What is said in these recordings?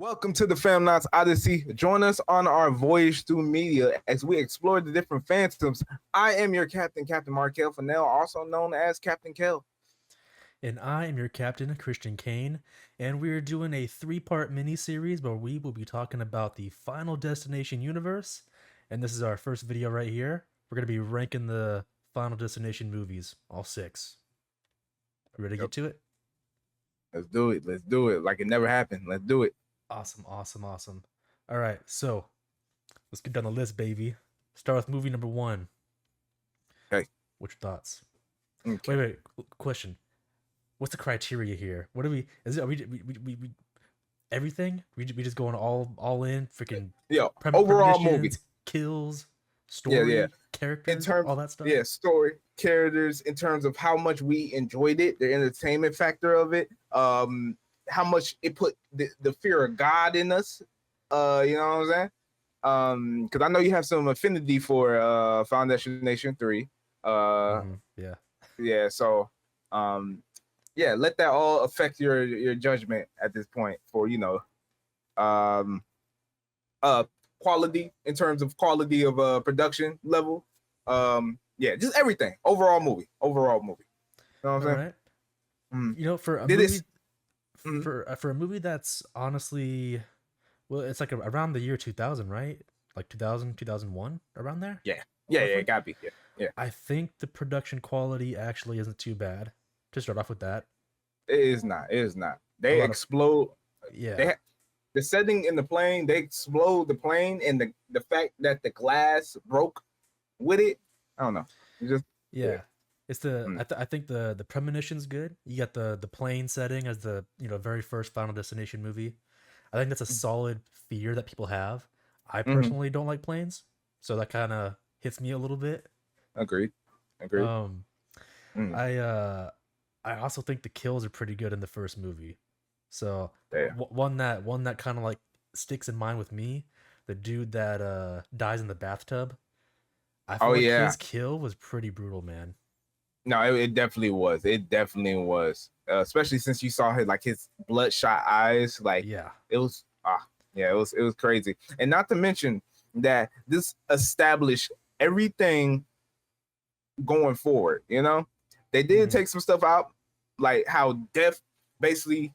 Welcome to the Fam Knots Odyssey. Join us on our voyage through media as we explore the different phantoms. I am your captain, Captain Markel Fennell, also known as Captain Kel. And I am your captain, Christian Kane, and we're doing a three-part mini-series where we will be talking about the Final Destination universe, and this is our first video right here. We're going to be ranking the Final Destination movies, all six. Ready to get to it? Let's do it. Let's do it. Like it never happened. Let's do it. Awesome. All right, so let's get down the list, baby. Start with movie number 1. Okay. What's your thoughts? Okay. Wait. Question. What's the criteria here? What are we? Is it? Are we everything? We just going all in? Freaking overall movie, kills, story, characters, in terms, all that stuff. Yeah, story, characters. In terms of how much we enjoyed it, the entertainment factor of it. How much it put the fear of God in us. You know what I'm saying? Because I know you have some affinity for Final Destination 3. Yeah. So let that all affect your judgment at this point for quality, in terms of quality of production level. Just everything. Overall movie. You know what I'm saying? Right. You know, for a for a movie that's honestly, well, it's like around the year 2000, right? Like 2000, 2001, around there. Yeah, it gotta be. Yeah. I think the production quality actually isn't too bad. To start off with that, it is not. They explode. The setting in the plane, they explode the plane, and the fact that the glass broke with it. I don't know. It's the I think the premonition's good. You got the plane setting as the very first Final Destination movie. I think that's a solid fear that people have. I personally don't like planes, so that kind of hits me a little bit. Agreed. I also think the kills are pretty good in the first movie. So one that kind of like sticks in mind with me, the dude that dies in the bathtub. I feel like his kill was pretty brutal, man. No, it definitely was. Especially since you saw his bloodshot eyes. It was crazy. And not to mention that this established everything going forward. You know, they did take some stuff out, like how Death basically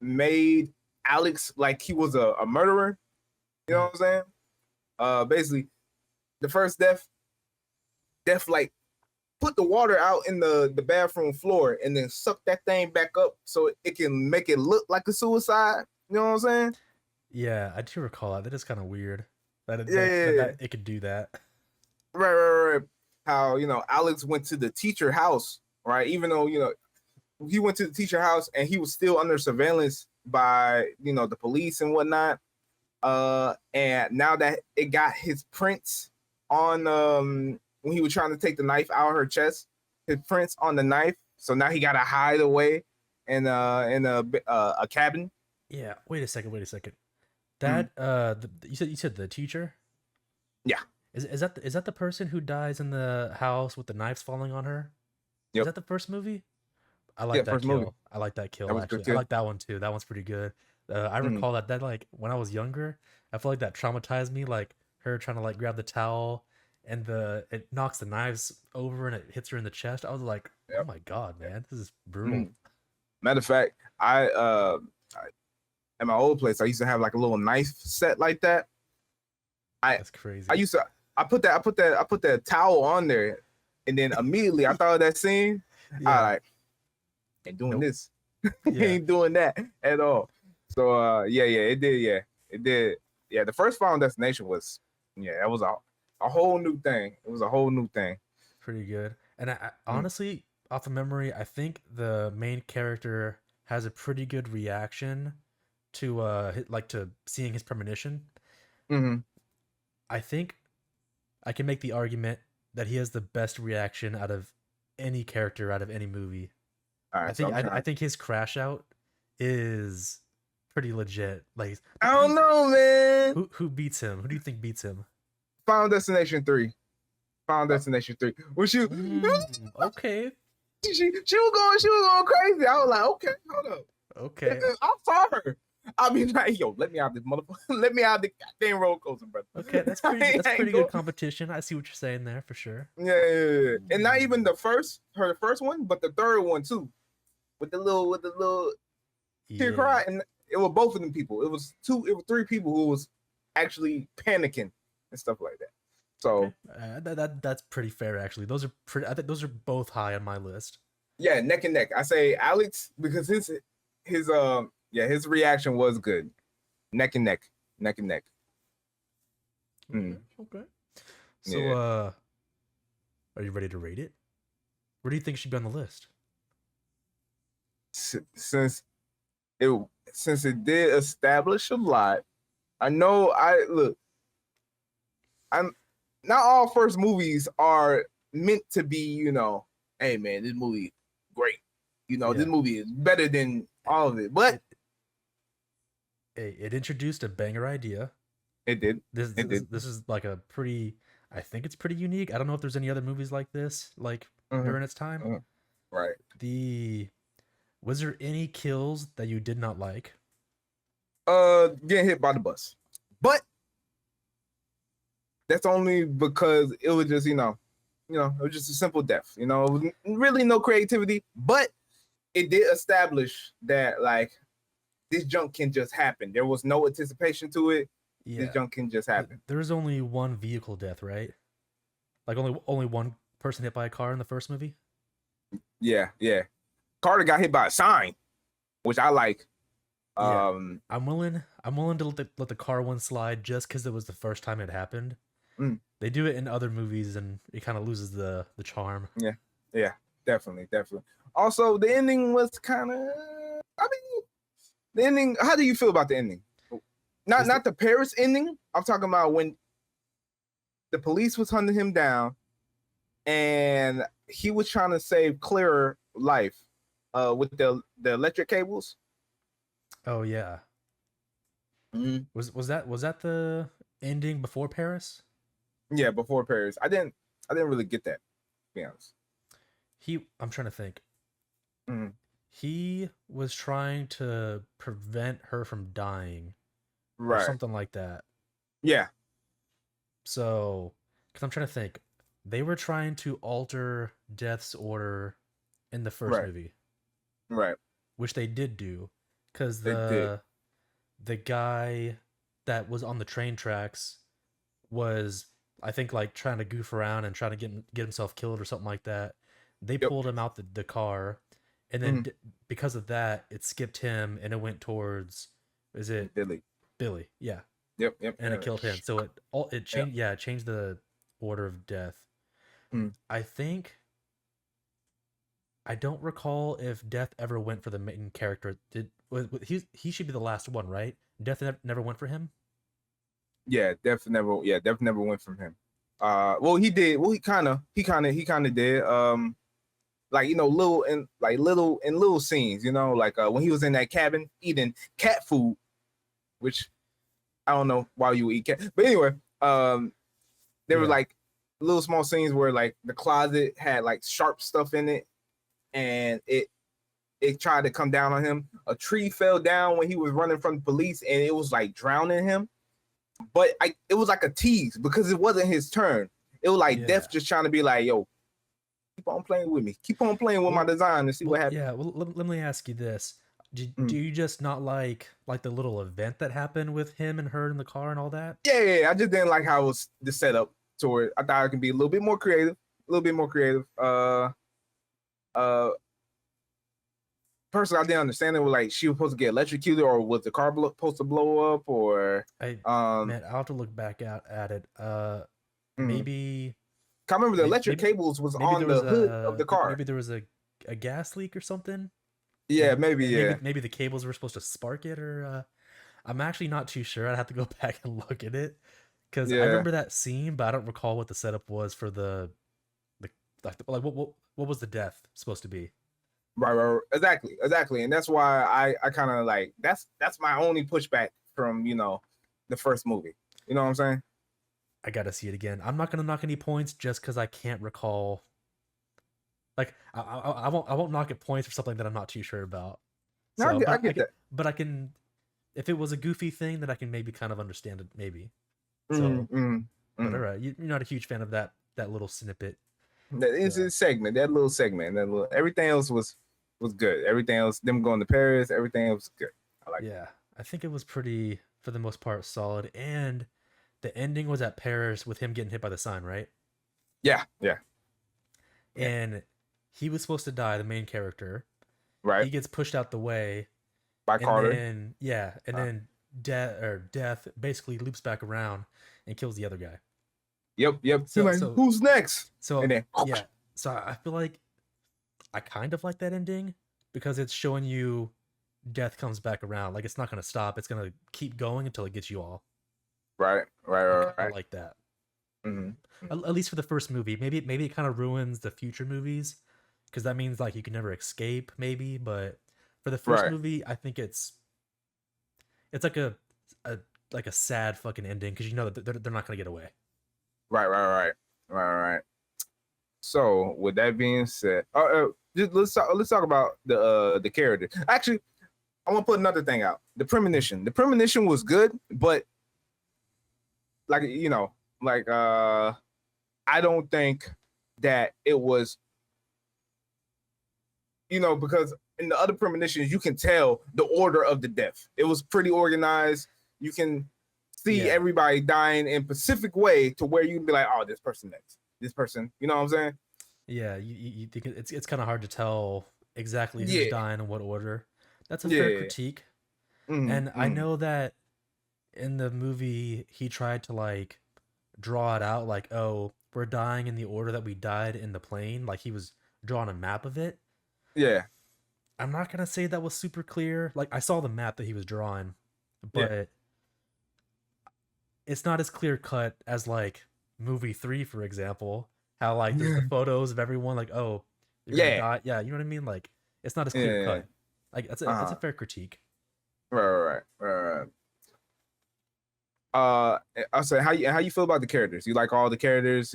made Alex like he was a murderer. You know what I'm saying? Basically, the first Death like put the water out in the bathroom floor and then suck that thing back up so it can make it look like a suicide. You know what I'm saying? Yeah, I do recall that. That is kind of weird. That it could do that. Right. How Alex went to the teacher house, right? Even though he went to the teacher house and he was still under surveillance by the police and whatnot. And now that it got his prints on when he was trying to take the knife out of her chest, his prints on the knife. So now he got to hide away in a cabin. Yeah. Wait a second. That you said the teacher. Yeah. Is that the person who dies in the house with the knives falling on her? Yep. Is that the first movie? I like that kill. Movie. I like that kill actually. I like that one too. That one's pretty good. I recall that like when I was younger, I feel like that traumatized me. Like her trying to like grab the towel and it knocks the knives over and it hits her in the chest. I was like, oh my god, man, this is brutal. Matter of fact, I at my old place, I used to have like a little knife set like that. That's crazy. I put that towel on there, and then immediately I thought of that scene. I ain't doing this. Ain't doing that at all. So it did. Yeah, the first Final Destination was that was a whole new thing. It was a whole new thing. Pretty good. And I honestly, off of memory, I think the main character has a pretty good reaction to seeing his premonition. I think I can make the argument that he has the best reaction out of any character out of any movie. All right, I think his crash out is pretty legit. Like I don't know, man. Who beats him? Who do you think beats him? Final Destination 3. Final Destination 3. Was she okay? She was going crazy. I was like, okay, hold up. Okay. I saw her. I'll be like, yo, let me out this motherfucker. Let me out the goddamn roller coaster, brother. Okay, that's pretty good competition. I see what you're saying there for sure. Yeah. And not even her first one, but the third one too. With the little tear cry. And it was both of them people. It was three people who was actually panicking and stuff like that. So that's pretty fair actually. Those are pretty. I think those are both high on my list. Yeah, neck and neck. I say Alex because his reaction was good. Neck and neck. Okay. So are you ready to rate it? Where do you think it should be on the list? Since it did establish a lot, I'm not all first movies are meant to be, hey man, this movie great. This movie is better than all of it. But it introduced a banger idea. It did. This is like a pretty. I think it's pretty unique. I don't know if there's any other movies like this, during its time. Right. Was there any kills that you did not like? Getting hit by the bus, but that's only because it was just, it was just a simple death. It was really no creativity, but it did establish that this junk can just happen. There was no anticipation to it. Yeah. This junk can just happen. There was only one vehicle death, right? Like only one person hit by a car in the first movie. Yeah. Carter got hit by a sign, which I like. I'm willing to let the car one slide just because it was the first time it happened. They do it in other movies and it kind of loses the charm. Yeah, definitely. Also, the ending was kind of. The ending. How do you feel about the ending? Not the Paris ending. I'm talking about when the police was hunting him down, and he was trying to save Claire's life, with the electric cables. Oh yeah. Mm-hmm. Was that the ending before Paris? Yeah, before Paris. I didn't really get that, to be honest. I'm trying to think. Mm-hmm. He was trying to prevent her from dying. Right. Or something like that. Yeah. So, because I'm trying to think. They were trying to alter Death's order in the first movie. Right. Which they did do. Because the guy that was on the train tracks was, I think, trying to goof around and trying to get himself killed or something like that. They pulled him out the car, and then because of that, it skipped him and it went towards. Is it Billy? Yeah. Yep. And it killed him. So it changed. Yeah, it changed the order of death. I think. I don't recall if Death ever went for the main character. He should be the last one, right? Death never went for him. Yeah, Death never went from him. Well, he did. Well, he kind of did. Little scenes, when he was in that cabin eating cat food, which I don't know why you would eat cat. But anyway, there were little small scenes where the closet had sharp stuff in it, and it tried to come down on him. A tree fell down when he was running from the police, and it was drowning him. But it was a tease because it wasn't his turn. It was Death just trying to be yo, keep on playing with me. Keep on playing with my design and see what happens. Yeah, well, let me ask you this. Do you just not like the little event that happened with him and her in the car and all that? Yeah. I just didn't like how it was the setup to it. I thought it could be a little bit more creative. Personally, I didn't understand it. Was she was supposed to get electrocuted, or was the car supposed to blow up, or man, I'll have to look back at it. Maybe. I remember the electric cables was on the hood of the car. Maybe there was a gas leak or something. Yeah, maybe the cables were supposed to spark it, or I'm actually not too sure. I'd have to go back and look at it because I remember that scene, but I don't recall what the setup was for the what was the death supposed to be. Right. Exactly. And that's why I kind of that's my only pushback from, the first movie. You know what I'm saying? I got to see it again. I'm not going to knock any points just because I can't recall. I won't knock at points for something that I'm not too sure about. So, I get that. But I can if it was a goofy thing, then I can maybe kind of understand it, maybe. So, Mm-hmm. but all right, you're not a huge fan of that little snippet. It's a segment, that little segment, everything else was good. Everything else, them going to Paris, everything else was good. I like. Yeah, I think it was pretty, for the most part, solid. And the ending was at Paris with him getting hit by the sign, right? Yeah, yeah. And he was supposed to die, the main character. Right. He gets pushed out the way By and Carter. then then death basically loops back around and kills the other guy. Yep. So, like, who's next? So and then yeah, so I feel like I kind of like that ending because it's showing you death comes back around. Like, it's not gonna stop. It's gonna keep going until it gets you all. Right. I like that. Mm-hmm. At least for the first movie. Maybe it kind of ruins the future movies because that means like you can never escape. Maybe, but for the first movie, I think it's like a sad fucking ending because you know that they're not gonna get away. Right. So with that being said, let's talk about the character. Actually, I want to put another thing out. The premonition. The premonition was good, but like I don't think that it was, because in the other premonitions you can tell the order of the death. It was pretty organized. You can see everybody dying in a specific way to where you can be like, oh, this person next. This person, you know what I'm saying? Yeah, you think it's kind of hard to tell exactly who's dying in what order. That's a fair critique. And I know that in the movie he tried to like draw it out like, oh, we're dying in the order that we died in the plane. Like he was drawing a map of it. Yeah. I'm not gonna say that was super clear. Like I saw the map that he was drawing, but it's not as clear cut as like movie 3, for example. How like there's the photos of everyone like, oh, you're gonna die. Yeah, you know what I mean? Like it's not as clear cut. Like that's a fair critique. Right. I'll say how you feel about the characters. You like all the characters?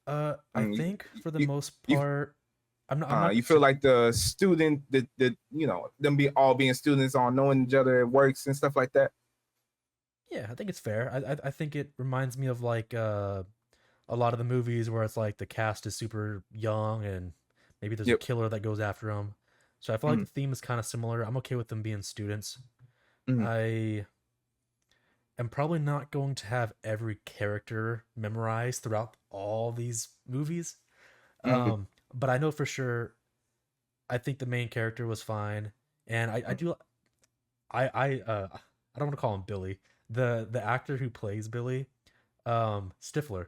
I think for the most part, I'm not. You feel like the student, the them being students, all knowing each other, it works and stuff like that. Yeah, I think it's fair. I think it reminds me of like a lot of the movies where it's like the cast is super young and maybe there's a killer that goes after them. So I feel like the theme is kind of similar. I'm okay with them being students. I am probably not going to have every character memorized throughout all these movies. But I know for sure I think the main character was fine. And I don't want to call him Billy. The actor who plays Billy, Stifler.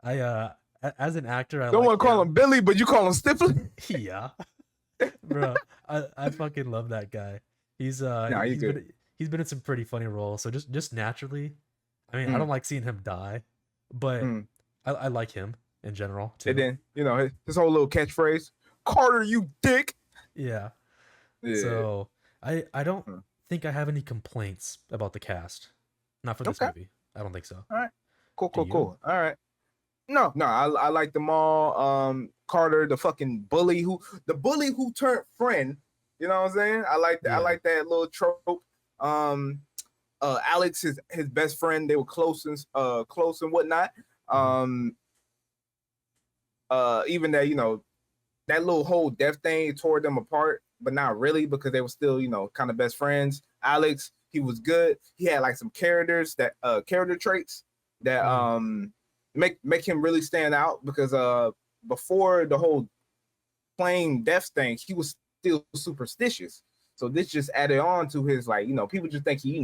As an actor, I don't want to call him Billy, but you call him Stifler. Yeah, bro, I fucking love that guy. He's been in some pretty funny roles. So just naturally, I mean, I don't like seeing him die, but I like him in general too. And then his whole little catchphrase, "Carter, you dick." Yeah. So I don't think I have any complaints about the cast. Not for this movie. I don't think so. All right. Cool. All right. No, I like them all. Carter, the fucking bully who turned friend. You know what I'm saying? I like that. I like that little trope. Alex, his best friend, they were close and whatnot. Even that, that little whole death thing tore them apart, but not really because they were still, kind of best friends. Alex, he was good. He had like some character traits that make him really stand out because before the whole plain death thing, he was still superstitious. So this just added on to his, like, people just think he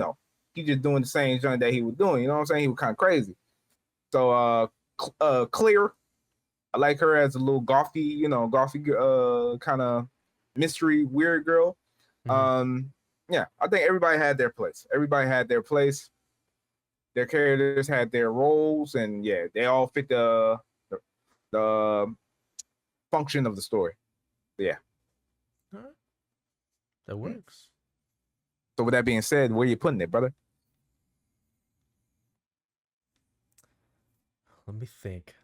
just doing the same junk that he was doing. You know what I'm saying? He was kind of crazy. So Claire, I like her as a little gothy kind of mystery weird girl. Yeah, I think everybody had their place. Their characters had their roles, and yeah, they all fit the function of the story. Yeah. All right. That works. So with that being said, where are you putting it, brother? Let me think.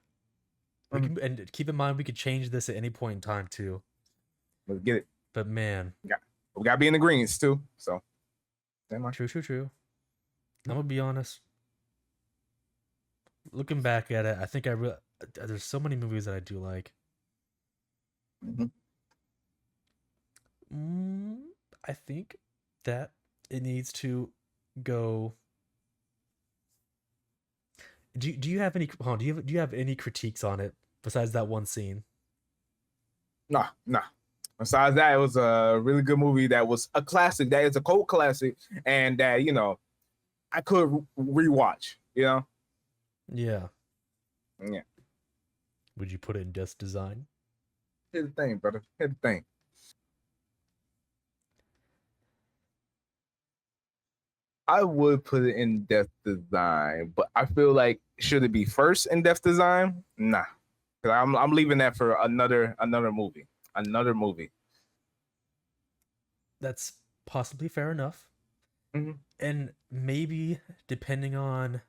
And keep in mind, we could change this at any point in time too. Let's get it. But man, we gotta be in agreement too. So True. I'm gonna be honest. Looking back at it, I think there's so many movies that I do like. Mm-hmm. I think that it needs to go. Do you have any? Do you have any critiques on it besides that one scene? Nah. Besides that, it was a really good movie. That was a classic. That is a cult classic, and that I could rewatch. Yeah. Yeah. Would you put it in Death's Design? Here's the thing, brother. Here's the thing. I would put it in Death's Design, but I feel like should it be first in Death's Design? Nah, because I'm leaving that for another movie. Another movie. That's possibly fair enough. Mm-hmm. And maybe depending on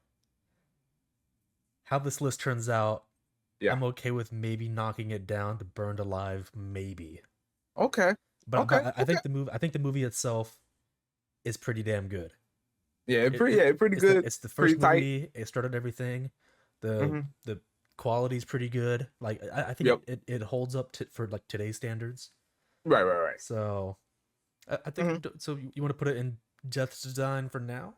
how this list turns out, I'm okay with maybe knocking it down to Burned Alive, maybe. Okay. But I think the movie itself is pretty damn good. Yeah, pretty good. It's the first movie. Tight. It started everything. The quality is pretty good. Like I think it holds up for like today's standards. Right. So I think so. You want to put it in Death's Design for now?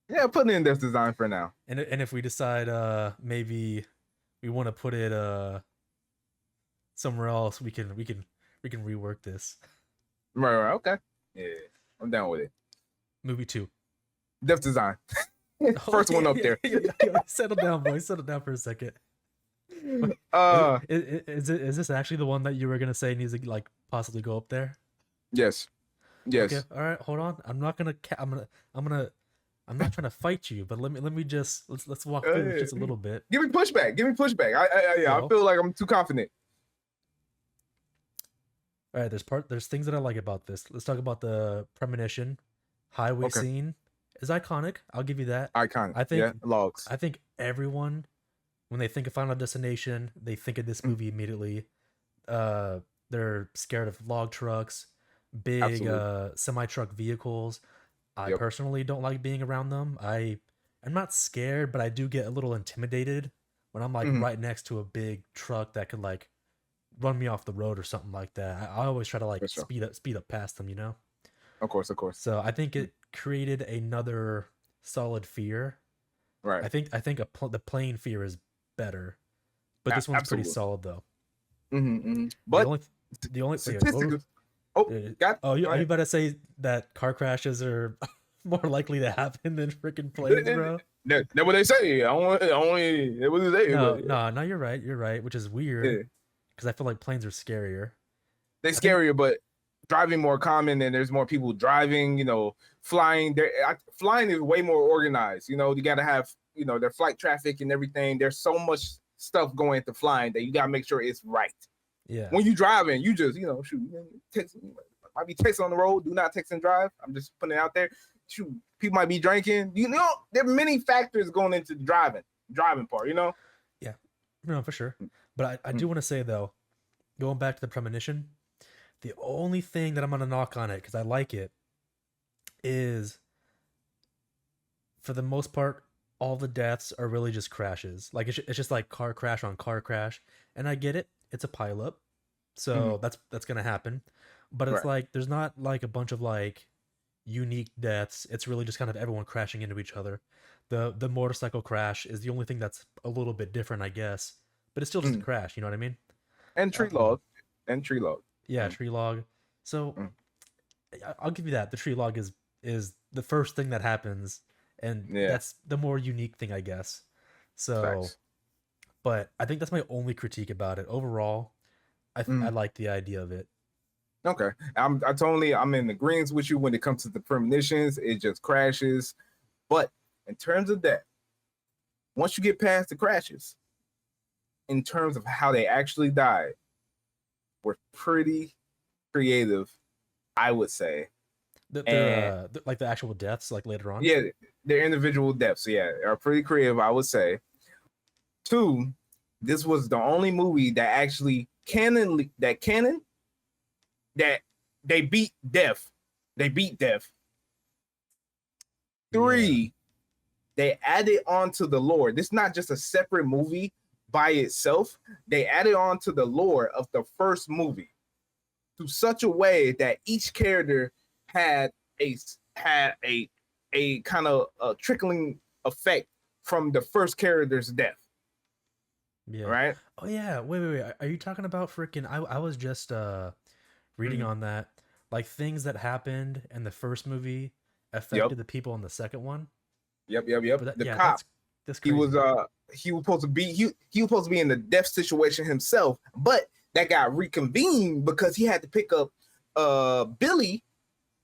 Yeah, put it in Death's Design for now. And if we decide maybe we want to put it somewhere else, we can rework this. Right. Okay. Yeah, I'm down with it. Movie 2. Death's Design. First one up there. Settle down, boy. Settle down for a second. Is this actually the one that you were gonna say needs to like possibly go up there? Yes. Okay. All right. Hold on. I'm not trying to fight you, but let me just let's walk through this just a little bit. Give me pushback. I feel like I'm too confident. All right. There's things that I like about this. Let's talk about the premonition highway scene. Is iconic. I'll give you that. Iconic. I think logs. I think everyone, when they think of Final Destination, they think of this movie immediately. They're scared of log trucks, big semi-truck vehicles. I personally don't like being around them. I'm not scared, but I do get a little intimidated when I'm like right next to a big truck that could like run me off the road or something like that. I always try to like speed up past them, Of course. So I think it created another solid fear. Right. I think the plane fear is better, but this one's pretty solid though. But the only statistics. Are you about to say that car crashes are more likely to happen than freaking planes, bro? That's what they say. Only what they say. No, you're right, which is weird because I feel like planes are scarier. They're scarier, but driving more common, and there's more people driving. Flying. Flying is way more organized. You got to have their flight traffic and everything. There's so much stuff going into flying that you got to make sure it's right. Yeah. When you driving, you just shoot. Might be text on the road. Do not text and drive. I'm just putting it out there. Shoot, people might be drinking. There are many factors going into the driving part. Yeah, no, for sure. But I do want to say though, going back to the premonition, the only thing that I'm gonna knock on it because I like it is, for the most part, all the deaths are really just crashes. Like it's just like car crash on car crash, and I get it. It's a pileup, so that's gonna happen. But it's like there's not like a bunch of like unique deaths. It's really just kind of everyone crashing into each other. The motorcycle crash is the only thing that's a little bit different, I guess. But it's still just a crash. You know what I mean? And tree log. Yeah, tree log. So I'll give you that. The tree log is the first thing that happens, and that's the more unique thing, I guess. So. Thanks. But I think that's my only critique about it. Overall, I like the idea of it. Okay, I'm in agreement with you when it comes to the premonitions. It just crashes, but in terms of that, once you get past the crashes, in terms of how they actually died, were pretty creative, I would say. Like the actual deaths, like later on. Yeah, their individual deaths. Yeah, are pretty creative, I would say. 2, this was the only movie that actually that they beat death. They beat death 3, they added on to the lore. This is not just a separate movie by itself. They added on to the lore of the first movie to such a way that each character had a kind of a trickling effect from the first character's death. Yeah. Right? Oh yeah. Wait. Are you talking about freaking I was just reading on that. Like things that happened in the first movie affected the people in the second one. Yep. But The cop. That's he was supposed to be he was supposed to be in the death situation himself, but that got reconvened because he had to pick up Billy,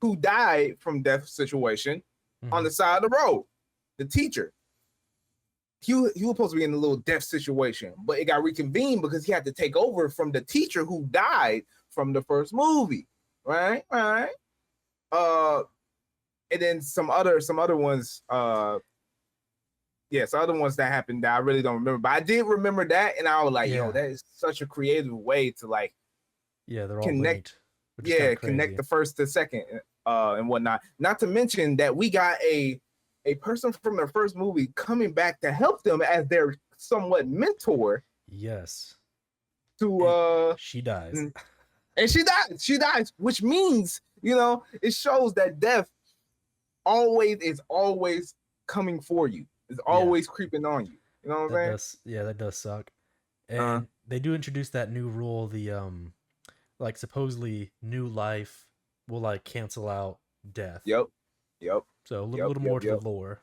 who died from death situation, on the side of the road. The teacher. He was supposed to be in a little death situation, but it got reconvened because he had to take over from the teacher who died from the first movie. Right. And then some other ones, some other ones that happened that I really don't remember, but I did remember that, and I was like, yo, that is such a creative way to like, they're all connect, connect the first to second, and whatnot. Not to mention that we got a person from the first movie coming back to help them as their somewhat mentor. Yes. She dies. And she dies, which means, it shows that death is always coming for you. It's always creeping on you. You know what I'm saying? That does suck. And they do introduce that new rule, the like supposedly new life will like cancel out death. Yep. So a little more to the lore.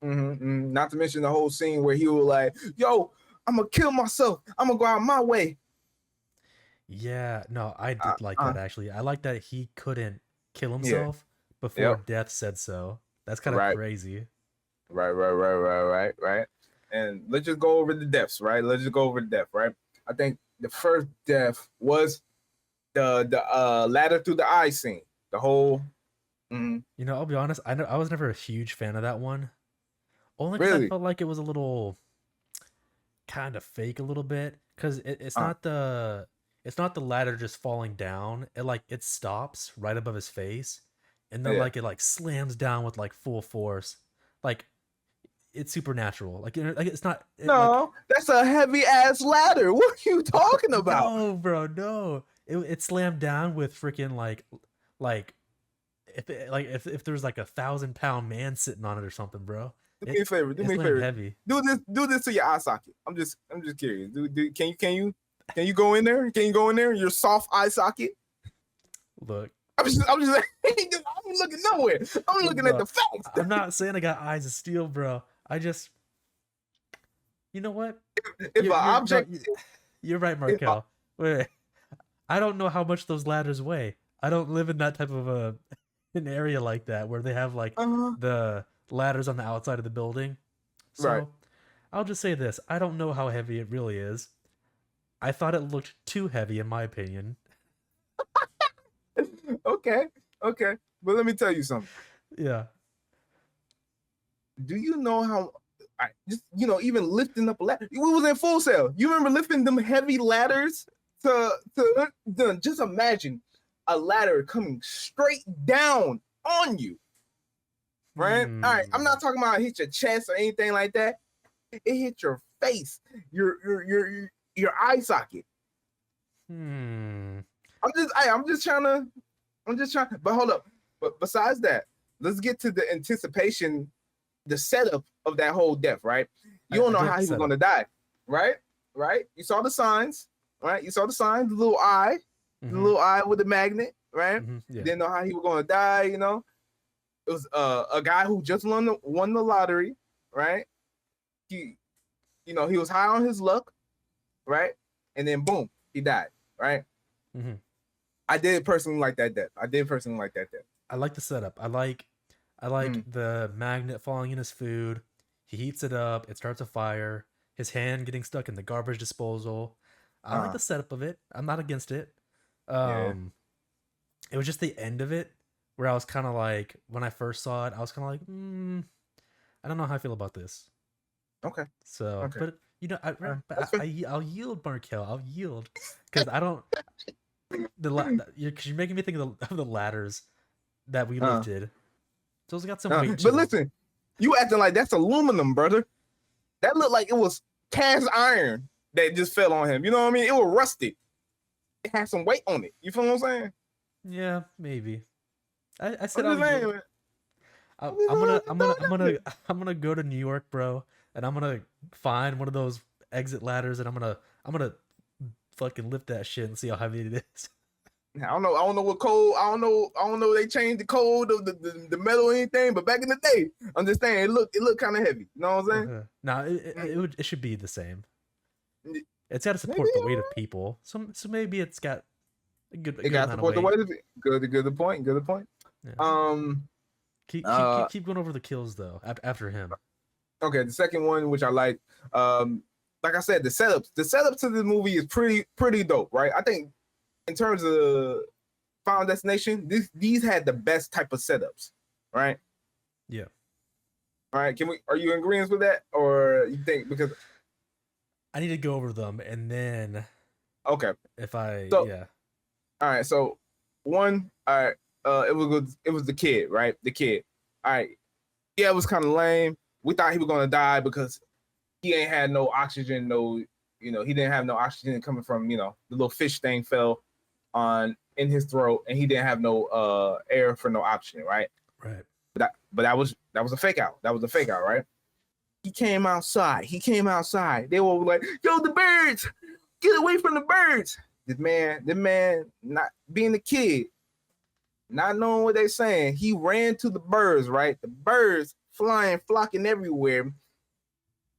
Not to mention the whole scene where he was like, yo, I'm gonna kill myself. I'm gonna go out my way. Yeah, no, I did like that actually. I like that he couldn't kill himself before death said so. That's kind of crazy. Right. And let's just go over the deaths, right? I think the first death was the ladder through the eye scene. The whole. I'll be honest. I was never a huge fan of that one. Only because I felt like it was a little kind of fake, a little bit, because it's not the ladder just falling down. It stops right above his face, and then it slams down with full force. It's supernatural. It's not. That's a heavy ass ladder. What are you talking about? No, bro, no. It slammed down with freaking if there's 1,000-pound man sitting on it or something, bro. Do me a favor. Heavy. Do this to your eye socket. I'm just curious. Can you go in there? Can you go in there? Your soft eye socket. Look. I'm looking nowhere. I'm looking at the facts. I'm not saying I got eyes of steel, bro. You know what? You're right, Markel. Wait. I don't know how much those ladders weigh. I don't live in that type of an area like that where they have the ladders on the outside of the building. So I'll just say this. I don't know how heavy it really is. I thought it looked too heavy in my opinion. Okay. But let me tell you something. Yeah. Do you know how even lifting up a ladder? We was in Full Sail. You remember lifting them heavy ladders to just imagine a ladder coming straight down on you. Right? All right. I'm not talking about hit your chest or anything like that. It hit your face, your eye socket. I'm just trying. But hold up. But besides that, let's get to the anticipation, the setup of that whole death. Right? You don't know how he was going to die. Right? You saw the signs. Right? You saw the signs. The little eye, the little eye with the magnet. Right? Didn't know how he was going to die. It was a guy who just won the lottery. Right? He was high on his luck. Right? And then boom, he died. Right? I did personally like that death. I like the setup. I like the magnet falling in his food. He heats it up. It starts a fire. His hand getting stuck in the garbage disposal. I like the setup of it. I'm not against it. It was just the end of it where I was kind of like, when I first saw it, I was kind of like, I don't know how I feel about this. Okay. So, but I'll yield, Markel. I'll yield because I don't. Because you're making me think of the ladders that we lifted. Those got some weight. But listen, you acting like that's aluminum, brother. That looked like it was cast iron that just fell on him. You know what I mean? It was rusted. It had some weight on it. You feel what I'm saying? Yeah, maybe. I said I'm gonna go to New York, bro, and I'm gonna find one of those exit ladders, and I'm gonna fucking lift that shit and see how heavy it is. I don't know what code. I don't know. They changed the code of the metal or anything, but back in the day, I'm just saying it looked kind of heavy. You know what I'm saying? Nah, it should be the same. It's got to support the weight of people, so maybe it's got a good. It got to support the weight of it. Good point. Yeah. Keep going over the kills though. After him. Okay, the second one, which I like I said, the setup to the movie is pretty dope, right? I think in terms of Final Destination, these had the best type of setups, right? Yeah. All right, are you in agreement with that, or you think because I need to go over them and then okay, yeah. All right, so one, all right, it was the kid, right? The kid. All right, yeah, it was kind of lame. We thought he was gonna die because he ain't had no oxygen, he didn't have no oxygen coming from, the little fish thing fell in his throat, and he didn't have no air for no oxygen, right? Right. But that was a fake out. That was a fake out, right? He came outside. They were like, "Yo, the birds! Get away from the birds!" The man, not being a kid, not knowing what they're saying, he ran to the birds, right? The birds flying, flocking everywhere,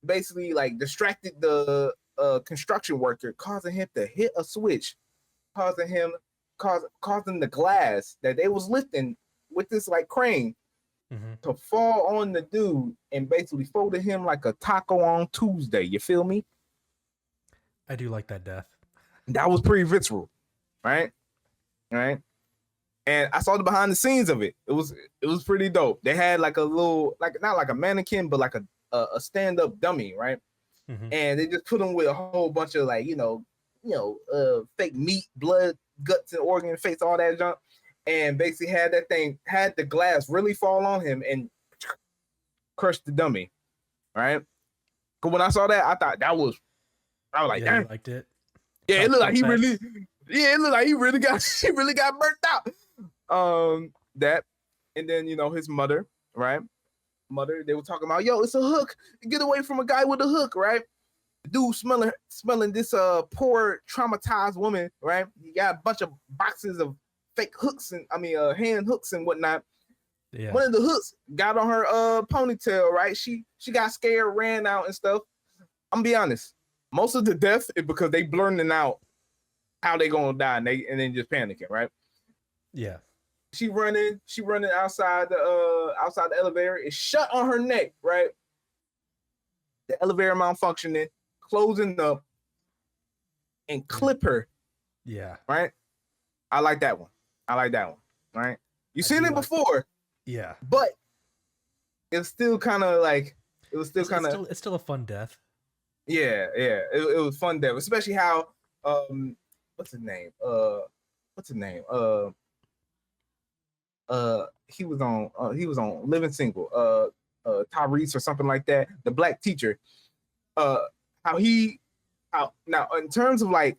basically like distracted the construction worker, causing him to hit a switch, causing the glass that they was lifting with this like crane to fall on the dude and basically folded him like a taco on Tuesday. You feel me? I do like that death. That was pretty visceral, right? Right. And I saw the behind the scenes of it. It was pretty dope. They had like a little, like not like a mannequin, but like a stand-up dummy, right? And they just put him with a whole bunch of like, fake meat, blood, guts, and organ, face, all that junk. And basically had the glass really fall on him and crushed the dummy, right? But when I saw that, I thought I was like, damn. You liked it? Yeah, it looked like he really got burnt out. That, and then his mother, right? They were talking about, yo, it's a hook. Get away from a guy with a hook, right? The dude smelling this poor traumatized woman, right? He got a bunch of boxes of fake hooks and hand hooks and whatnot. Yeah. One of the hooks got on her ponytail, right? She got scared, ran out and stuff. I'm gonna be honest. Most of the death is because they blurring out how they gonna die and then just panicking, right? Yeah. She running outside the elevator. It's shut on her neck, right? The elevator malfunctioning, closing up, and clip her. Yeah. Right? I like that one. Right? You've seen it before. Yeah. But it's still kind of like it's still a fun death. Yeah. It was fun death, especially how what's his name? He was on Living Single, Tyrese or something like that, the black teacher. How now in terms of like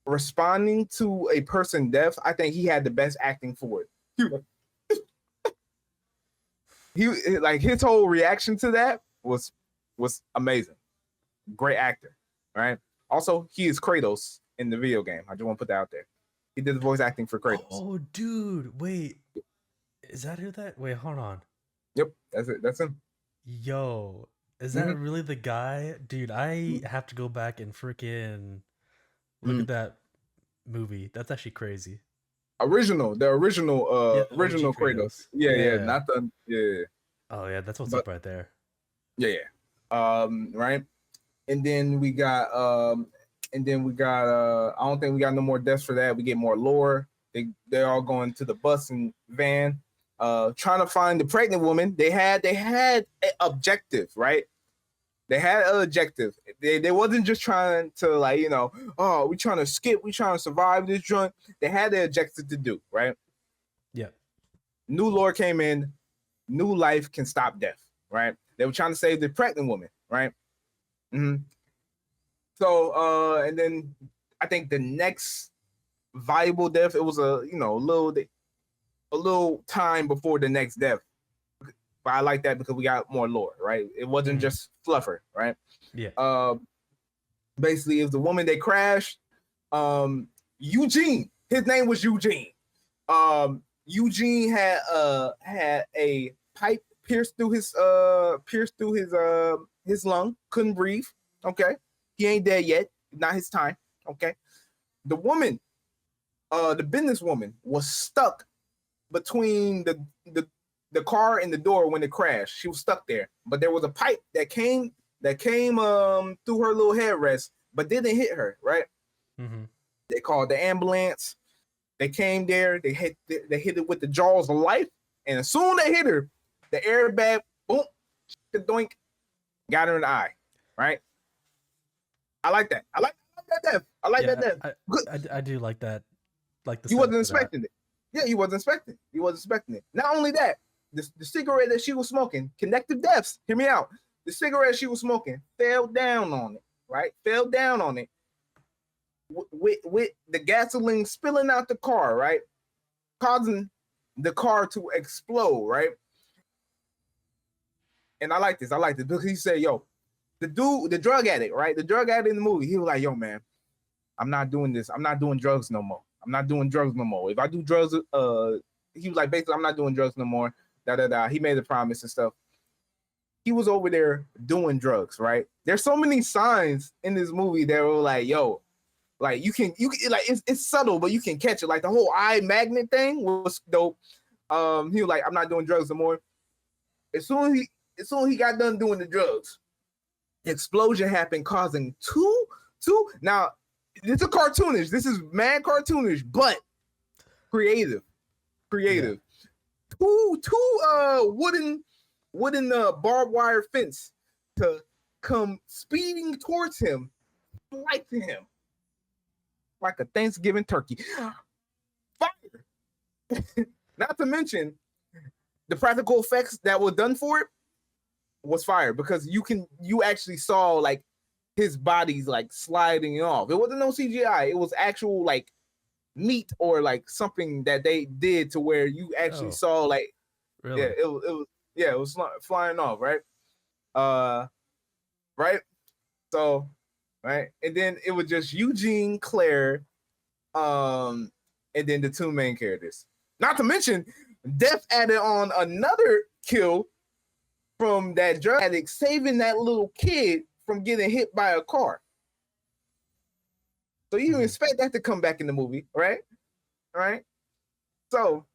responding to a person death, I think he had the best acting for it. He like his whole reaction to that was amazing. Great actor, right? Also, he is Kratos in the video game. I just want to put that out there. He did the voice acting for Kratos. Oh, dude, wait. Is that who that? Wait, hold on. Yep, that's it. That's him. Yo, is that really the guy? Dude, I have to go back and freaking look at that movie. That's actually crazy. The original Kratos. Yeah, not the Oh yeah, that's what's up right there. Yeah. Right. And then we got I don't think we got no more deaths for that. We get more lore. They're all going to the bus and van, trying to find the pregnant woman. They had an objective, right? They had an objective. They wasn't just trying to we trying to skip, we trying to survive this joint. They had the objective to do, right? Yeah. New lore came in. new life can stop death, right? They were trying to save the pregnant woman, right? Mm-hmm. So, and then I think the next viable death, it was a little time before the next death. But I like that because we got more lore, right? It wasn't just fluffer, right? Yeah. Basically, it was the woman they crashed. Eugene, his name was Eugene. Eugene had a pipe pierced through his lung, couldn't breathe. Okay, he ain't dead yet, not his time. Okay, the woman, the businesswoman, was stuck between the car and the door when it crashed. She was stuck there, but there was a pipe that came through her little headrest, but didn't hit her. Right? Mm-hmm. They called the ambulance. They came there. They hit it with the jaws of life, and as soon as they hit her, the airbag, boom, the doink, got her in the eye. Right? I like that. I like that death. I like that death. I do like that. Like you wasn't expecting it. Yeah, you wasn't expecting it. You wasn't expecting it. Not only that, the cigarette that she was smoking, connective deaths. Hear me out. The cigarette she was smoking fell down on it. Right? Fell down on it. With the gasoline spilling out the car, right, causing the car to explode, right? And I like this because he said, "Yo, the drug addict, right? The drug addict in the movie, he was like, yo, man, I'm not doing this. I'm not doing drugs no more. I'm not doing drugs no more. If I do drugs, he was like, basically, I'm not doing drugs no more. He made a promise and stuff. He was over there doing drugs, right? There's so many signs in this movie that were like, yo." Like you can like it's subtle, but you can catch it. Like the whole eye magnet thing was dope. He was like, I'm not doing drugs no more. As soon as he got done doing the drugs, the explosion happened, causing two. Now it's a cartoonish. This is mad cartoonish, but creative. Yeah. Two wooden barbed wire fence to come speeding towards him, lighting him like a Thanksgiving turkey. Fire! Not to mention the practical effects that were done for it was fire because you actually saw like his body's like sliding off. It wasn't no CGI. It was actual like meat or like something that they did to where you actually saw like really? it was flying off, right? Right? So right, and then it was just Eugene, Claire, and then the two main characters. Not to mention, Death added on another kill from that drug addict saving that little kid from getting hit by a car. So you expect that to come back in the movie, right? Right? So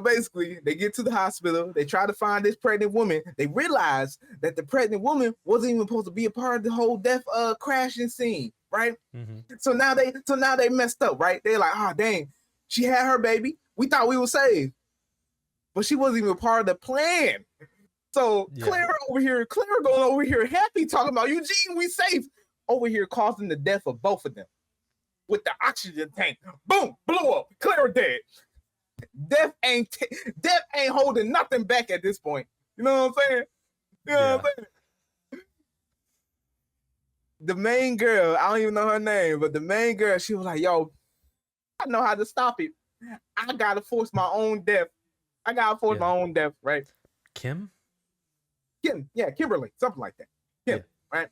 basically, they get to the hospital. They try to find this pregnant woman. They realize that the pregnant woman wasn't even supposed to be a part of the whole death crashing scene, right? Mm-hmm. So now they messed up, right? They're like, oh dang, she had her baby. We thought we were saved, but she wasn't even a part of the plan. So Claire going over here happy talking about Eugene, we safe. Over here causing the death of both of them with the oxygen tank. Boom, blew up. Claire dead. Death ain't holding nothing back at this point. You know what I'm saying? What I'm saying? The main girl, I don't even know her name, but the main girl, she was like, yo, I know how to stop it. I gotta force my own death. My own death, right? Kim, yeah, Kimberly, something like that. Kim, right?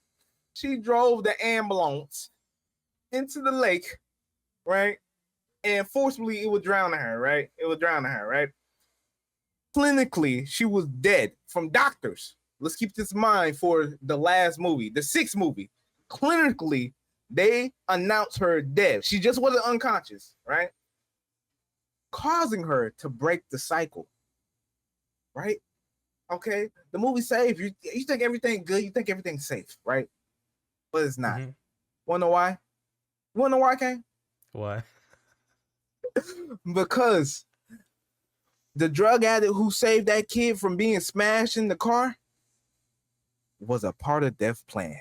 She drove the ambulance into the lake, right? And forcibly it would drown her, right? Clinically, she was dead from doctors. Let's keep this in mind for the last movie, the sixth movie. Clinically, they announced her dead. She just wasn't unconscious, right? Causing her to break the cycle, right? Okay, the movie's safe. You think everything good, you think everything's safe, right? But it's not. Mm-hmm. Wanna know why? You wanna know why, Kane? Why? Because the drug addict who saved that kid from being smashed in the car was a part of Death's plan.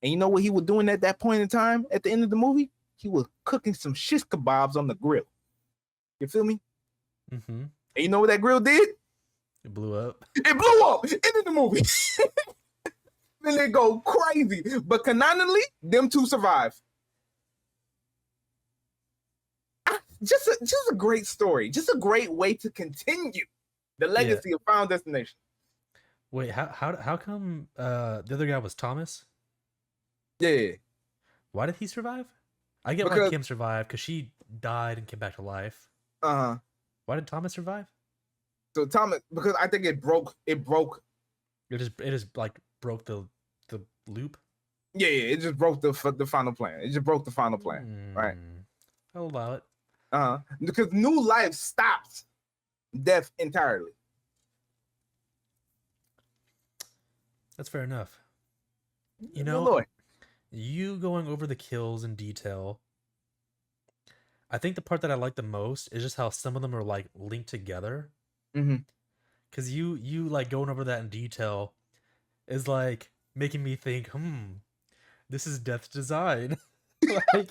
And you know what he was doing at that point in time at the end of the movie? He was cooking some shish kebabs on the grill. You feel me? Mm-hmm. And you know what that grill did? It blew up. It blew up. Ended the movie. Then they go crazy. But canonically, them two survive. Just a great story. Just a great way to continue the legacy of Final Destination. Wait, how come the other guy was Thomas? Yeah. Why did he survive? I get why Kim survived because she died and came back to life. Why did Thomas survive? So Thomas, because I think it broke. It just like broke the loop. Yeah, it just broke the final plan. It just broke the final plan, right? I'll allow it. Because new life stops death entirely. That's fair enough. You know, you going over the kills in detail. I think the part that I like the most is just how some of them are like linked together. Because you like going over that in detail is like making me think, this is Death's design. Like,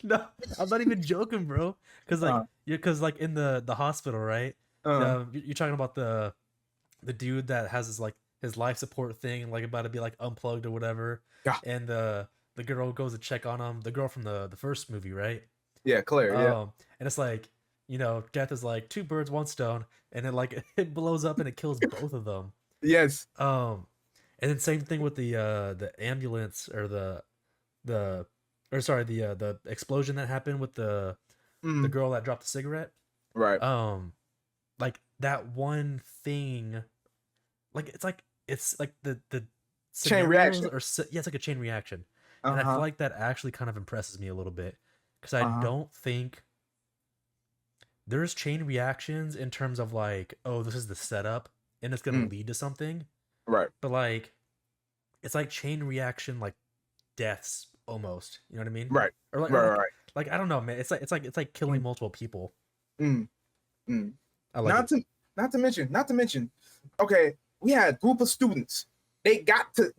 no, I'm not even joking, bro. Because like in the hospital, right? You're talking about the dude that has his life support thing, like about to be like unplugged or whatever. Yeah. And the girl goes to check on him. The girl from the first movie, right? Yeah, Claire. Yeah. And it's like, Death is like 2 birds, 1 stone, and it blows up and it kills both of them. Yes. And then same thing with the ambulance or the explosion that happened with the girl that dropped the cigarette. Right. Like that one thing, like it's like the chain reaction, it's like a chain reaction, and I feel like that actually kind of impresses me a little bit because I don't think there's chain reactions in terms of like, oh, this is the setup and it's gonna lead to something, right? But like, it's like chain reaction, like deaths almost. You know what I mean? Right. Or like, right. Like I don't know, man. It's like killing multiple people. I like not to mention. Okay, we had a group of students. They got to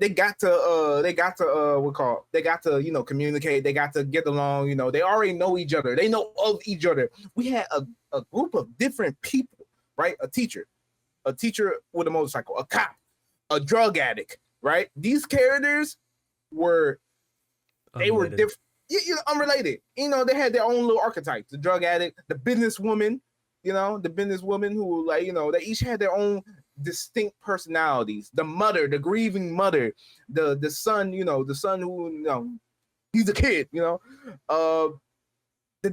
communicate. They got to get along. They already know each other. They know of each other. We had a group of different people, right? A teacher with a motorcycle, a cop, a drug addict, right? These characters were different, unrelated. They had their own little archetypes. The drug addict, the businesswoman, who they each had their own distinct personalities. The mother, the grieving mother, the son, the son who he's a kid, the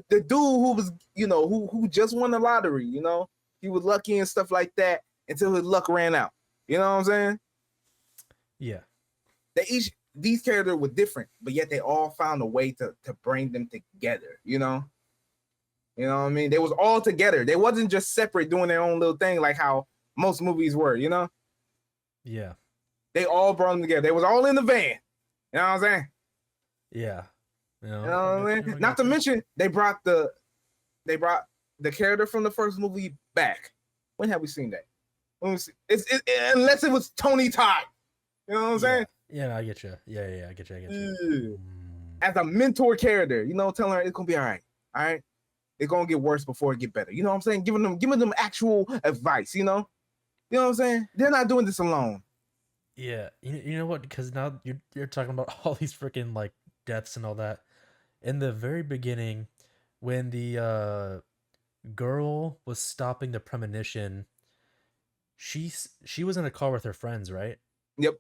dude who was who just won the lottery, he was lucky and stuff like that until his luck ran out. You know what I'm saying? Yeah. These characters were different, but yet they all found a way to bring them together, You know what I mean? They was all together. They wasn't just separate doing their own little thing like how most movies were, Yeah. They all brought them together. They was all in the van. You know what I'm saying? Yeah. You know what I mean? Not to mention they brought the character from the first movie back. When have we seen that? Unless it was Tony Todd. You know what I'm saying? Yeah, I get you. Yeah, I get you. As a mentor character, telling her it's gonna be all right. All right. It's gonna get worse before it get better. You know what I'm saying? Giving them actual advice, You know what I'm saying? They're not doing this alone. Yeah. You know what? Because now you're talking about all these freaking like deaths and all that. In the very beginning, when the girl was stopping the premonition, she was in a car with her friends, right? Yep.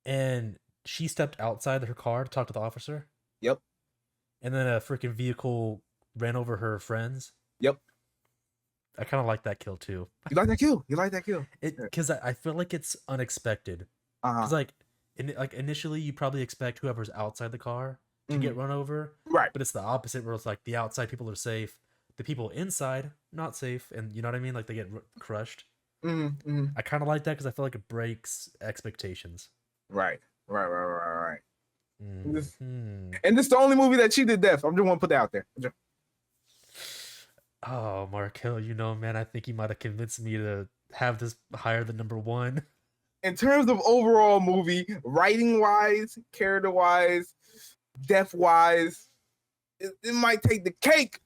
And she stepped outside her car to talk to the officer. Yep. And then a freaking vehicle ran over her friends. Yep. I kind of like that kill too. You like that kill? Because I feel like it's unexpected. Because initially you probably expect whoever's outside the car to get run over. Right. But it's the opposite, where it's like the outside people are safe, the people inside not safe, and you know what I mean? Like they get crushed. I kind of like that because I feel like it breaks expectations. Right. And this is the only movie that she did death. I'm just want to put that out there. Oh, Markel, man, I think you might have convinced me to have this higher than number 1. In terms of overall movie, writing wise, character wise, death wise, it might take the cake.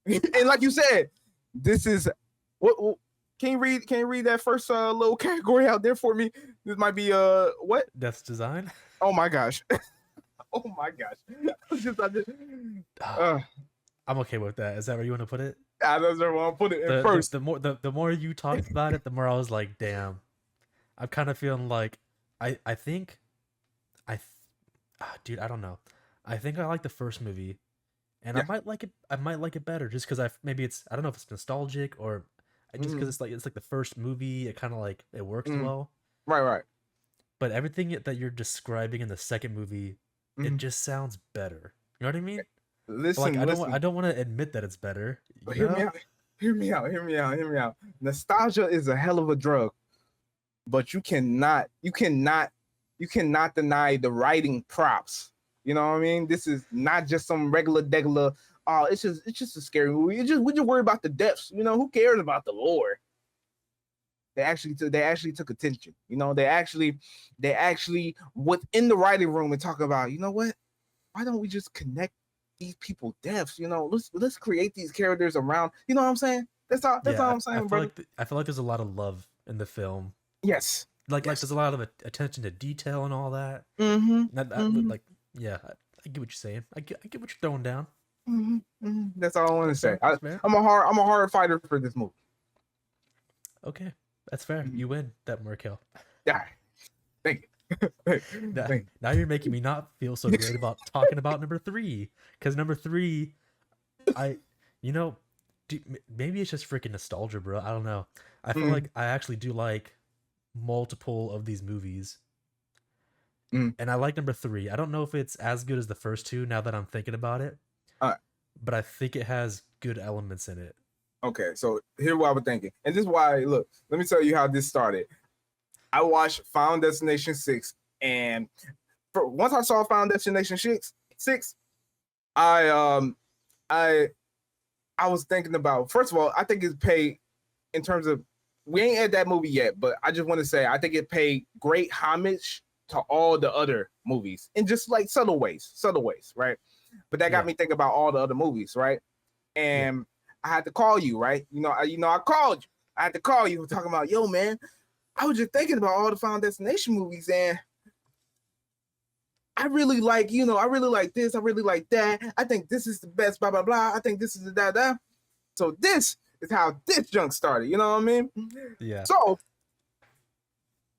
And like you said, this is what Can you read that first little category out there for me? This might be what? Death's design. Oh my gosh. Oh my gosh. I'm okay with that. Is that where you want to put it? I don't want to put it in first. The more you talked about it, the more I was like, damn. I'm kind of feeling like I think dude, I don't know. I think I like the first movie, and I might like it. I might like it better just because maybe it's, I don't know if it's nostalgic or just because it's like the first movie. It kind of like it works well. Right. But everything that you're describing in the second movie, it just sounds better. You know what I mean? Listen, I don't want to admit that it's better. But hear me out. Nostalgia is a hell of a drug, but you cannot deny the writing props. You know what I mean? This is not just some regular degular. Oh, it's just a scary movie. We just worry about the depths. You know, who cares about the lore? They actually took attention. You know, they actually within the writing room and talk about, you know what? Why don't we just connect these people deaths? You know, let's create these characters around. You know what I'm saying? That's all I'm saying, bro. I feel like there's a lot of love in the film. Yes. Like there's a lot of attention to detail and all that. Like, yeah, I get what you're saying. I get what you're throwing down. That's all I want to say. I'm a hard fighter for this movie. Okay, that's fair. You win that Markel. Yeah, thank you. Now you're making me not feel so good about talking about number 3, because number 3, maybe it's just freaking nostalgia, bro. I don't know. I feel like I actually do like multiple of these movies. And I like number 3. I don't know if it's as good as the first 2 now that I'm thinking about it. But I think it has good elements in it. Okay, so here's what I was thinking. And this is why, look, let me tell you how this started. I watched Final Destination 6, and once I saw Final Destination 6, I was thinking about, first of all, I think it's paid in terms of, we ain't at that movie yet, but I just want to say I think it paid great homage to all the other movies in just like subtle ways, right? But that got me thinking about all the other movies, right? And I had to call you, right? I called you. I had to call you talking about, yo, man, I was just thinking about all the Final Destination movies, and I really like, I really like this, I really like that. I think this is the best, blah, blah, blah. I think this is the da. So this is how this junk started, you know what I mean? Yeah. So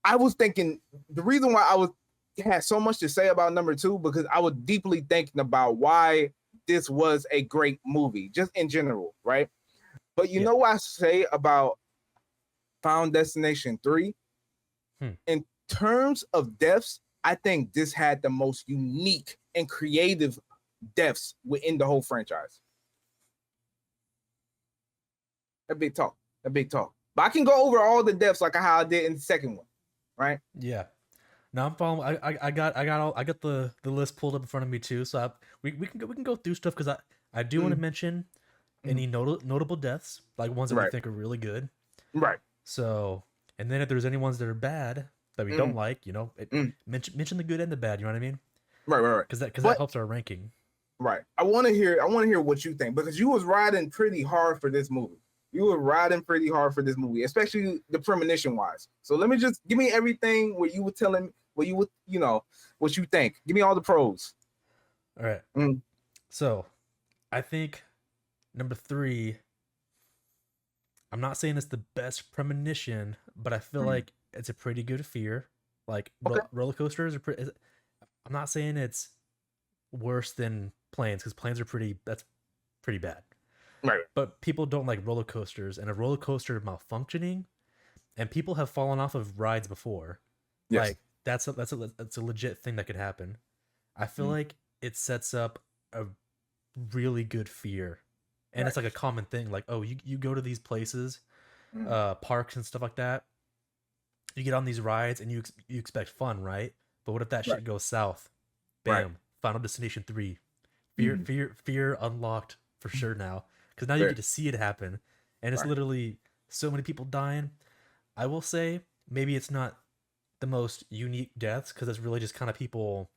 I was thinking, the reason why had so much to say about number 2, because I was deeply thinking about why this was a great movie, just in general, right? But you know what I say about Final Destination 3? In terms of deaths, I think this had the most unique and creative deaths within the whole franchise. A big talk. But I can go over all the deaths like how I did in the second one, right? Yeah. Now I'm following. I got the list pulled up in front of me too. So we can go through stuff, because I do want to mention any notable deaths, like ones that we think are really good. Right. So, and then if there's any ones that are bad that we don't like, mention the good and the bad. You know what I mean? Right. Because that helps our ranking. Right. I want to hear what you think, because you was riding pretty hard for this movie. Especially the premonition wise. So let me just give me everything where you were telling, what you think. Give me all the pros. All right. So I think number 3, I'm not saying it's the best premonition, but I feel like it's a pretty good fear. Like roller coasters are pretty. I'm not saying it's worse than planes, because planes are that's pretty bad. Right. But people don't like roller coasters, and a roller coaster malfunctioning, and people have fallen off of rides before. Yes. Like that's a legit thing that could happen. I feel like it sets up a really good fear. And it's like a common thing, like, oh, you go to these places, parks and stuff like that. You get on these rides and you expect fun, right? But what if that shit goes south? Bam! Final Destination 3, fear unlocked for sure now, because now you get to see it happen, and it's literally so many people dying. I will say maybe it's not the most unique deaths, because it's really just kind of people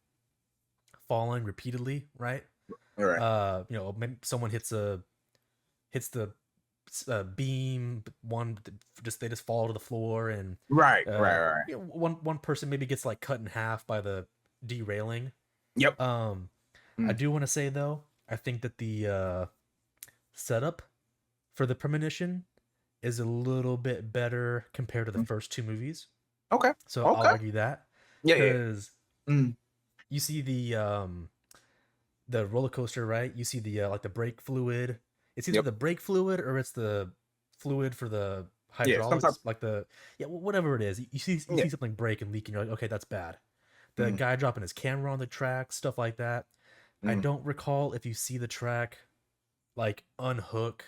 falling repeatedly, right? All right. Maybe someone hits the beam, one they just fall to the floor, and right. you know, one person maybe gets like cut in half by the derailing. Yep. I do want to say though, I think that the setup for the premonition is a little bit better compared to the first two movies. Okay. So I'll argue that. Yeah. Because you see the roller coaster, right? You see the like the brake fluid. It's either the brake fluid or it's the fluid for the hydraulics, like whatever it is. You see something break and leak, and you're like, okay, that's bad. The guy dropping his camera on the track, stuff like that. I don't recall if you see the track like unhook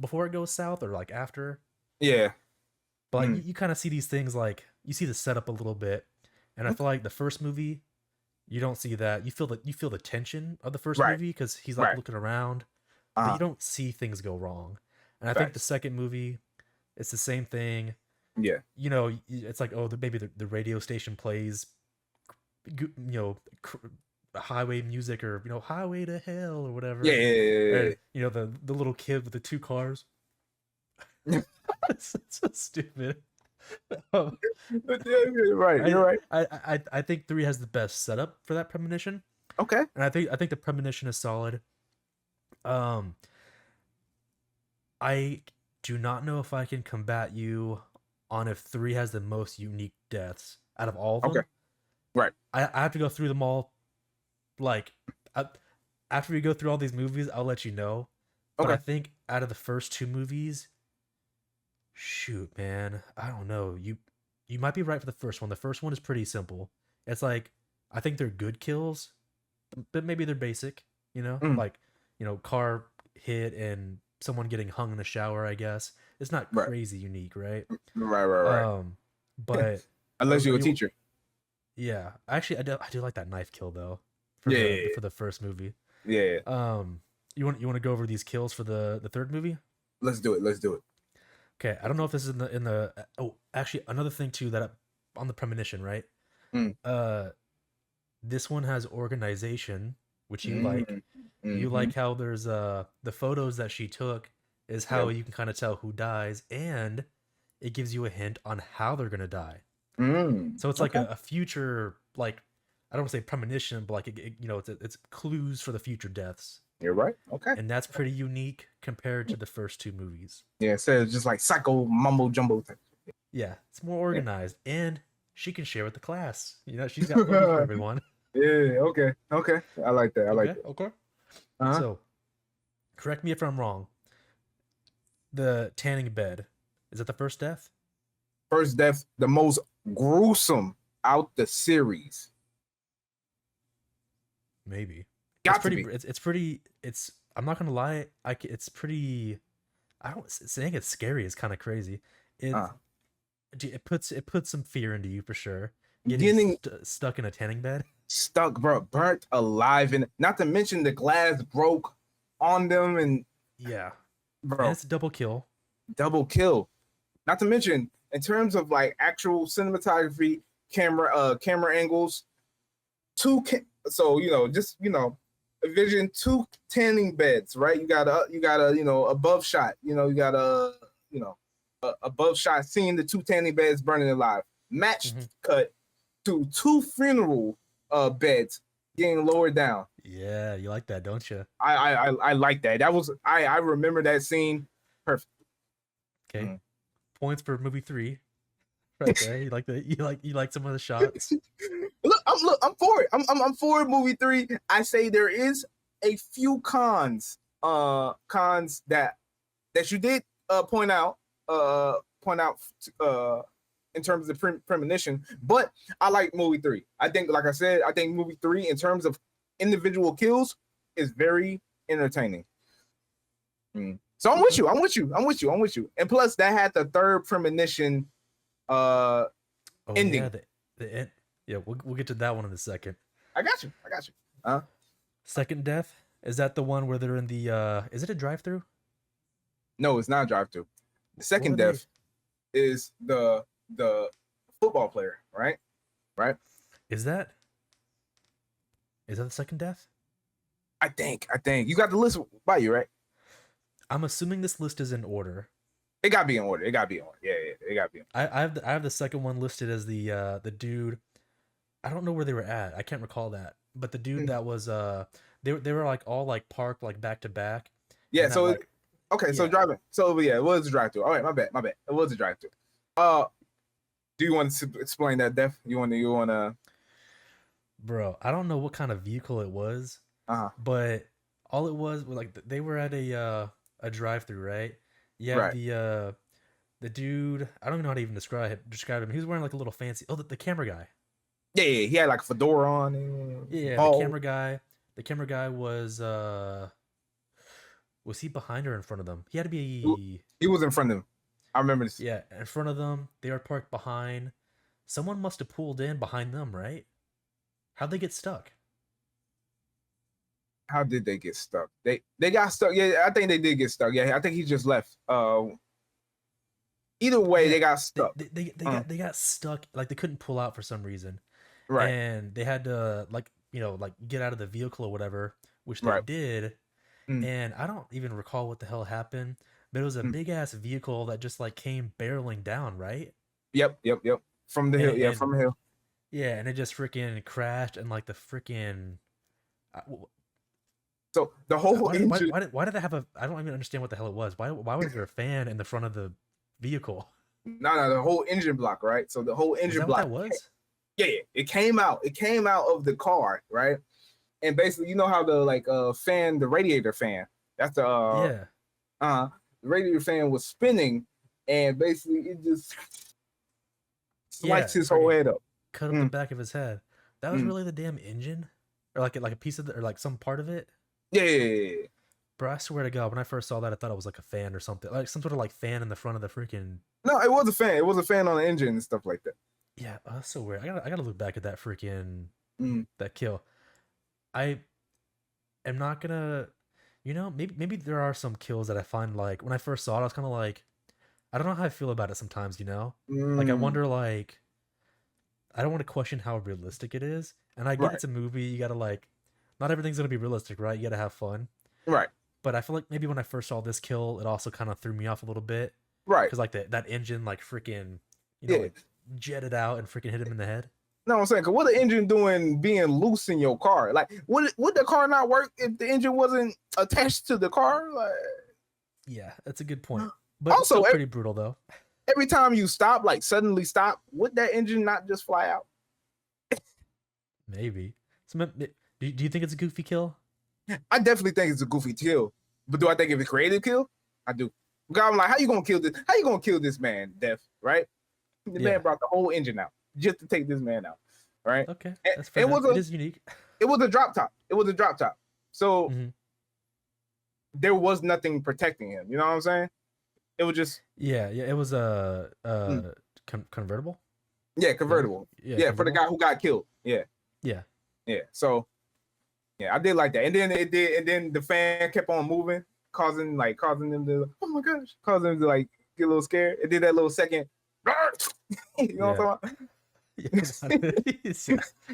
before it goes south or like after. Yeah. But like, you kind of see these things, like you see the setup a little bit, and I feel like the first movie, you don't see that. You feel the tension of the first movie because he's like looking around, but you don't see things go wrong. And I think the second movie, it's the same thing. Yeah. You know, it's like, oh, maybe the radio station plays, you know, highway music, or, you know, Highway to Hell or whatever. Yeah. And, you know, the little kid with the two cars. It's so stupid. You're right. I think 3 has the best setup for that premonition. Okay. And I think the premonition is solid. I do not know if I can combat you on if 3 has the most unique deaths out of all of them. Okay. Right. I have to go through them all. Like, after we go through all these movies, I'll let you know. But I think out of the first 2 movies, shoot, man, I don't know. You might be right for the first one. The first one is pretty simple. It's like, I think they're good kills, but maybe they're basic, you know? Like, you know, car hit and someone getting hung in the shower, I guess. It's not crazy unique, right? Right. But unless you're a teacher. Yeah. Actually, I do like that knife kill though. For the first movie. Yeah. You want to go over these kills for the third movie? Let's do it. Okay, I don't know if this is in the oh, actually another thing too that on the premonition, right? This one has organization, which you like. You like how there's the photos that she took is how you can kind of tell who dies, and it gives you a hint on how they're gonna die. So it's like a future, like, I don't want to say premonition, but like you know, it's clues for the future deaths. You're right. Okay. And that's pretty unique compared to the first 2 movies. Yeah, so it's just like psycho mumbo jumbo thing. Yeah, it's more organized, and she can share with the class. You know, she's got food for everyone. Yeah. Okay. I like that. Okay. So, correct me if I'm wrong. The tanning bed, is that the first death? First death, the most gruesome out the series. Maybe. It's pretty. I'm not gonna lie. It's pretty. Saying it's scary is kind of crazy. It puts some fear into you for sure. Getting stuck in a tanning bed. Stuck, bro, burnt alive, and not to mention the glass broke on them, and bro, and it's a double kill. Not to mention, in terms of like actual cinematography, camera angles, so you know, just you know. Envision 2 tanning beds, right? You got a you know, above shot, you know, you got a above shot seeing the 2 tanning beds burning alive, matched cut to 2 funeral beds getting lowered down. Yeah, you like that, don't you? I like that. That was I remember that scene perfect. Okay. Points for movie 3. Right there. You like some of the shots. I'm for it. I'm for movie 3. I say there is a few cons that you did point out in terms of premonition, but I like movie 3. I think, like I said, movie 3 in terms of individual kills is very entertaining. So I'm with you. And plus that had the third premonition ending. Yeah, the end. Yeah, we'll get to that one in a second. I got you. Second death, is that the one where they're in the is it a drive-through? No, it's not a drive-through. The second death is the football player, right? Is that the second death? I think you got the list by you, right? I'm assuming this list is in order. It gotta be in order. It gotta be in order. Yeah, it gotta be. I have the second one listed as the dude. I don't know where they were at. I can't recall that. But the dude that was they were like all like parked like back to back. Yeah. So like, okay. Yeah. So driving. So yeah, it was a drive-through. All right, my bad. It was a drive-through. Do you want to explain that, Def? You want to? Bro, I don't know what kind of vehicle it was. But all it was like they were at a drive-through, right? Yeah, right. The dude, I don't even know how to even describe him. He was wearing like a little fancy. Oh, the camera guy. Yeah, he had like a fedora on. And yeah, the camera guy. The camera guy was he behind or in front of them? He had to be. He was in front of them. I remember this. Yeah, in front of them. They were parked behind. Someone must have pulled in behind them, right? How'd they get stuck? How did they get stuck? They got stuck. Yeah, I think they did get stuck. Yeah, I think he just left. Either way, they got stuck. They got stuck. Like they couldn't pull out for some reason. Right. And they had to like get out of the vehicle or whatever, which they did. And I don't even recall what the hell happened, but it was a big ass vehicle that just like came barreling down, right? Yep. From the hill. Yeah, from the hill. Yeah, and it just freaking crashed and like the freaking. So the whole why did they have a? I don't even understand what the hell it was. Why was there a fan in the front of the vehicle? No, the whole engine block, right? So the whole engine block. What that was? Yeah, it came out. It came out of the car, right? And basically, you know how the fan, the radiator fan. That's the the radiator fan was spinning, and basically it just sliced his whole head up. Cut up the back of his head. That was really the damn engine, or like a piece of or like some part of it. Yeah. Bro, I swear to God, when I first saw that, I thought it was like a fan or something, like some sort of like fan in the front of the freaking. No, it was a fan. It was a fan on the engine and stuff like that. Yeah, that's so weird. I gotta look back at that freaking that kill. I am not gonna, maybe there are some kills that I find like when I first saw it, I was kind of like, I don't know how I feel about it sometimes. Like I wonder like, I don't want to question how realistic it is, and I get it's a movie. You gotta like, not everything's gonna be realistic, right? You gotta have fun, right? But I feel like maybe when I first saw this kill, it also kind of threw me off a little bit, right? Because like that engine like freaking, like jetted out and freaking hit him in the head. No, I'm saying, cause what the engine doing being loose in your car? Like, would the car not work if the engine wasn't attached to the car? Like, yeah, that's a good point. But also, still pretty brutal though. Every time you stop, like suddenly stop, would that engine not just fly out? Maybe. So, do you think it's a goofy kill? I definitely think it's a goofy kill. But do I think it's a creative kill? I do. Because I'm like, how you gonna kill this? How you gonna kill this man, Def? Right? The man brought the whole engine out just to take this man out. Right? Okay. That's fair. It is unique. It was a drop top. So there was nothing protecting him. You know what I'm saying? It was just it was a convertible. Yeah, convertible. Yeah, for the guy who got killed. Yeah. So I did like that, and then the fan kept on moving, causing them to, oh my gosh, causing them to like get a little scared. It did that little second. You know what I'm talking about?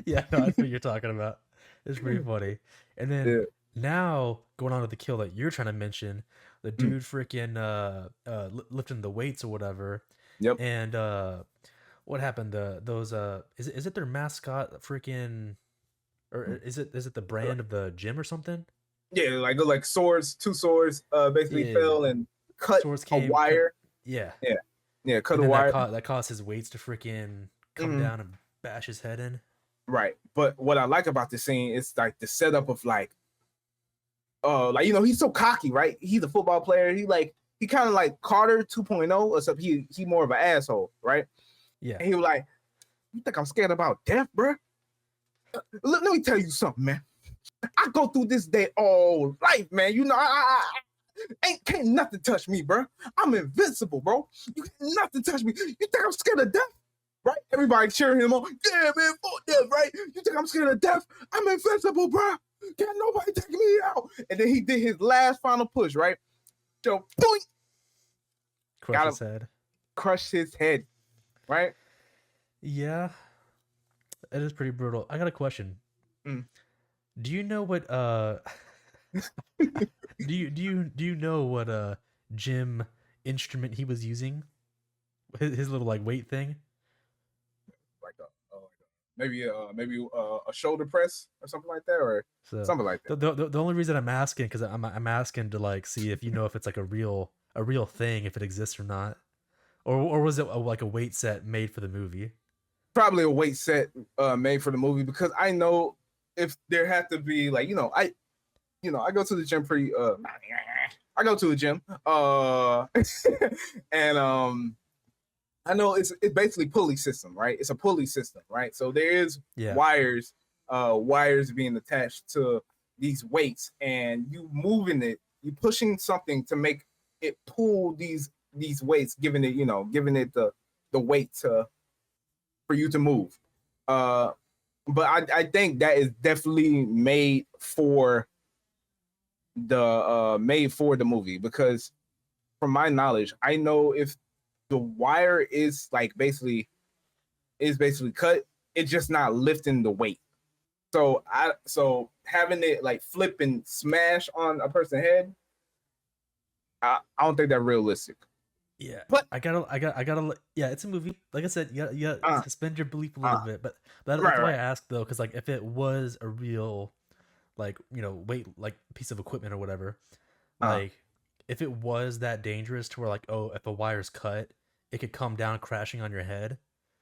Yeah, no, that's what you're talking about. It's pretty funny. And then now going on to the kill that you're trying to mention, the dude freaking lifting the weights or whatever. Yep. And what happened? Those is it their mascot freaking, or is it the brand of the gym or something? Yeah, like swords, two swords basically fell and cut a wire. Cut a wire. That caused his weights to freaking come down and bash his head in. Right. But what I like about this scene is like the setup of like he's so cocky, right? He's a football player. He kind of like Carter 2.0, except he more of an asshole, right? Yeah. And he was like, you think I'm scared about death, bro? Let me tell you something, man. I go through this day all life, man. I can't nothing touch me, bro. I'm invincible, bro. You can't nothing touch me. You think I'm scared of death? Right? Everybody cheering him on. Yeah, man, fuck death, right? You think I'm scared of death? I'm invincible, bro. Can't nobody take me out. And then he did his last final push, right? So, boing. Crush his head, right? Yeah. It is pretty brutal. I got a question. Do you know what Do you know what gym instrument he was using? His little like weight thing. Like maybe a shoulder press or something like that, or So something like that. the only reason I'm asking because I'm asking to like see if you know if it's like a real thing, if it exists or not, or was it like a weight set made for the movie? Probably a weight set made for the movie, because I know if there had to be like I go to the gym pretty I go to the gym and I know it's basically pulley system, right? It's a pulley system, right? So there is wires being attached to these weights, and you moving it, you pushing something to make it pull these weights, giving it the weight for you to move. But I think that is definitely made for the movie, because from my knowledge, I know if the wire is basically cut, it's just not lifting the weight. So having it like flip and smash on a person's head, I don't think that's realistic. Yeah, but I gotta. Yeah, it's a movie. Like I said, you gotta suspend your belief a little bit. But that's why I asked though, because like if it was a real, like weight like piece of equipment or whatever, like if it was that dangerous to where like if a wire's cut, it could come down crashing on your head.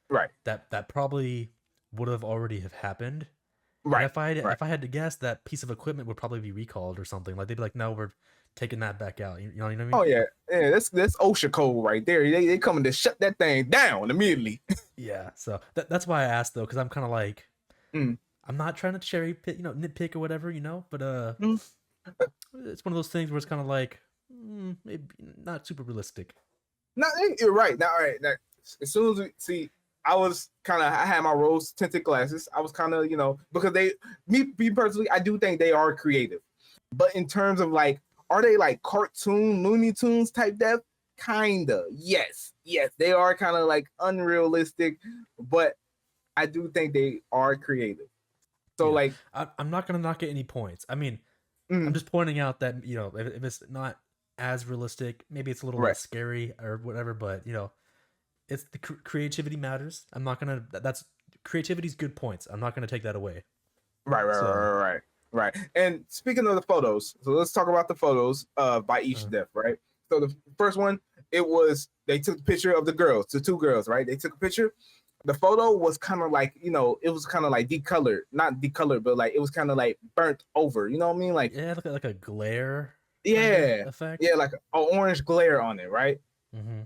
Right. That probably would have already have happened. Right. And if I had to guess, that piece of equipment would probably be recalled or something. Like they'd be like, no, we're taking that back out. You know what I mean? Oh yeah. That's OSHA code right there. They coming to shut that thing down immediately. Yeah. So that's why I asked though, because I'm kind of like, I'm not trying to cherry pick, nitpick or whatever, but it's one of those things where it's kind of like, maybe not super realistic. No, you're right. Now, all right. Now, as soon as we see, I had my rose tinted glasses. I was kind of, because me personally, I do think they are creative. But in terms of like, are they like cartoon Looney Tunes type death? Kinda. Yes, they are kind of like unrealistic, but I do think they are creative. So like, I'm not gonna knock it any points. I mean, I'm just pointing out that if it's not as realistic, maybe it's a little less scary or whatever. But it's the creativity matters. I'm not gonna. That's creativity's good points. I'm not gonna take that away. Right. And speaking of the photos, so let's talk about the photos by each death, right? So the first one, they took a picture of the two girls, right? They took a picture. The photo was kind of like, it was kind of like decolored, not decolored, but like it was kind of like burnt over. You know what I mean? Like like a glare. Effect. Yeah, like an orange glare on it, right?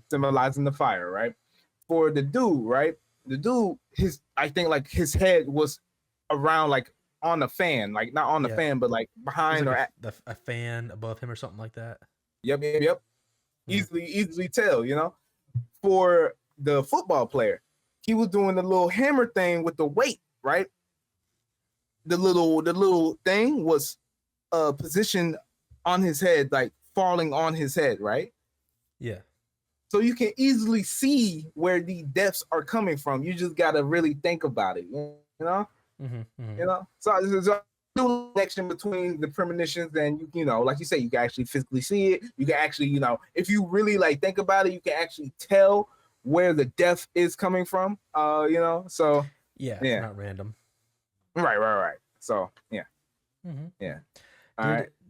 Symbolizing the fire, right? For the dude, right? The dude, I think like his head was around like on the fan, like not on the fan, but like behind like a fan above him or something like that. Yep. Easily tell, For the football player, he was doing the little hammer thing with the weight, right? The little thing was positioned on his head, like falling on his head, right? Yeah. So you can easily see where the deaths are coming from. You just gotta really think about it, you know. So there's a connection between the premonitions and like you say, you can actually physically see it. You can actually, if you really like think about it, you can actually tell where the death is coming from. So it's not random. Right. So yeah.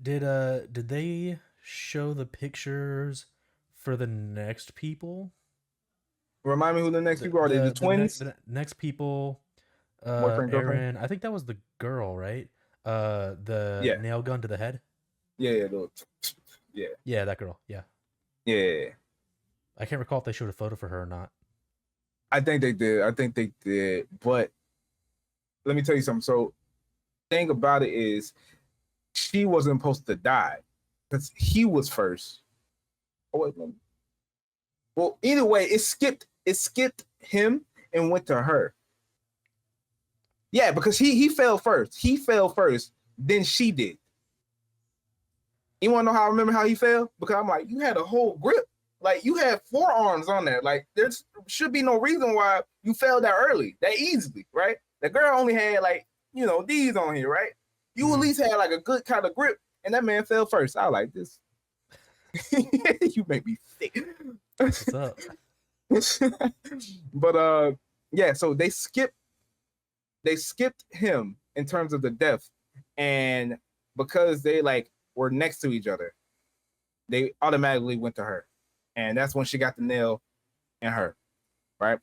Did they show the pictures for the next people? Remind me who the next people are. They the twins? The next people. Aaron, I think that was the girl, right? The nail gun to the head. Yeah, that girl. Yeah. I can't recall if they showed a photo for her or not. I think they did. But let me tell you something. So, the thing about it is, she wasn't supposed to die because he was first. Well, either way, it skipped him and went to her. Yeah, because he fell first. He fell first, then she did. You want to know how I remember how he fell? Because I'm like, you had a whole grip. Like, you had forearms on there. Like, there should be no reason why you fell that early, that easily, right? The girl only had, like, these on here, right? You at least had, like, a good kind of grip and that man fell first. I was like, this. You make me sick. What's up? But yeah, so they skipped him in terms of the death, and because they like were next to each other, they automatically went to her, and that's when she got the nail in her, right?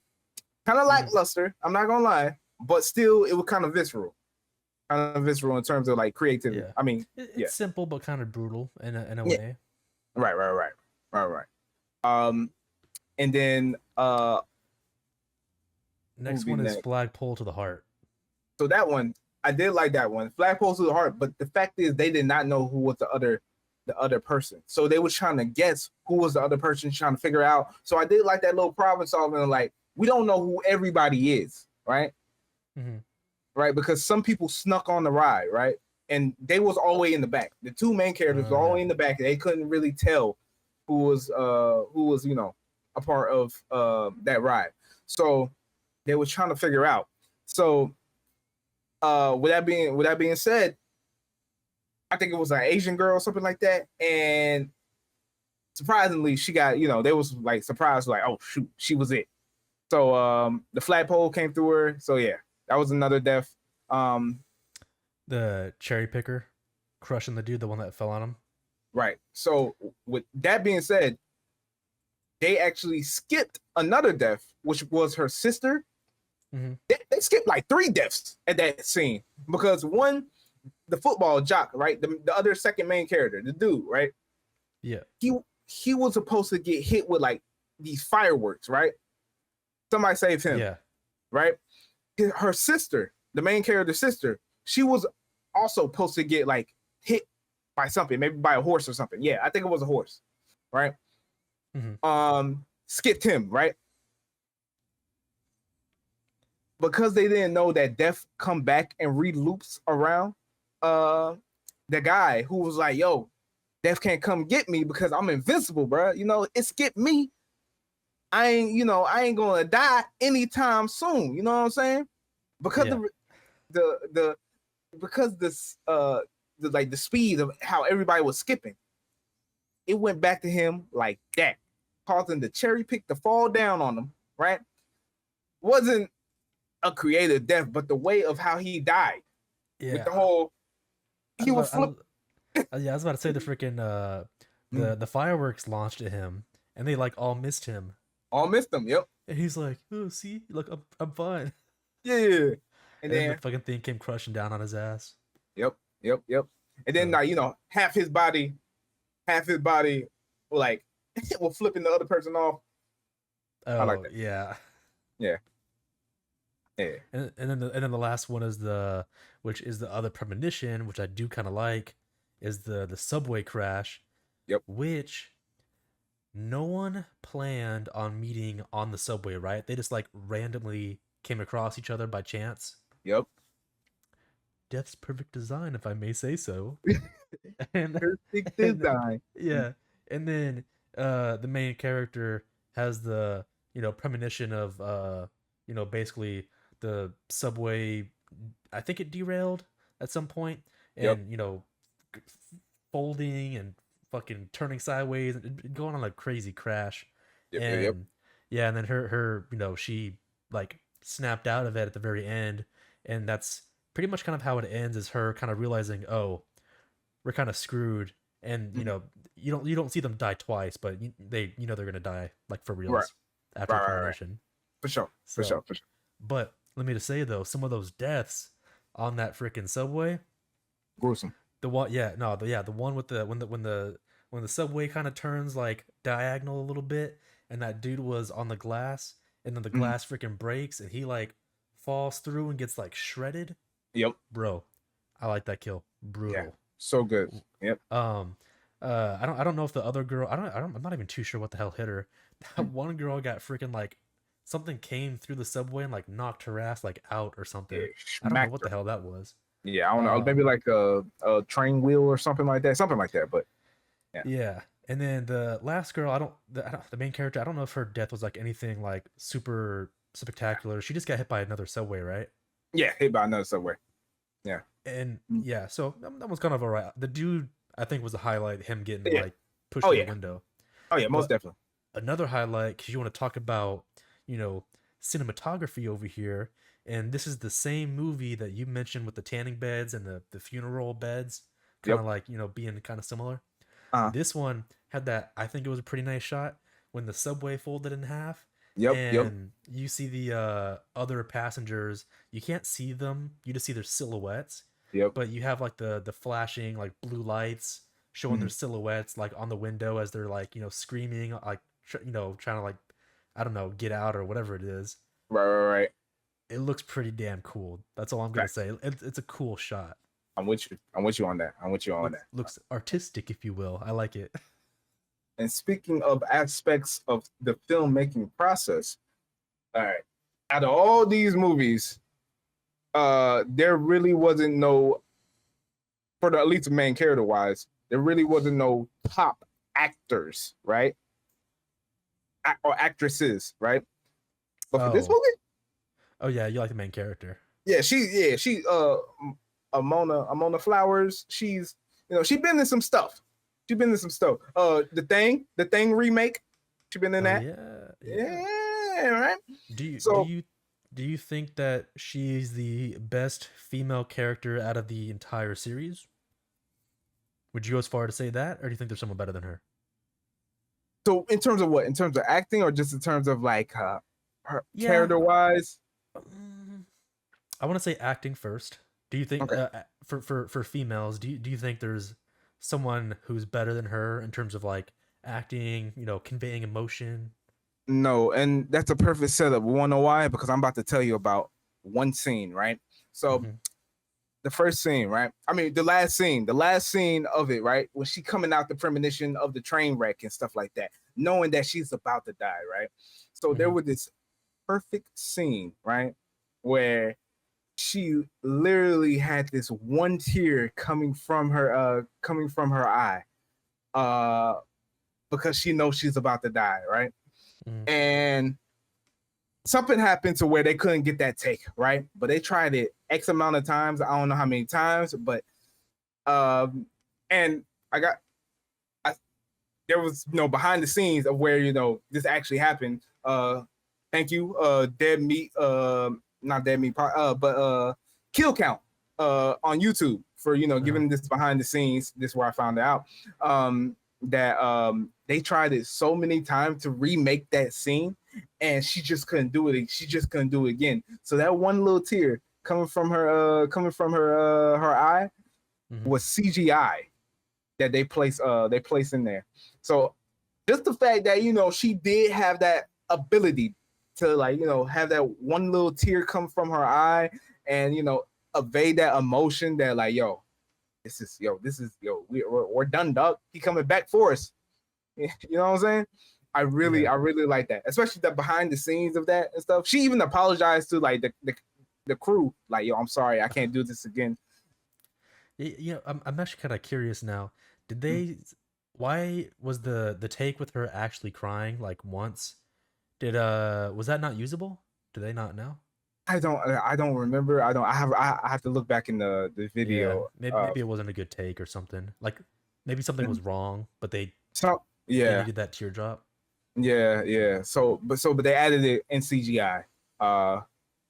Kind of lackluster, I'm not gonna lie, but still, it was kind of visceral in terms of like creativity. Yeah. I mean, it's simple but kind of brutal in a way. Right. And then next one is Flagpole to the Heart. So that one, I did like that one. Flagpole to the Heart, but the fact is they did not know who was the other person. So they was trying to guess who was the other person, trying to figure out. So I did like that little problem solving, like, we don't know who everybody is, right? Mm-hmm. Right, because some people snuck on the ride, right? And they was all the way in the back. The two main characters were all the way in the back. They couldn't really tell who was a part of that ride. So they were trying to figure out. So with that being said, I think it was an Asian girl or something like that. And surprisingly, she got, they was like surprised, like, oh shoot, she was it. So the flagpole came through her. So yeah, that was another death. The cherry picker crushing the dude, the one that fell on him. Right. So with that being said, they actually skipped another death, which was her sister. Mm-hmm. They skipped like 3 deaths at that scene because one, the football jock, right? The other second main character, the dude, right? Yeah. He was supposed to get hit with like these fireworks, right? Somebody saved him. Yeah. Right? Her sister, the main character's sister, she was also supposed to get like hit by something, maybe by a horse or something. Yeah, I think it was a horse, right? Mm-hmm. Skipped him, right? Because they didn't know that death come back and re-loops around. The guy who was like, "Yo, death can't come get me because I'm invincible, bro. It skipped me. I ain't gonna die anytime soon. You know what I'm saying? Because the speed of how everybody was skipping, it went back to him like that, causing the cherry pick to fall down on him. Right? Wasn't a creative death, but the way of how he died. Yeah. With the whole, he was flip. Yeah, I was about to say the freaking the fireworks launched at him, and they like all missed him. All missed him. Yep. And he's like, "Oh, see, look, I'm fine." Yeah. And then the fucking thing came crushing down on his ass. Yep. And then half his body, like will flipping the other person off. Oh, I like that. Yeah. And then the last one is which is the other premonition, which I do kind of like, is the subway crash. Yep. Which no one planned on meeting on the subway, right? They just like randomly came across each other by chance. Yep. Death's perfect design, if I may say so. Perfect design. Yeah. And then the main character has the premonition of basically the subway, I think it derailed at some point, and folding and fucking turning sideways and going on a crazy crash. And then her she like snapped out of it at the very end, and that's pretty much kind of how it ends, is her kind of realizing, oh, we're kind of screwed. And you don't see them die twice, but they're gonna die like for reals after premonition. For sure. But let me just say though, some of those deaths on that freaking subway, gruesome. The one, the one with when the subway kind of turns like diagonal a little bit, and that dude was on the glass, and then the glass freaking breaks, and he like falls through and gets like shredded. Yep, bro, I like that kill. Brutal. Yeah, so good. Yep. I don't know if the other girl, I'm not even too sure what the hell hit her. That one girl got freaking like something came through the subway and like knocked her ass like out or something. I don't know what the hell that was. Yeah, I don't know. Maybe like a train wheel or something like that. But yeah. And then the last girl, the main character, I don't know if her death was like anything like super spectacular. She just got hit by another subway, right? Yeah, hit by another subway. Yeah. And yeah, so that was kind of alright. The dude, I think was a highlight. Him getting Yeah. like pushed Oh through the yeah. window. Oh yeah. Most But definitely. another highlight, because you want to talk about, you know, cinematography over here, and this is the same movie that you mentioned with the tanning beds and the funeral beds, kind Yep. of like, being kind of similar. Uh. This one had that. I think it was a pretty nice shot when the subway folded in half, Yep. Yep. and you see the other passengers. You can't see them; you just see their silhouettes. Yep. But you have like the flashing like blue lights showing their Mhm. silhouettes like on the window as they're like screaming like trying to like I don't know get out or whatever it is. Right. Right. Right. It looks pretty damn cool. That's all I'm gonna Facts. say. It's a cool shot. I'm with you. I'm with you on that. I'm with you on Looks that. looks artistic, if you will. I like it. And speaking of aspects of the filmmaking process, all right, out of all these movies, there really wasn't no, for the at least main character wise, there really wasn't no top actors, right? Or actresses, right? But for this Oh, movie, oh yeah, you like the main character. she Amona Flowers, she's she been in some stuff. She been in some stuff. The Thing remake, she been in Oh that. yeah, yeah. Yeah, right. Do you do So you do you think that she's the best female character out of the entire series? Would you go as far to say that, or do you think there's someone better than her? so in terms of what? In terms of acting or just in terms of like her Yeah, character wise? mm, I want to say acting first. Do you think Okay. for females, do you think there's someone who's better than her in terms of like acting, conveying emotion? No, and that's a perfect setup. We want to know why? Because I'm about to tell you about one scene, right? So Hmm. the first scene, right? I mean, the last scene of it, right? When she coming out the premonition of the train wreck and stuff like that, knowing that she's about to die, right? So there Hmm. was this perfect scene, right? Where she literally had this one tear coming from her eye, uh, because she knows she's about to die, right? Hmm. And something happened to where they couldn't get that take, right? But they tried it X amount of times. I don't know how many times, but and I got I, there was behind the scenes of where this actually happened. Thank you, Dead Meat, not Dead Meat, but Kill Count, on YouTube for Uh-huh. giving this behind the scenes. This is where I found out that they tried it so many times to remake that scene, and she just couldn't do it. She just couldn't do it again. So that one little tear coming from her eye Hmm. was CGI that they place in there. So just the fact that she did have that ability to have that one little tear come from her eye and evade that emotion that like this is we're done, dog. He coming back for us. You know what I'm saying? Yeah. I really like that, especially the behind the scenes of that and stuff. She even apologized to like the crew, like, yo, I'm sorry, I can't do this again. I'm actually kind of curious now. Did they? Why was the take with her actually crying like once? Was that not usable? Do they not know? I don't remember. I have to look back in the Yeah, video. maybe it wasn't a good take or something. Like maybe something was wrong, but So they yeah, needed that teardrop. yeah. But they added it in CGI. Uh,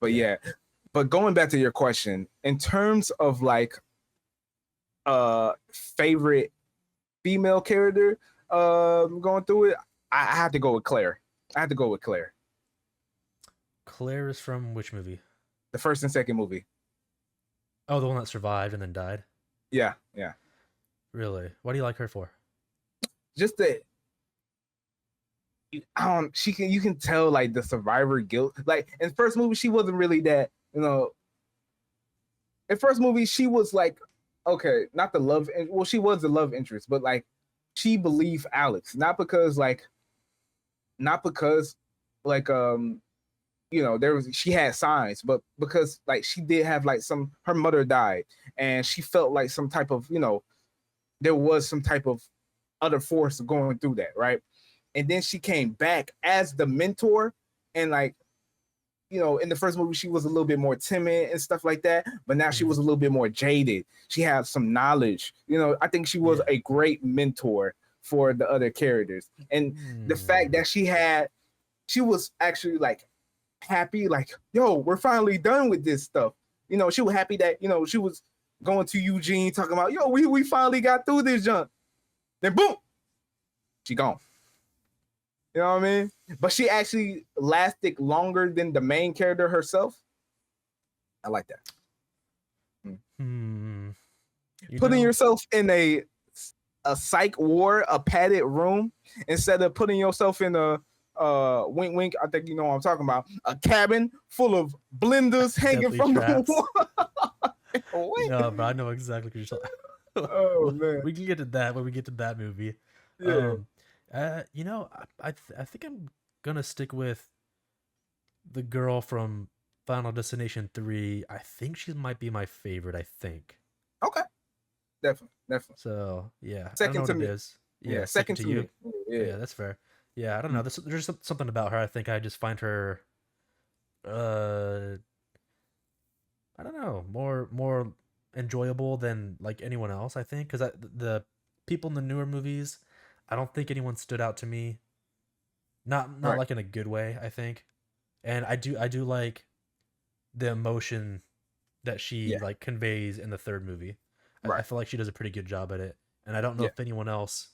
but Yeah. yeah, but going back to your question, in terms of like favorite female character, going through it, I have to go with Claire. I have to go with Claire. Claire is from which movie? The first and second movie. Oh, the one that survived and then died. Yeah, yeah. Really? What do you like her for? Just that you can tell like the survivor guilt. Like in first movie, she wasn't really that, in first movie, she was like, okay, not the love well, she was the love interest, but like she believed Alex, not because like there was she had signs, but because like she did have like her mother died and she felt like some type of there was some type of other force going through that, right? And then she came back as the mentor, and like in the first movie, she was a little bit more timid and stuff like that, but now she was a little bit more jaded. She had some knowledge. I think she was a great mentor for the other characters. And the fact that she was actually like happy, like, yo, we're finally done with this stuff. She was happy that, she was going to Eugene talking about, yo, we finally got through this junk. Then boom, she gone. You know what I mean? But she actually lasted longer than the main character herself. I like that. Putting yourself in a psych ward, a padded room, instead of putting yourself in a wink wink, I think you know what I'm talking about, a cabin full of blenders hanging from the wall. No, but I know exactly what you're talking. Oh man, we can get to that when we get to that movie. Yeah. I think I'm gonna stick with the girl from Final Destination 3. I think she might be my favorite. I think. Okay. Definitely. So yeah, second to me. It is. Yeah, second to you. Yeah, that's fair. Yeah, I don't know. There's something about her. I think I just find her, I don't know, more enjoyable than like anyone else. I think because the people in the newer movies, I don't think anyone stood out to me. Not right. Like in a good way, I think. And I do like the emotion that she like conveys in the third movie. Right. I feel like she does a pretty good job at it. And I don't know if anyone else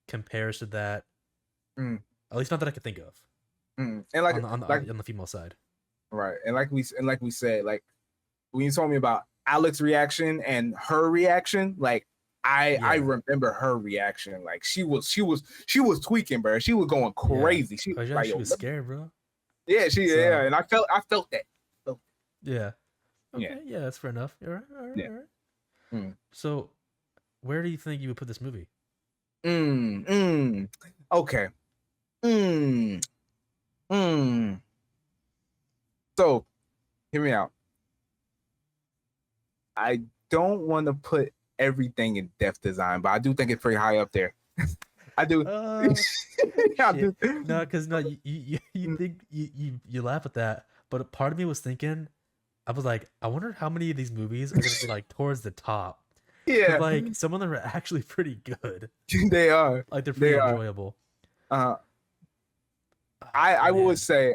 compares to that. At least not that I could think of. And like on the female side. Right. And like we said, like when you told me about Alex's reaction and her reaction, like I remember her reaction. Like she was tweaking, bro. She was going crazy. She was scared, bro. Yeah, and I felt that. Yeah. Okay. Yeah, that's fair enough. All right. So, where do you think you would put this movie? Okay. So, hear me out. I don't want to put everything in depth design, but I do think it's pretty high up there. I do. No, because you think you laugh at that, but part of me was thinking, I was like, I wonder how many of these movies are gonna be like towards the top. Yeah, like some of them are actually pretty good. They are. Like they're pretty enjoyable. I would say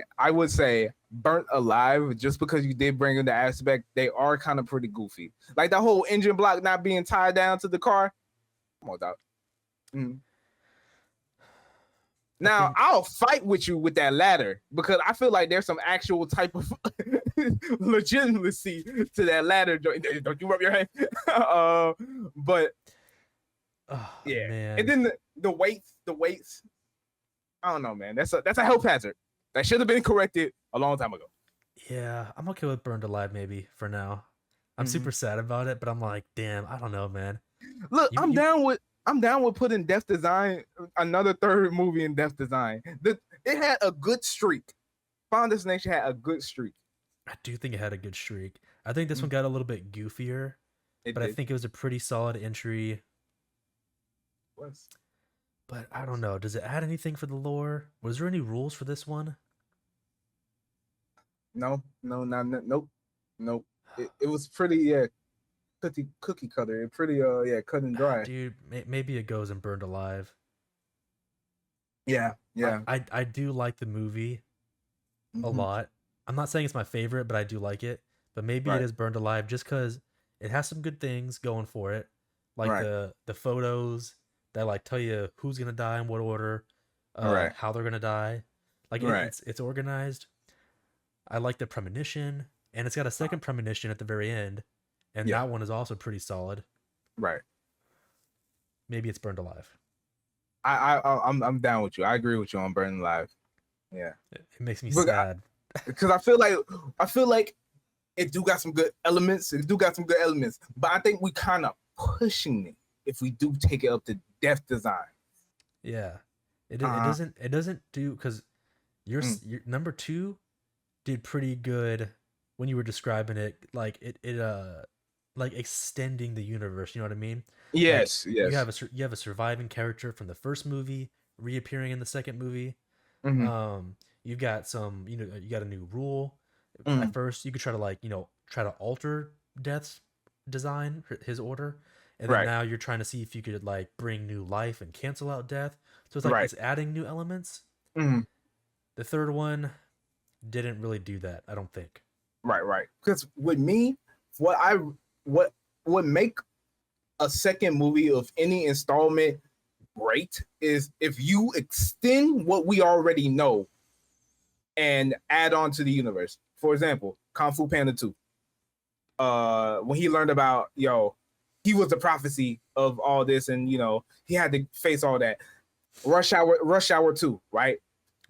Burnt Alive, just because you did bring in the aspect, they are kind of pretty goofy. Like that whole engine block not being tied down to the car. Come on, dog. Now I'll fight with you with that ladder because I feel like there's some actual type of legitimacy to that ladder. Don't you rub your hand? But yeah, man. And then the weights. I don't know, man. That's a health hazard that should have been corrected a long time ago. Yeah, I'm okay with Burned Alive maybe for now. I'm super sad about it, but I'm like, damn, I don't know, man. Look, I'm down with putting Death Design, another third movie in Death Design. It had a good streak. Final Destination had a good streak. I do think it had a good streak. I think this one got a little bit goofier, but I think it was a pretty solid entry. But I don't know. Does it add anything for the lore? Was there any rules for this one? No, nope. It was pretty cookie cutter. Pretty cut and dry. Dude, maybe it goes in Burned Alive. Yeah. I do like the movie a lot. I'm not saying it's my favorite, but I do like it. But maybe it is Burned Alive just because it has some good things going for it, like the photos that like tell you who's gonna die in what order, how they're gonna die. Like it's organized. I like the premonition, and it's got a second premonition at the very end, and that one is also pretty solid. Right. Maybe it's Burned Alive. I'm down with you. I agree with you on Burned Alive. Yeah. It makes me sad because I feel like it do got some good elements. But I think we kind of pushing it if we do take it up to Death Design. Yeah. It doesn't do because your number 2 did pretty good when you were describing it, like it like extending the universe, you know what I mean? Yes. You have a surviving character from the first movie reappearing in the second movie. You've got some, you got a new rule. At first you could try to like, try to alter Death's design, his order, and then Right. now you're trying to see if you could like bring new life and cancel out Death. So it's like Right. it's adding new elements. Mm-hmm. The third one didn't really do that, I don't think. Right. Because with me, what would make a second movie of any installment great is if you extend what we already know and add on to the universe. For example, Kung Fu Panda 2. When he learned about, he was the prophecy of all this, and he had to face all that. Rush Hour 2, right?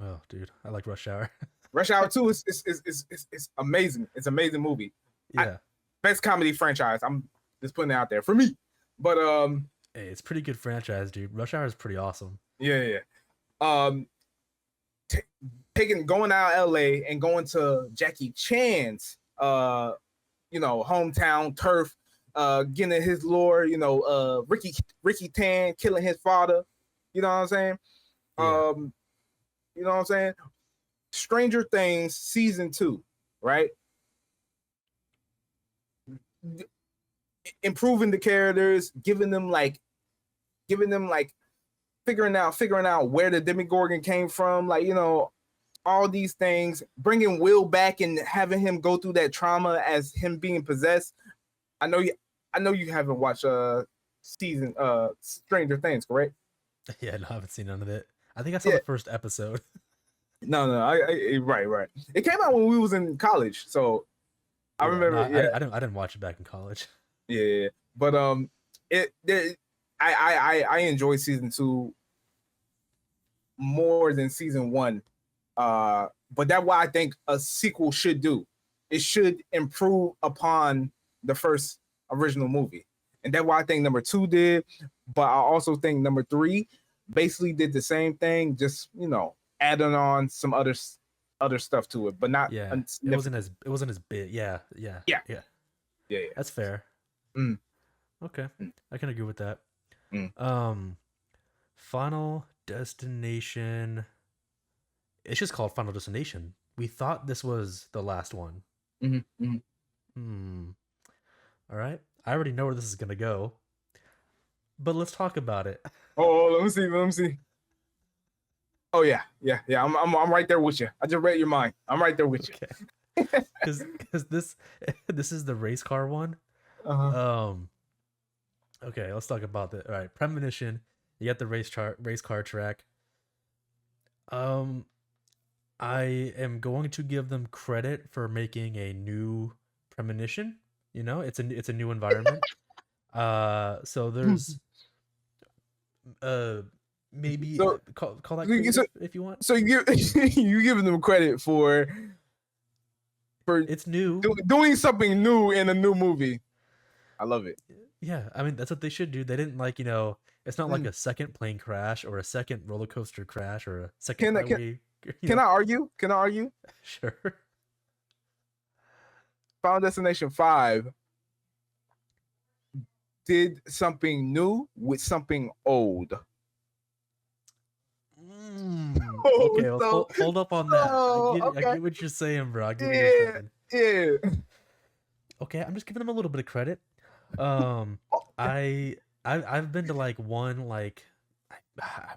Oh, dude, I like Rush Hour. Rush Hour 2 is amazing. It's an amazing movie. Yeah. Best comedy franchise. I'm just putting it out there for me. But hey, it's pretty good franchise, dude. Rush Hour is pretty awesome. Yeah. Going out of LA and going to Jackie Chan's hometown turf, getting his lore, Ricky Tan killing his father. You know what I'm saying? Yeah. You know what I'm saying? Stranger Things season 2, right? Improving the characters, giving them figuring out where the Demogorgon came from, all these things, bringing Will back and having him go through that trauma as him being possessed. I know you haven't watched season Stranger Things, correct? Yeah, no, I haven't seen none of it. I think I saw the first episode. No, right. It came out when we was in college, so I remember. I didn't watch it back in college. Yeah, but I enjoy season 2 more than season 1. But that's what I think a sequel should do. It should improve upon the first original movie, and that's what I think number 2 did. But I also think number 3 basically did the same thing, just adding on some other stuff to it, but not. Yeah, it wasn't as big. Yeah. That's fair. Okay, I can agree with that. Final Destination. It's just called Final Destination. We thought this was the last one. All right, I already know where this is gonna go, but let's talk about it. Oh, let me see. Oh yeah. I'm right there with you. I just read your mind. I'm right there with you. Because this is the race car one. Okay, let's talk about that. All right, Premonition. You got the race car track. I am going to give them credit for making a new Premonition. It's a new environment. So there's maybe call that creative if you want. So you giving them credit for it's new, doing something new in a new movie. I love it. Yeah, I mean that's what they should do. They didn't it's not like a second plane crash or a second roller coaster crash or a second highway. Can I argue? Sure. Final Destination 5 did something new with something old. Okay, well, hold up on that. I get what you're saying, bro. Yeah. Okay, I'm just giving them a little bit of credit. I've been to like one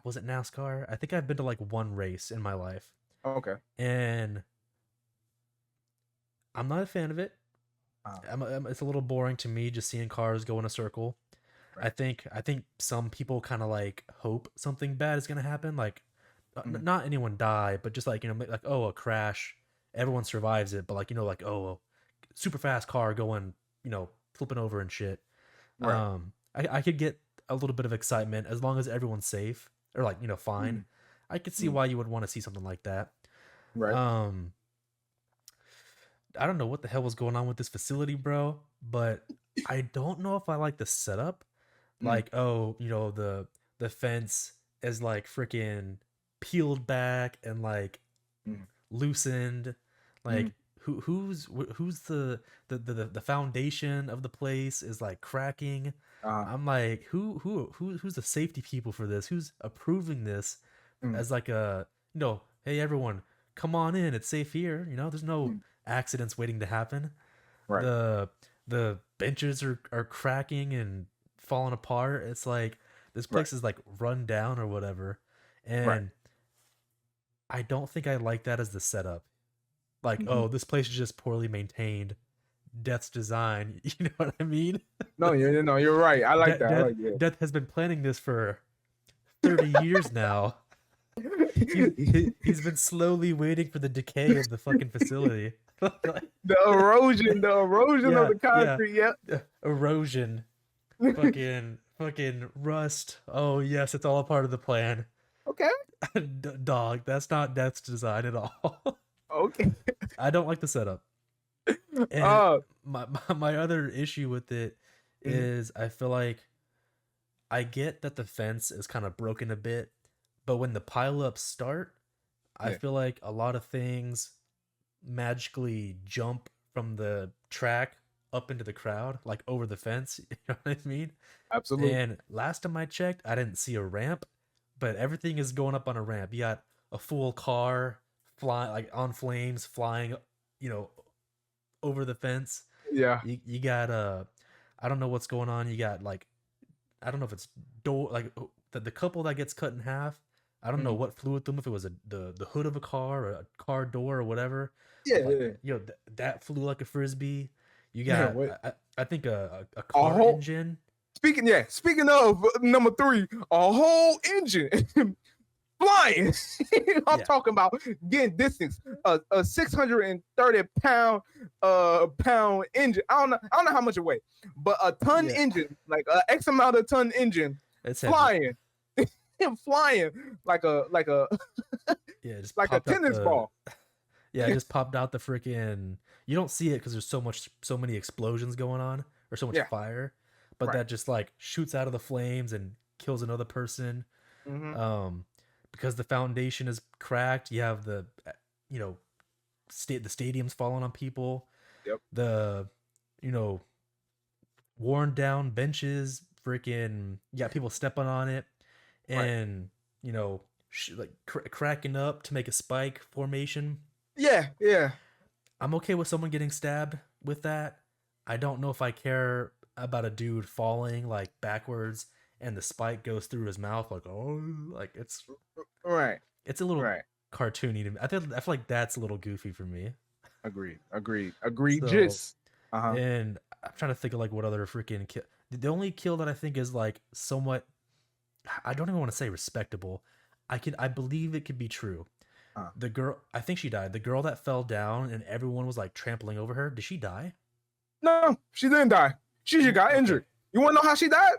was it NASCAR? I think I've been to like one race in my life. Okay. And I'm not a fan of it. It's a little boring to me just seeing cars go in a circle. Right. I think some people kind of like hope something bad is gonna happen, like not anyone die, but just like like a crash, everyone survives it, but like a super fast car going flipping over and shit. Right. I could get a little bit of excitement as long as everyone's safe or fine. I could see why you would want to see something like that. Right. I don't know what the hell was going on with this facility, bro, but I don't know if I like the setup. Like, the fence is like freaking peeled back and like loosened. Like, who's the foundation of the place is like cracking. I'm like, who's the safety people for this? Who's approving this as like a hey everyone, come on in, it's safe here. There's no accidents waiting to happen. Right. The benches are cracking and falling apart. It's like this place is like run down or whatever. And I don't think I like that as the setup. Like, oh, this place is just poorly maintained. Death's design. You know what I mean? No, you're right. I like that. I like that. Death has been planning this for 30 years now. He's been slowly waiting for the decay of the fucking facility. The erosion of the concrete. Yeah. Erosion. fucking rust. Oh yes, it's all a part of the plan. Okay. Dog, that's not Death's design at all. Okay. I don't like the setup. And my other issue with it is I feel like I get that the fence is kind of broken a bit, but when the pileups start, I feel like a lot of things magically jump from the track up into the crowd, like over the fence. You know what I mean? Absolutely. And last time I checked, I didn't see a ramp, but everything is going up on a ramp. You got a full car flying, like on flames, flying, over the fence. Yeah. You got I don't know what's going on. You got like, I don't know if it's door, like the couple that gets cut in half. I don't know what flew at them, if it was the hood of a car or a car door or whatever. Yeah, that flew like a frisbee. You got I think a car engine. Speaking of number 3, a whole engine flying. I'm talking about getting distance. A 630 pound engine. I don't know how much it weighs, but a ton engine, like a X amount of ton engine, it's flying. Flying like a just like a tennis ball. Yeah, it just popped out the freaking. You don't see it because there's so many explosions going on, or so much fire, but that just like shoots out of the flames and kills another person. Because the foundation is cracked, you have the the stadium's falling on people. Yep. The worn down benches, freaking people stepping on it, and cracking up to make a spike formation. Yeah. I'm okay with someone getting stabbed with that. I don't know if I care about a dude falling like backwards and the spike goes through his mouth, like, oh, like it's right. It's a little cartoony to me. I feel like that's a little goofy for me. Agreed. So, and I'm trying to think of like what other freaking kill. The only kill that I think is like somewhat, I don't even want to say respectable. I believe it could be true. The girl, I think she died. The girl that fell down and everyone was like trampling over her. Did she die? No, she didn't die. She just got injured. You want to know how she died?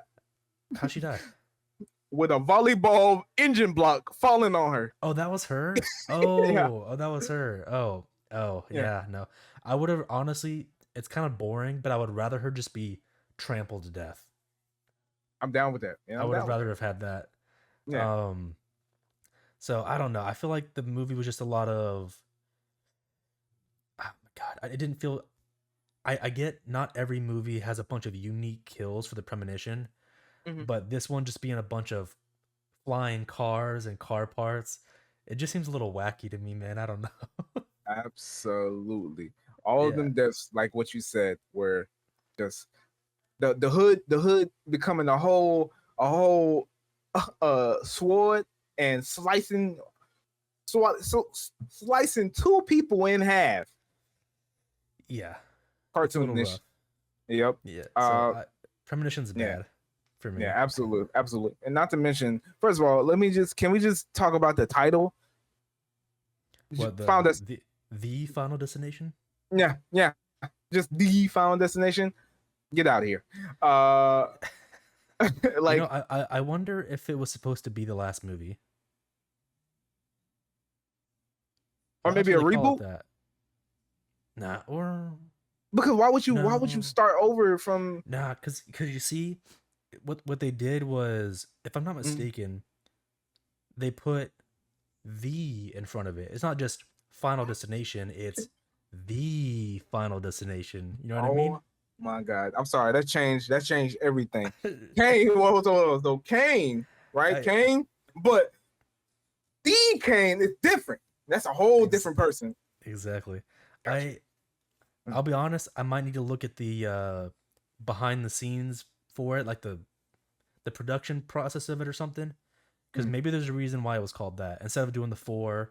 How'd she die? With a volleyball engine block falling on her. Oh, that was her? Oh, that was her. Oh, yeah, no. I would have, honestly, it's kind of boring, but I would rather her just be trampled to death. I'm down with that. I would have rather have had that. Yeah. So I don't know. I feel like the movie was just a lot of, oh my God, it didn't feel, I get not every movie has a bunch of unique kills for the premonition, but this one just being a bunch of flying cars and car parts, it just seems a little wacky to me, man. I don't know. Absolutely. All of them deaths, like what you said, were just the hood becoming a whole sword and slicing 2 people in half. Yeah. Cartoonish. Yep. Yeah. So premonition's bad for me. Yeah, absolutely. And not to mention, first of all, can we just talk about the title? What, the Final Destination? Yeah. Just the Final Destination. Get out of here. Like, I wonder if it was supposed to be the last movie. Or maybe a reboot? That? Nah, or because why would you start over from? Nah, because you see, what they did was, if I'm not mistaken, they put "the" in front of it. It's not just Final Destination; it's the Final Destination. You know what I mean? My God, I'm sorry. That changed everything. Kane, so Kane, right? Kane, but the Kane is different. That's a whole different person. Exactly. Gotcha. I'll be honest, I might need to look at the behind the scenes for it, like the production process of it or something. Because maybe there's a reason why it was called that. Instead of doing the 4,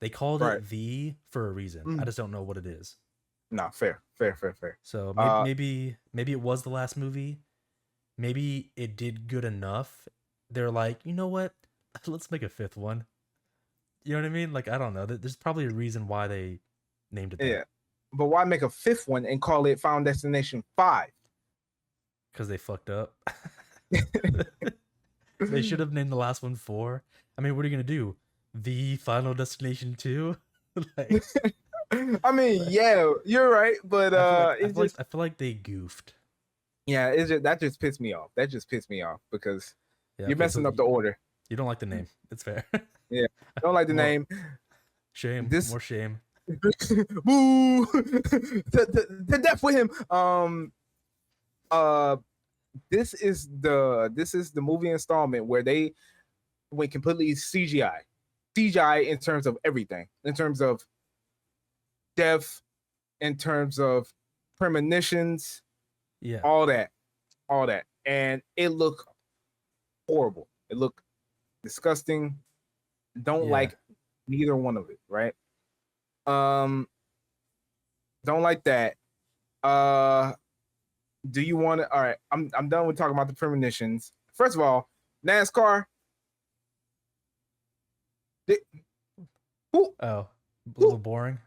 they called Right. it the for a reason. I just don't know what it is. No, fair. So maybe it was the last movie. Maybe it did good enough. They're like, you know what? Let's make a 5th one. You know what I mean? Like, I don't know. There's probably a reason why they named it that. Yeah. But why make a 5th one and call it Final Destination 5? Because they fucked up. They should have named the last one 4. I mean, what are you gonna do? The Final Destination 2? Like, I mean, yeah, you're right, but I feel like they goofed. Yeah, that just pissed me off. That just pissed me off because you're messing up the order. You don't like the name. It's fair. Yeah, I don't like the name. Shame. More shame. Boo! to death with him. This is the movie installment where they went completely CGI in terms of everything, in terms of death, in terms of premonitions, all that, and it looked horrible. It looked disgusting. Don't like neither one of it, right? Don't like that. Do you want to? All right, I'm done with talking about the premonitions. First of all, NASCAR. A little boring.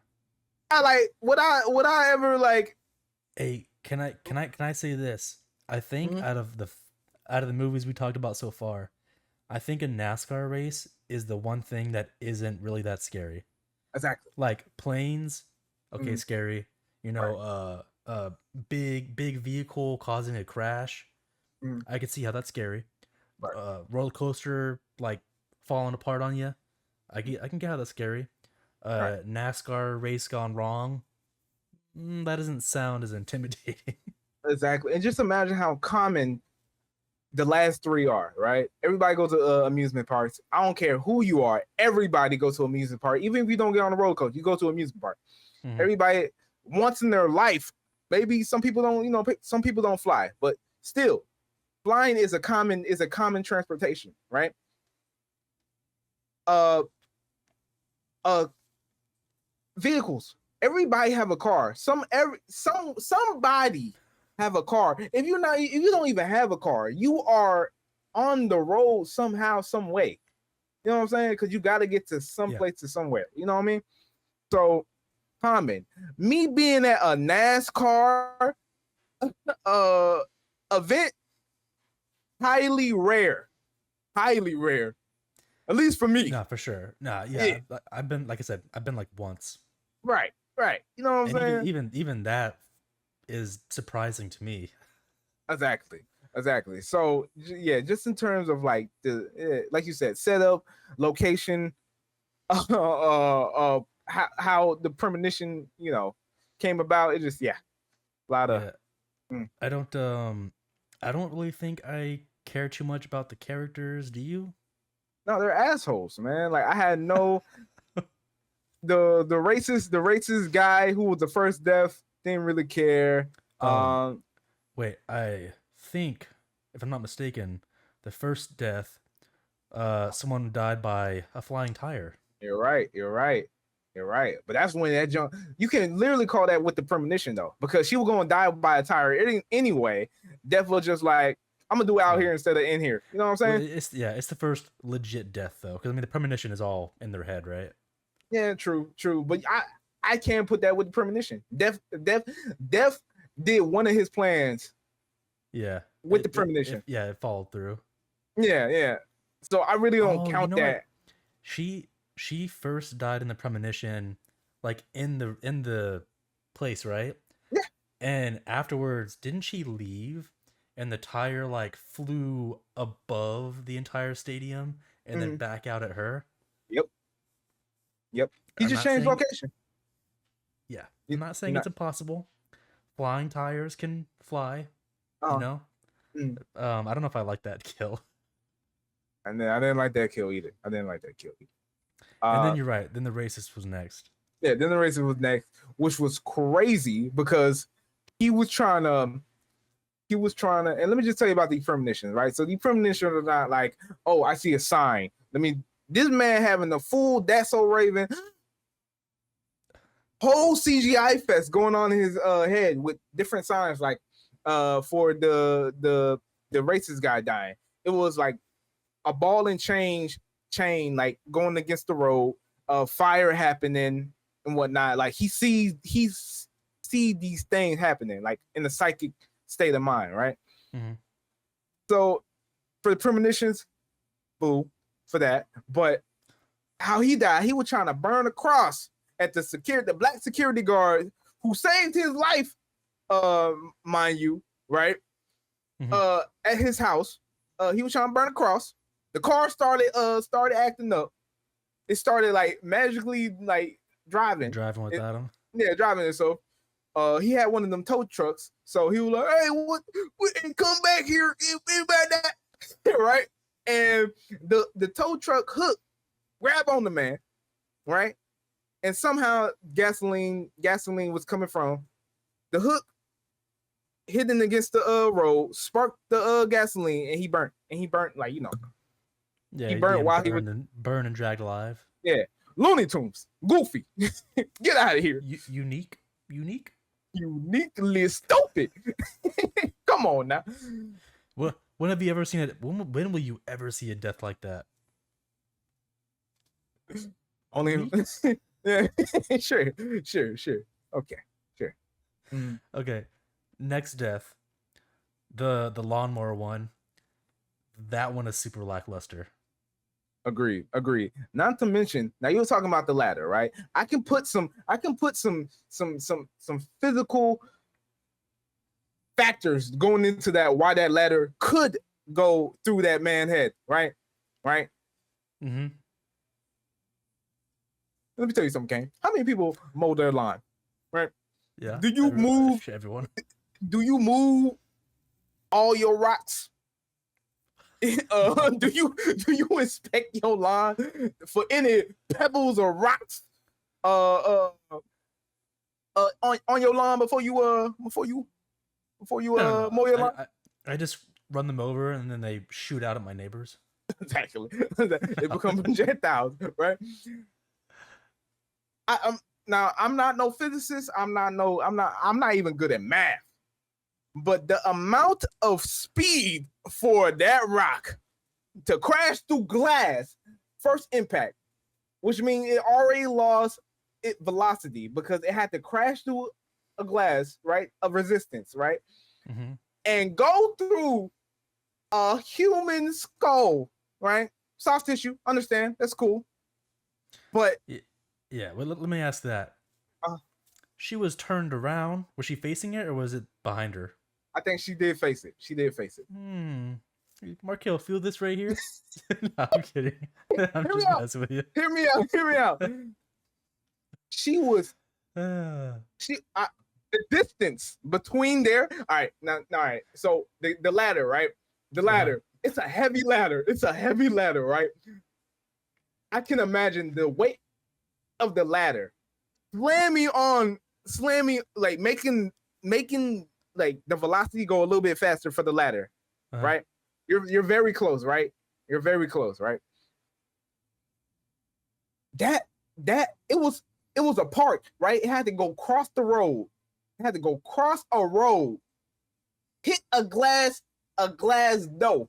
Would I ever like? Hey, can I say this? I think out of the movies we talked about so far, I think a NASCAR race is the one thing that isn't really that scary. Exactly. Like planes, okay, scary. You know, big vehicle causing a crash. I could see how that's scary. Roller coaster like falling apart on you. I can get how that's scary. NASCAR race gone wrong. That doesn't sound as intimidating. Exactly. And just imagine how common the last 3 are, right? Everybody goes to amusement parks. I don't care who you are. Everybody goes to amusement park. Even if you don't get on a roller coaster, you go to amusement park. Everybody once in their life, maybe some people don't, some people don't fly, but still, flying is a common transportation, right? Vehicles. Everybody have a car. Somebody have a car. If you don't even have a car, you are on the road somehow, some way. You know what I'm saying? Because you got to get to some place to somewhere. You know what I mean? So, common. Me being at a NASCAR event, highly rare. At least for me. No, for sure. No, yeah. I've been, like I said, I've been like once. Right. You know what I'm saying? Even that is surprising to me. Exactly. So yeah, just in terms of like like you said, setup, location, how the premonition, came about. It just a lot of. I don't really think I care too much about the characters. Do you? No, they're assholes, man. Like I had no. The racist guy who was the first death didn't really care. Wait, I think if I'm not mistaken, the first death, someone died by a flying tire. You're right. But that's when that jump. You can literally call that with the premonition though, because she was going to die by a tire anyway. Death was just like, I'm gonna do it out here instead of in here. You know what I'm saying? Well, it's the first legit death though, because I mean the premonition is all in their head, right? Yeah, true. But I can't put that with the premonition. Death did one of his plans. Yeah. With the premonition. It followed through. Yeah. So I really don't count that. What? She first died in the premonition, like in the place, right? Yeah. And afterwards, didn't she leave? And the tire like flew above the entire stadium and then back out at her. Yep. He just changed location. Yeah. I'm not saying it's impossible. Flying tires can fly. You know? I don't know if I like that kill. And then I didn't like that kill either. And then you're right. Then the racist was next. Yeah, then the Razor was next, which was crazy because he was trying to, and let me just tell you about the premonitions, right? So the premonitions are not like, oh, I see a sign. This man having the full That's So Raven whole CGI fest going on in his head with different signs, like for the racist guy dying. It was like a ball and chain like going against the road, fire happening and whatnot. Like he see these things happening, like in the psychic state of mind, right? Mm-hmm. So for the premonitions, boo for that. But how he died, he was trying to burn a cross at the black security guard who saved his life, mind you, right? Mm-hmm. At his house. He was trying to burn a cross. The car started acting up. It started like magically like driving without him. Yeah, driving it. So he had one of them tow trucks. So he was like, hey, what come back here about that. Right? And the tow truck hook grab on the man, right? And somehow gasoline was coming from the hook, hitting against the road, sparked the gasoline, and he burnt. Like, you know. Yeah, he burnt while he was burned and dragged alive. Yeah, Looney Tunes, Goofy, get out of here. Uniquely stupid. Come on now. Well, when have you ever seen it? When will you ever see a death like that? Only. Yeah, sure. Okay, sure. Okay, next death, the lawnmower one. That one is super lackluster. Agreed. Not to mention, now you were talking about the ladder, right? I can put some physical factors going into that, why that ladder could go through that man's head, right? Mm-hmm. Let me tell you something, Kane. How many people mow their lawn, right? Yeah. Do you move everyone? Do you move all your rocks? Do you inspect your lawn for any pebbles or rocks on your lawn before you mow your lawn? I just run them over and then they shoot out at my neighbors. Exactly. They become projectiles, right? I'm not no physicist. I'm not even good at math. But the amount of speed for that rock to crash through glass, first impact, which means it already lost its velocity because it had to crash through a glass, right, of resistance, right, mm-hmm. and go through a human skull, right, soft tissue. Understand? That's cool. But yeah. Well, let me ask that. She was turned around. Was she facing it or was it behind her? I think she did face it. Markel, feel this right here? No, I'm kidding. I'm just messing with you. Hear me out. She was. The distance between there. All right. So the ladder, right? The ladder. It's a heavy ladder. Right? I can imagine the weight of the ladder slamming, like making like the velocity go a little bit faster for the ladder, right? You're very close, right? That it was a park, right? It had to go across the road. A road, hit a glass door,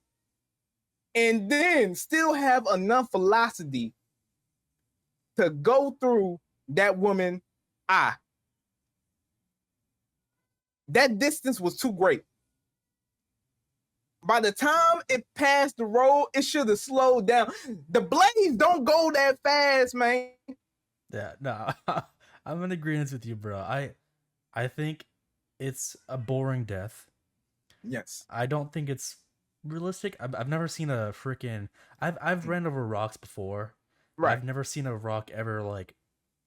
and then still have enough velocity to go through that woman's eye. That distance was too great. By the time it passed the road, it should have slowed down. The blades don't go that fast, man. Yeah, no, I'm in agreement with you, bro. I think it's a boring death. Yes. I don't think it's realistic. I've never seen a freaking. I've ran over rocks before. Right. I've never seen a rock ever like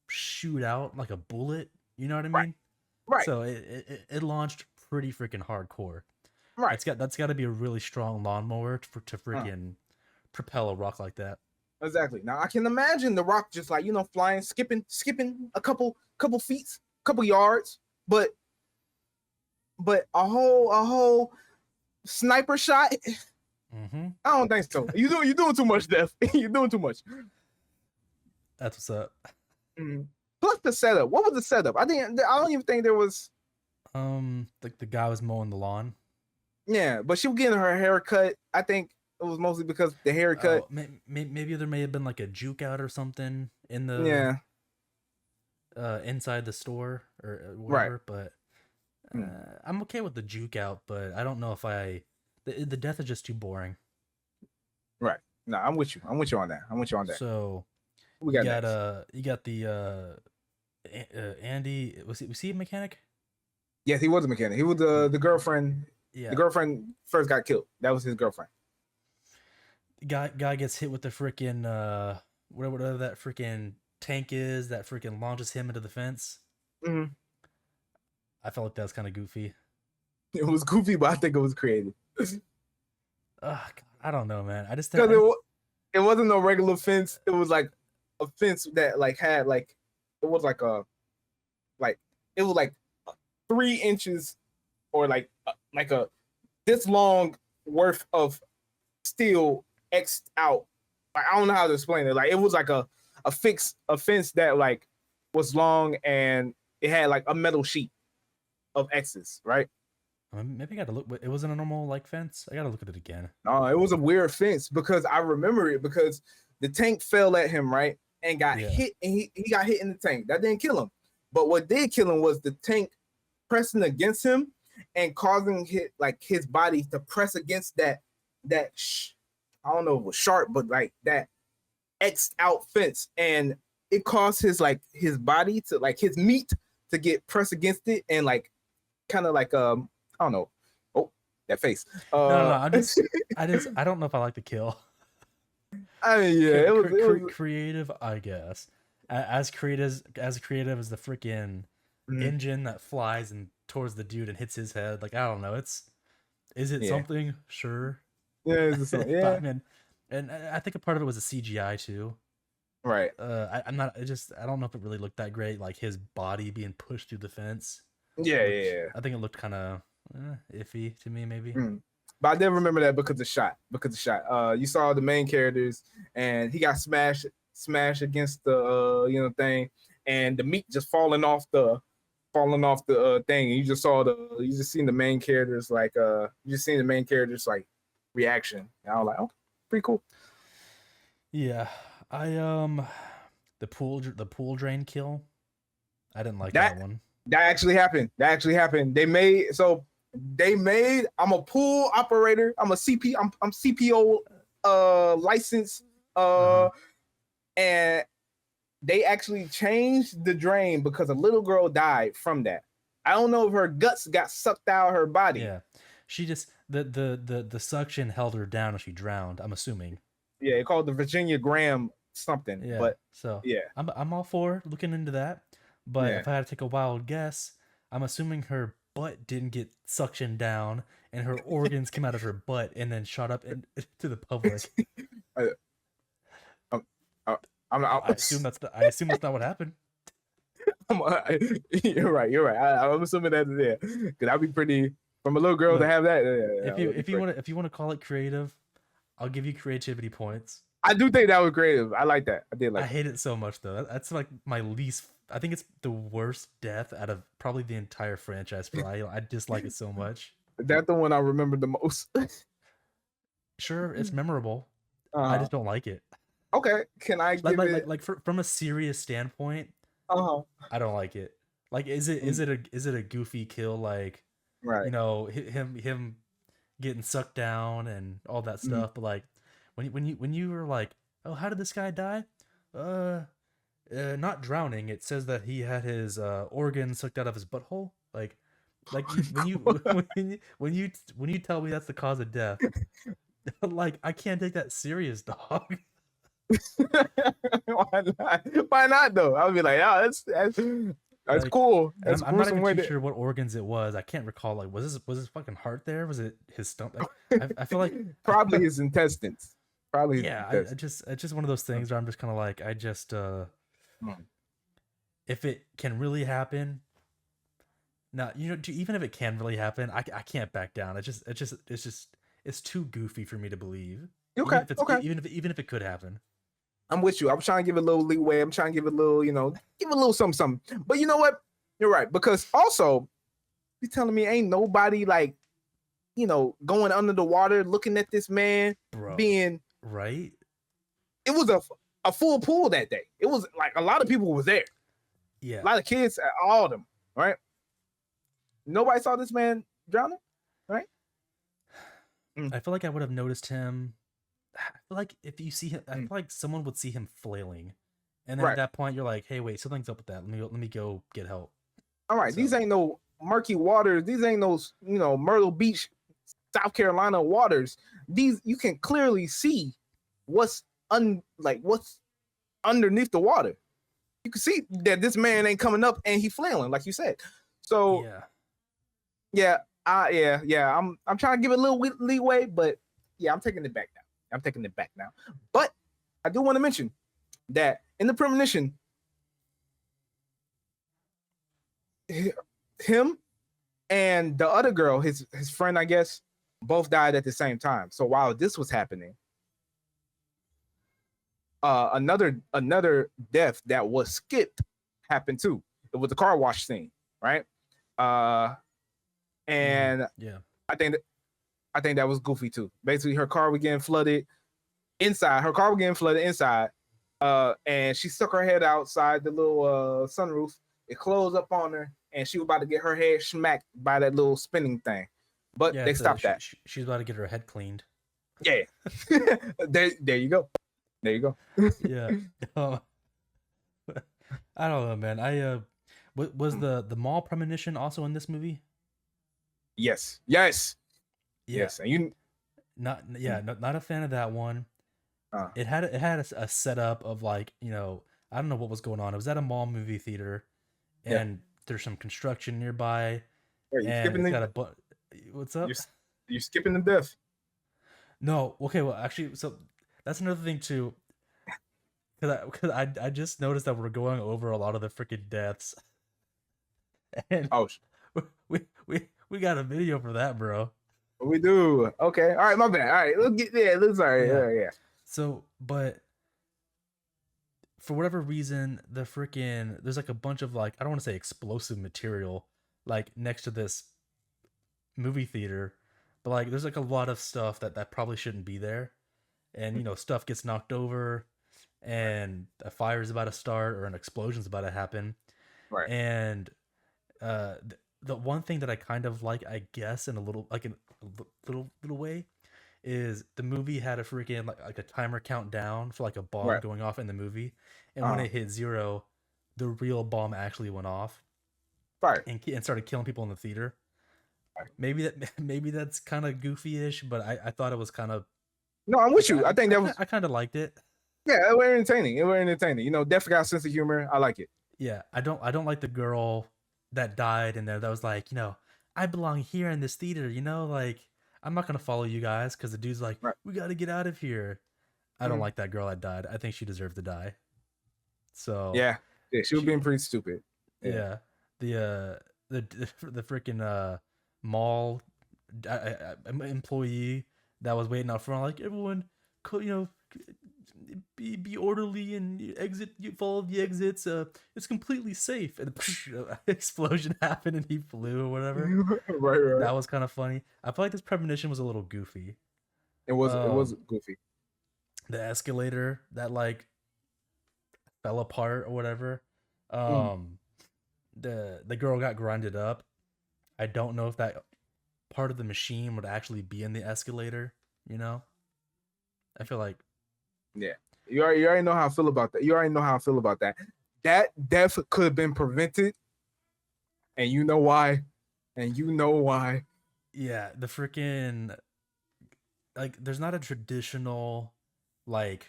shoot out like a bullet. You know what I mean? Right. So it launched pretty freaking hardcore. Right. That's got to be a really strong lawnmower to freaking propel a rock like that. Exactly. Now I can imagine The Rock just like, flying, skipping a couple feet, couple yards, but a whole sniper shot. Mm-hmm. I don't think so. You're doing too much, Def. You're doing too much. That's what's up. Mm-hmm. Plus the setup. What was the setup? I don't even think there was. The guy was mowing the lawn. Yeah, but she was getting her hair cut. I think it was mostly because the haircut. Maybe there may have been like a juke out or something in the inside the store or whatever. Right. But I'm okay with the juke out, but I don't know if the death is just too boring. Right. No, I'm with you. I'm with you on that. So we got you got the Andy. Was he a mechanic? Yes, he was a mechanic. He was the girlfriend. Yeah. The girlfriend first got killed. That was his girlfriend. Guy gets hit with the freaking whatever that freaking tank is that freaking launches him into the fence. Mm-hmm. I felt like that was kind of goofy. It was goofy, but I think it was creative. I don't know, man. I just because it wasn't no regular fence. It was like a fence that like had like it was like 3 inches or like a this long worth of steel X'd out. Like, I don't know how to explain it. Like it was like a fence that like was long and it had like a metal sheet of X's, right? Maybe I gotta look. It wasn't a normal like fence. I gotta look at it again. No, it was a weird fence because I remember it because the tank fell at him, right? And got hit, and he got hit in the tank. That didn't kill him. But what did kill him was the tank pressing against him and causing his body to press against that I don't know if it was sharp, but like that X'd out fence, and it caused his body to like his meat to get pressed against it and like kind of like I don't know. Oh, that face. No, I don't know if I like the kill. I mean, yeah, it was creative, I guess. As creative as the freaking engine that flies and towards the dude and hits his head. Like, I don't know. Is it something? Sure. Yeah, it's something. Yeah. Batman. And I think a part of it was a CGI too. Right. I don't know if it really looked that great. Like his body being pushed through the fence. Yeah. I think it looked kind of iffy to me, maybe. But I did remember that because of shot. You saw the main characters, and he got smashed against the thing, and the meat just falling off the thing, and you just seen the main characters like reaction, and I was like, oh, pretty cool. Yeah, the pool drain kill. I didn't like that one. That actually happened. They made. I'm a pool operator. I'm a CP. I'm CPO licensed. And they actually changed the drain because a little girl died from that. I don't know if her guts got sucked out of her body. Yeah, she just the suction held her down and she drowned. I'm assuming. Yeah, it called the Virginia Graham something. Yeah. But so yeah, I'm all for looking into that. But if I had to take a wild guess, I'm assuming her butt didn't get suctioned down and her organs came out of her butt and then shot up to the public. I assume that's not what happened. You're right. I'm assuming that's there because that'd be pretty from a little girl to have that. If you want to call it creative, I'll give you creativity points. I do think that was creative. I like that. I hate it so much though. That's like my least. I think it's the worst death out of probably the entire franchise. I dislike it so much. That's the one I remember the most. Sure, it's memorable. I just don't like it. Okay, can I give it from a serious standpoint? I don't like it. Like, is it a goofy kill? Like, right? Him getting sucked down and all that stuff. But like, when you were like, oh, how did this guy die? Not drowning. It says that he had his organs sucked out of his butthole. Like when you tell me that's the cause of death, like I can't take that serious, dog. Why not though? I would be like, oh, that's like, cool. I'm not even too sure what organs it was. I can't recall. Like, was his fucking heart there? Was it his stomach? I feel like probably his intestines. Probably Yeah, because it's just one of those things where I'm just kind of like, if it can really happen, now, even if it can really happen, I can't back down. It's too goofy for me to believe. okay, okay. Even if it could happen. I'm with you. I'm trying to give it a little leeway. I'm trying to give it a little, give it a little something. But you know what? You're right, because also you're telling me ain't nobody like, going under the water looking at this man. Bro, being right. It was a full pool that day. It was like a lot of people was there. Yeah, a lot of kids, all of them. Right. Nobody saw this man drowning. Right. I feel like I would have noticed him. I feel like if you see him, I feel like someone would see him flailing, and then at that point you're like, "Hey, wait, something's up with that. Let me go get help." All right, so, these ain't no murky waters. These ain't no Myrtle Beach, South Carolina waters. These, you can clearly see what's what's underneath the water. You can see that this man ain't coming up and he flailing, like you said. So yeah. I'm trying to give it a little leeway, but yeah, I'm taking it back now. But I do want to mention that in the premonition, him and the other girl, his friend, I guess, both died at the same time. So while this was happening, another death that was skipped happened too. It was the car wash scene, right? And yeah, I think that was goofy too. Basically, her car was getting flooded inside. And she stuck her head outside the little sunroof. It closed up on her, and she was about to get her head smacked by that little spinning thing. But they stopped that. She's about to get her head cleaned. Yeah. there you go. Yeah. I don't know, man. Was the mall premonition also in this movie? Yes. And you not a fan of that one. It had a setup of like, I don't know what was going on. It was at a mall movie theater, and there's some construction nearby. What's up? You're skipping the death. No, okay. Well, actually, so that's another thing too. Because I just noticed that we're going over a lot of the freaking deaths. And we got a video for that, bro. We do. Okay. All right. My bad. All right. Yeah. So, but for whatever reason, there's like a bunch of like, I don't want to say explosive material like next to this movie theater, but like there's like a lot of stuff that probably shouldn't be there, and stuff gets knocked over, and a fire is about to start or an explosion is about to happen, right? And the one thing that I kind of like, I guess, in a little way, is the movie had a freaking like a timer countdown for like a bomb going off in the movie, and when it hit 0, the real bomb actually went off, and started killing people in the theater. Maybe that's kind of goofy-ish, but I thought it was kind of. No, I'm with you. I think that was. I kind of liked it. Yeah, it was entertaining. Definitely got a sense of humor. I like it. Yeah, I don't like the girl that died in there. That was like, I belong here in this theater. Like, I'm not gonna follow you guys, because the dude's like, we got to get out of here. I don't like that girl that died. I think she deserved to die. So yeah, she was being pretty stupid. Yeah, the freaking mall employee that was waiting out front, like, everyone, be orderly and follow the exits. It's completely safe. And explosion happened and he flew or whatever. Right. That was kind of funny. I feel like this premonition was a little goofy. It was goofy. The escalator that like fell apart or whatever. The girl got grinded up. I don't know if that part of the machine would actually be in the escalator. I feel like. Yeah, you already know how I feel about that. That death could have been prevented, and you know why. Yeah, the freaking, like, there's not a traditional like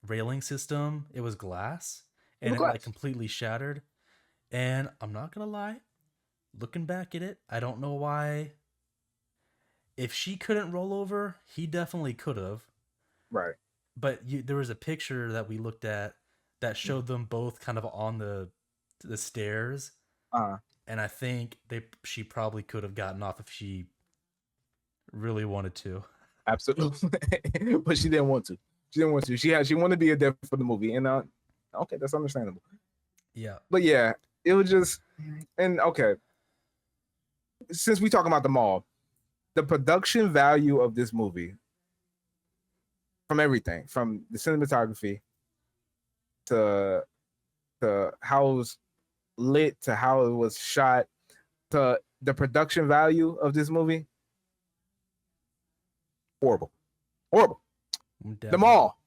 railing system. It was glass, and it like completely shattered. And I'm not gonna lie, looking back at it, I don't know why. If she couldn't roll over, he definitely could have. Right. there was a picture that we looked at that showed them both kind of on the stairs, Uh, and I think she probably could have gotten off if she really wanted to. absolutely, but she didn't want to. She didn't want to. She wanted to be a death for the movie, and okay, that's understandable. Yeah, but yeah, it was just, and okay, since we talking about the mall, the production value of this movie, from everything, from the cinematography to how it was lit to how it was shot to the production value of this movie, horrible, horrible. The mall,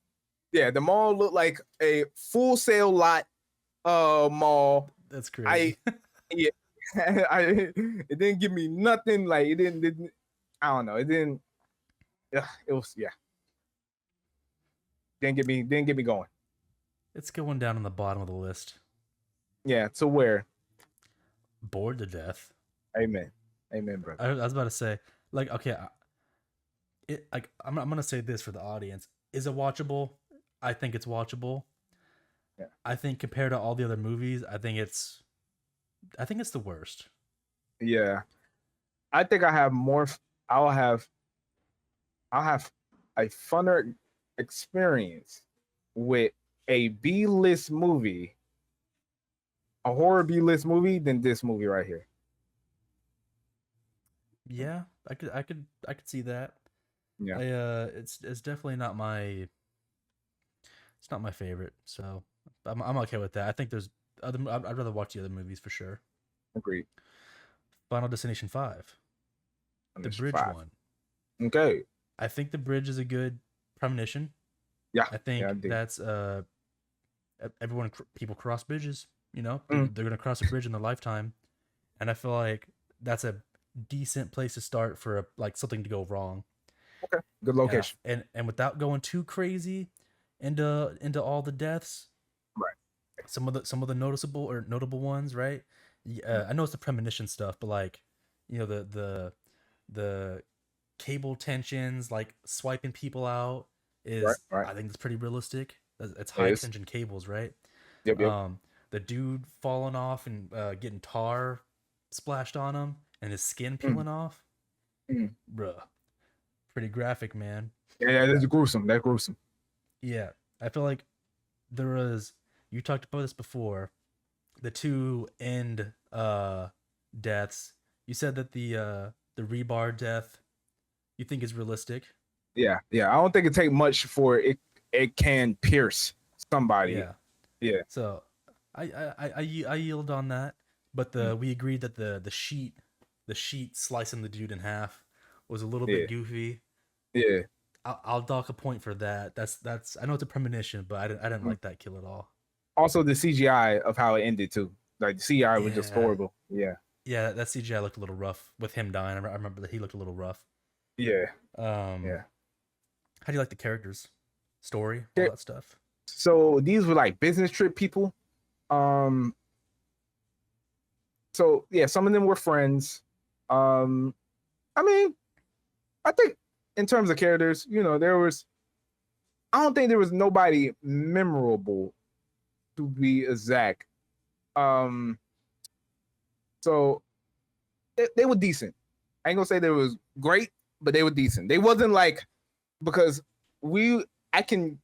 yeah, the mall looked like a Full Sail lot mall. That's crazy. Yeah, it didn't give me nothing. Like it didn't I don't know. It didn't. Yeah, it was didn't get me going. It's going down on the bottom of the list. Yeah, to where? Bored to death. Amen, bro. I was about to say, like, okay, I'm gonna say this for the audience: is it watchable? I think it's watchable. Yeah. I think compared to all the other movies, I think it's the worst. Yeah, I think I have more. I'll have a funner experience with a B-list movie, a horror B-list movie, than this movie right here. Yeah, I could see that. Yeah, it's definitely not my. It's not my favorite, so I'm okay with that. I think there's other. I'd rather watch the other movies for sure. agreed. Final Destination 5, the bridge 5. one. Okay. I think the bridge is a good premonition. Yeah, I think that's people cross bridges. You know, they're gonna cross a bridge in their lifetime, and I feel like that's a decent place to start for like something to go wrong. Okay, good location. And without going too crazy into all the deaths, right? Some of the notable ones, right? I know it's the premonition stuff, but like, you know, the cable tensions, like swiping people out, is right. I think it's pretty realistic. It's high tension cables, right? Yep. The dude falling off and getting tar splashed on him and his skin peeling off, bruh, pretty graphic, man. Yeah, that's gruesome. That's gruesome. Yeah, I feel like there was, you talked about this before, the two end deaths. You said that the rebar death you think is realistic. Yeah. I don't think it take much for it can pierce somebody. Yeah. So I yield on that, but we agreed that the sheet slicing the dude in half was a little bit goofy. Yeah. I'll dock a point for that. That's I know it's a premonition, but I didn't like that kill at all. Also, the CGI of how it ended too. Like the CGI was just horrible. Yeah. Yeah, that CGI looked a little rough with him dying. I remember that he looked a little rough. Yeah. Yeah. How do you like the characters, story, all that stuff? So these were like business trip people. So yeah, some of them were friends. I mean, I think in terms of characters, you know, I don't think there was nobody memorable, to be exact. So they were decent. I ain't gonna say they was great, but they were decent. They wasn't like, because we can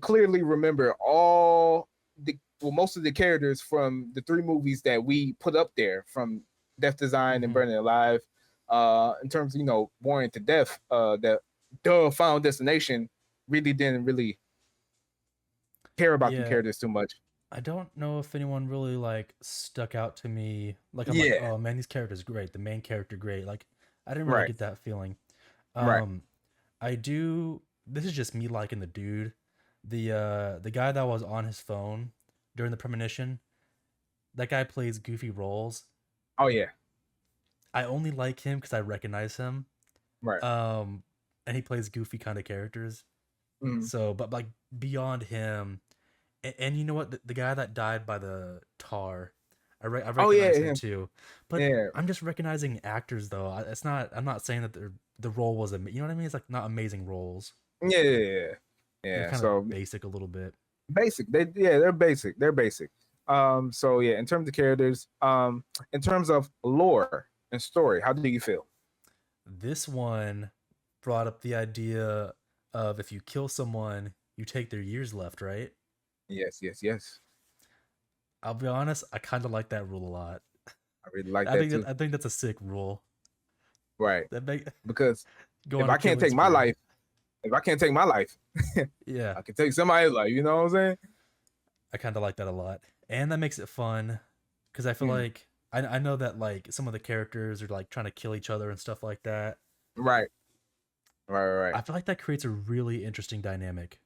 clearly remember most of the characters from the 3 movies that we put up there, from Death Design and Burning Alive. In terms of, you know, Boring to Death, that Final Destination really didn't care about the characters too much. I don't know if anyone really like stuck out to me. Like I'm like, oh man, these characters great. The main character great. Like I didn't really get that feeling. I do. This is just me liking the dude. The guy that was on his phone during the premonition. That guy plays goofy roles. Oh yeah. I only like him because I recognize him. Right. And he plays goofy kind of characters. So, but like beyond him, and you know what, the guy that died by the tar, I recognize him too. But I'm just recognizing actors though. I'm not saying that the role was you know what I mean? It's like not amazing roles. Yeah. They're Yeah, kind of so basic a little bit. basic. They're basic. They're basic. So yeah, in terms of characters, in terms of lore and story, how do you feel? This one brought up the idea of if you kill someone, you take their years left, right? Yes, yes, yes. I'll be honest, I kind of like that rule a lot. I really like that too. I think that's a sick rule. Right. That make Because go if on a I can't killing take my spree. life, if I can't take my life, Yeah, I can take somebody's life. You know what I'm saying? I kind of like that a lot, and that makes it fun because I feel like I know that like some of the characters are like trying to kill each other and stuff like that. Right. Right. I feel like that creates a really interesting dynamic,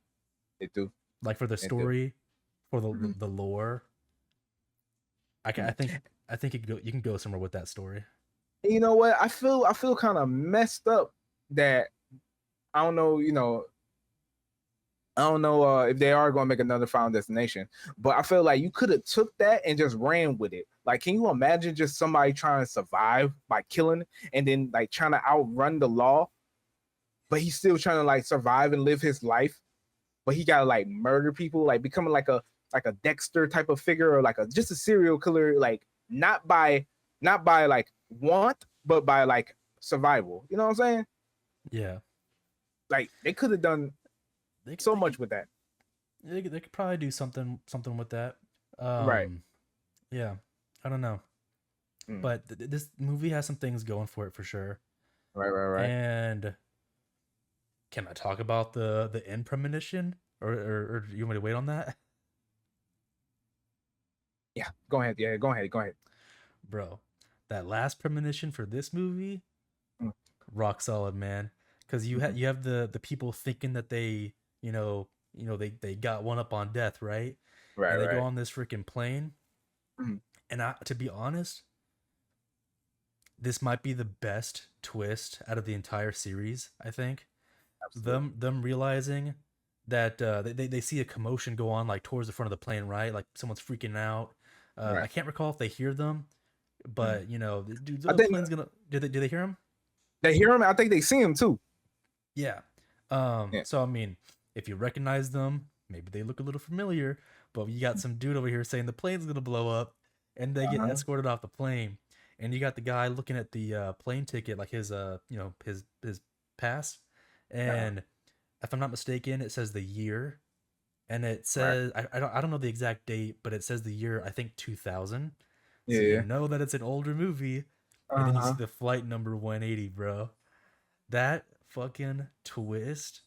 It do. like for the It do. story, for Mm-hmm. the lore. I think you can go somewhere with that story. You know what? I feel kind of messed up that I don't know. I don't know if they are going to make another Final Destination, but I feel like you could have took that and just ran with it. Like, can you imagine just somebody trying to survive by killing and then like trying to outrun the law, but he's still trying to like survive and live his life, but he got to like murder people, like becoming like a Dexter type of figure or like a just a serial killer, like not by like want, but by like survival. You know what I'm saying? Yeah, Like they could have done so they much with that. they could probably do something with that. Right. Yeah, I don't know, Mm. but this movie has some things going for it for sure. Right. And can I talk about the end premonition, or do you want me to wait on that, Yeah, go ahead. Yeah, go ahead. Go ahead. bro? That last premonition for this movie, Mm. rock solid, man. Because Mhm. you have the people thinking that they they got one up on death, right? And they go Right. on this freaking plane. Mhm. And to be honest, this might be the best twist out of the entire series. I think Absolutely. them realizing that they see a commotion go on like towards the front of the plane, right? Like someone's freaking out. I Right. can't recall if they hear them, Mhm. but dude, I the think plane's gonna. Do they hear him? they hear him. I think they see him too. Yeah. Yeah. So I mean, if you recognize them, maybe they look a little familiar, but you got some dude over here saying the plane's gonna blow up, and they get Uh-huh. escorted off the plane, and you got the guy looking at the plane ticket, like his his pass, Uh-huh. and if I'm not mistaken, it says the year, and it Right. says I don't know the exact date, but it says the year, I think 2000. So you Yeah. know that it's an older movie, and then you see Uh-huh. the flight number 180, bro. That fucking twist,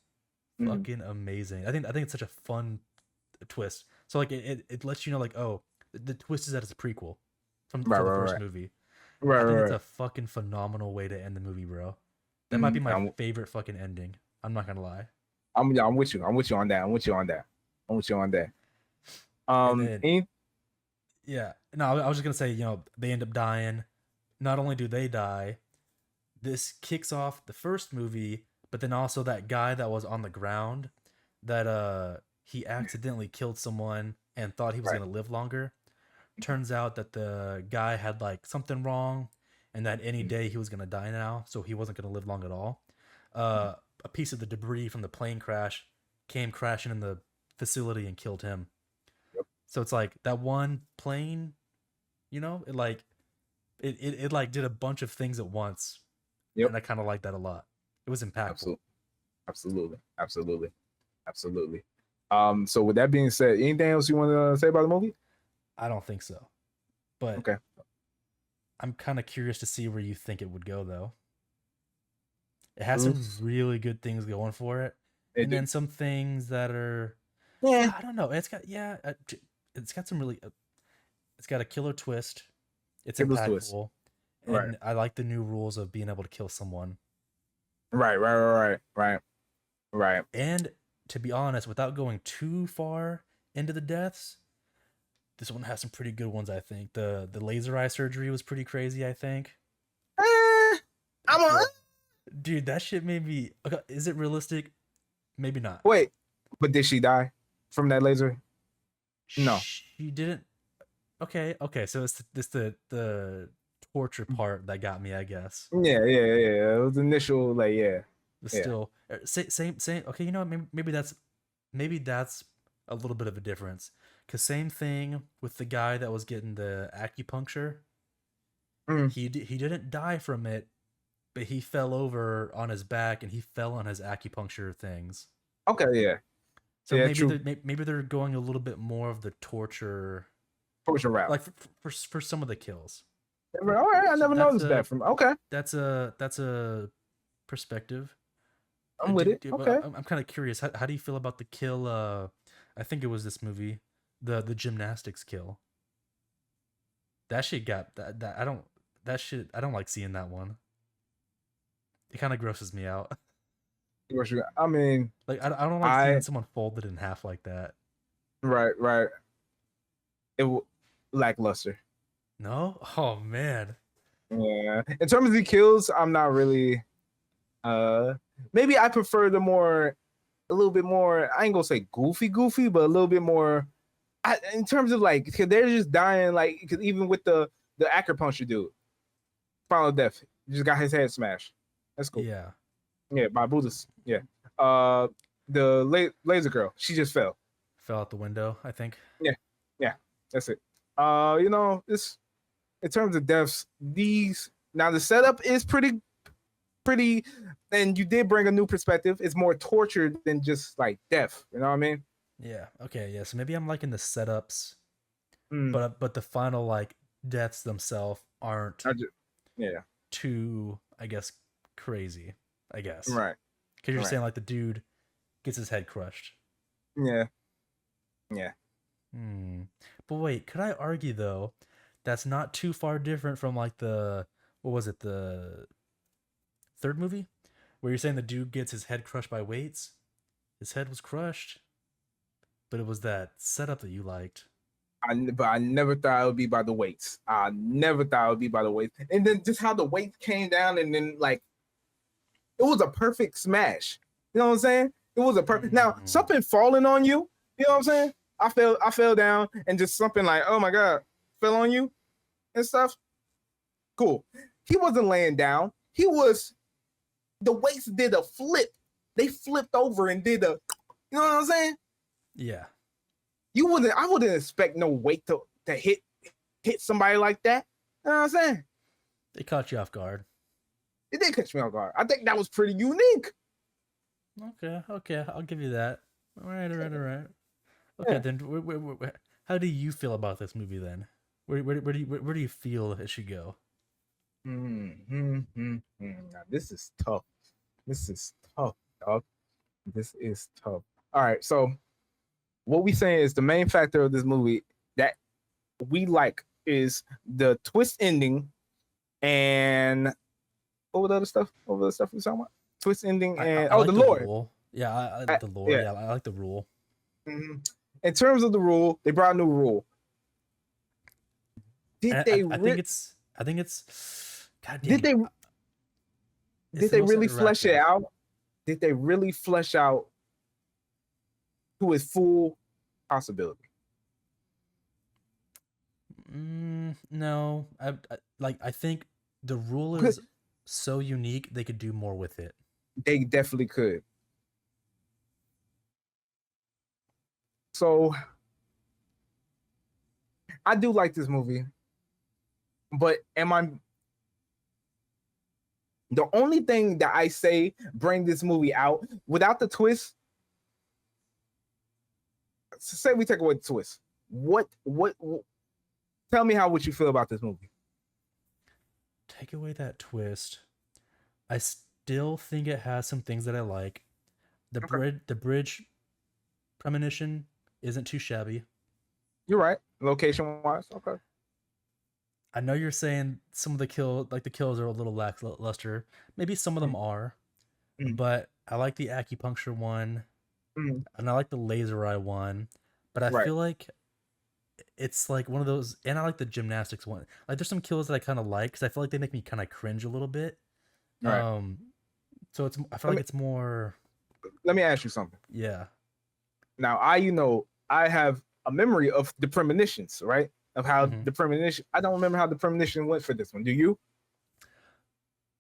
Mhm. fucking amazing. I think it's such a fun twist. So like it lets you know like, oh, the twist is that it's a prequel Right. for the Right. first Right. movie. Right. I think that's Right. a fucking phenomenal way to end the movie, bro. That might be Mhm. my favorite fucking ending. I'm not gonna lie. I'm with you. I'm with you on that. I'm with you on that. I'm with you on that. And then Any, yeah, no, I was just gonna say, they end up dying. Not only do they die, this kicks off the first movie, but then also that guy that was on the ground that he accidentally killed someone and thought he was right. gonna live longer. Turns out that the guy had like something wrong, and that any Mhm. day he was gonna die now, so he wasn't gonna live long at all. Mhm. A piece of the debris from the plane crash came crashing in the facility and killed him. Yep. So it's like that one plane, it like it like did a bunch of things at once, Yep. and I kind of like that a lot. It was impactful. Absolutely. Absolutely. Absolutely. Absolutely. So with that being said, anything else you want to say about the movie? I don't think so, but Okay. I'm kind of curious to see where you think it would go, though. It has some Oof. really good things going for it, It and do. then some things that are, Yeah. I don't know. It's got some really, it's got a killer twist. It's It was twist. impactful, Right. and I like the new rules of being able to kill someone. Right. And to be honest, without going too far into the deaths, this one has some pretty good ones. I think the laser eye surgery was pretty crazy. I think, Eh, I'm a bro, dude, that shit made me. Okay, is it realistic? Maybe not. wait, but did she die from that laser? No. She didn't. Okay. So it's this the torture part that got me, I guess. Yeah. It was initial, like, yeah. But Yeah. still, same. Okay, you know what? Maybe that's. maybe that's a little bit of a difference. Cause same thing with the guy that was getting the acupuncture. Mm. He didn't die from it, but he fell over on his back and he fell on his acupuncture things. Okay, yeah, So yeah, maybe true. they're going a little bit more of the torture, Torture route. like for some of the kills. All right, I So never noticed that from. Okay, that's a perspective. I'm with it. Okay. I'm kind of curious. How do you feel about the kill? I think it was this movie, the gymnastics kill. That shit got that I don't that shit I don't like seeing that one. It kind of grosses me out. I mean, Like I don't like seeing I someone folded in half like that. right. It lackluster. No? Oh man. Yeah. In terms of the kills, I'm not really. Maybe I prefer a little bit more. I ain't gonna say goofy, but a little bit more. In terms of like, cause they're just dying. Like, cause even with the acupuncture dude, final death, he just got his head smashed. That's cool. Yeah. Yeah, by Buddhist. Yeah. The laser girl, she just fell. Fell out the window, I think. Yeah, that's it. This in terms of deaths, these now the setup is pretty, and you did bring a new perspective. It's more torture than just like death. You know what I mean? Yeah. Okay. Yeah. So maybe I'm liking the setups, Mm, but the final like deaths themselves aren't yeah. too, I guess, crazy. I guess Right. because you're Right. saying like the dude gets his head crushed. Yeah. Yeah. Hmm. But wait, could I argue though that's not too far different from like the what was it, the third movie where you're saying the dude gets his head crushed by weights? His head was crushed, but it was that setup that you liked. But I never thought it would be by the weights. I never thought it would be by the weights. And then just how the weight came down, and then like it was a perfect smash. You know what I'm saying? It was a perfect. Now something falling on you. You know what I'm saying? I fell down, and just something like, oh my god, fell on you and stuff. Cool. He wasn't laying down. He was. The weights did a flip. They flipped over and did a. You know what I'm saying? Yeah. I wouldn't expect no weight to hit somebody like that. You know what I'm saying? It caught you off guard. It did catch me off guard. I think that was pretty unique. Okay, I'll give you that. All right. Okay, yeah. Then how do you feel about this movie then? Where do you feel it should go? Now, this is tough. This is tough, dog. This is tough. All right, so what we saying is the main factor of this movie that we like is the twist ending, and what was the other stuff? What was the stuff we talking about? Twist ending and I like the lore. Rule. Yeah, I like the lore. Yeah, I like the rule. Mm-hmm. In terms of the rule, they brought a new rule. I think it's. God damn. Did they really flesh it out? Did they really flesh out to its full possibility? No, I think the rule is so unique they could do more with it. They definitely could. So I do like this movie, but the only thing that I say bring this movie out without the twist? Say we take away the twist. What tell me how would you feel about this movie? Take away that twist. I still think it has some things that I like. The bridge premonition isn't too shabby. You're right. Location wise, okay. I know you're saying some of the kills are a little lackluster. Maybe some of them are, but I like the acupuncture one, and I like the laser eye one. But I feel like it's like one of those, and I like the gymnastics one. Like there's some kills that I kind of like because I feel like they make me kind of cringe a little bit. Right. So I feel like it's more. Let me ask you something. Yeah. Now I have a memory of the premonitions, right? Of how the premonition. I don't remember how the premonition went for this one. Do you?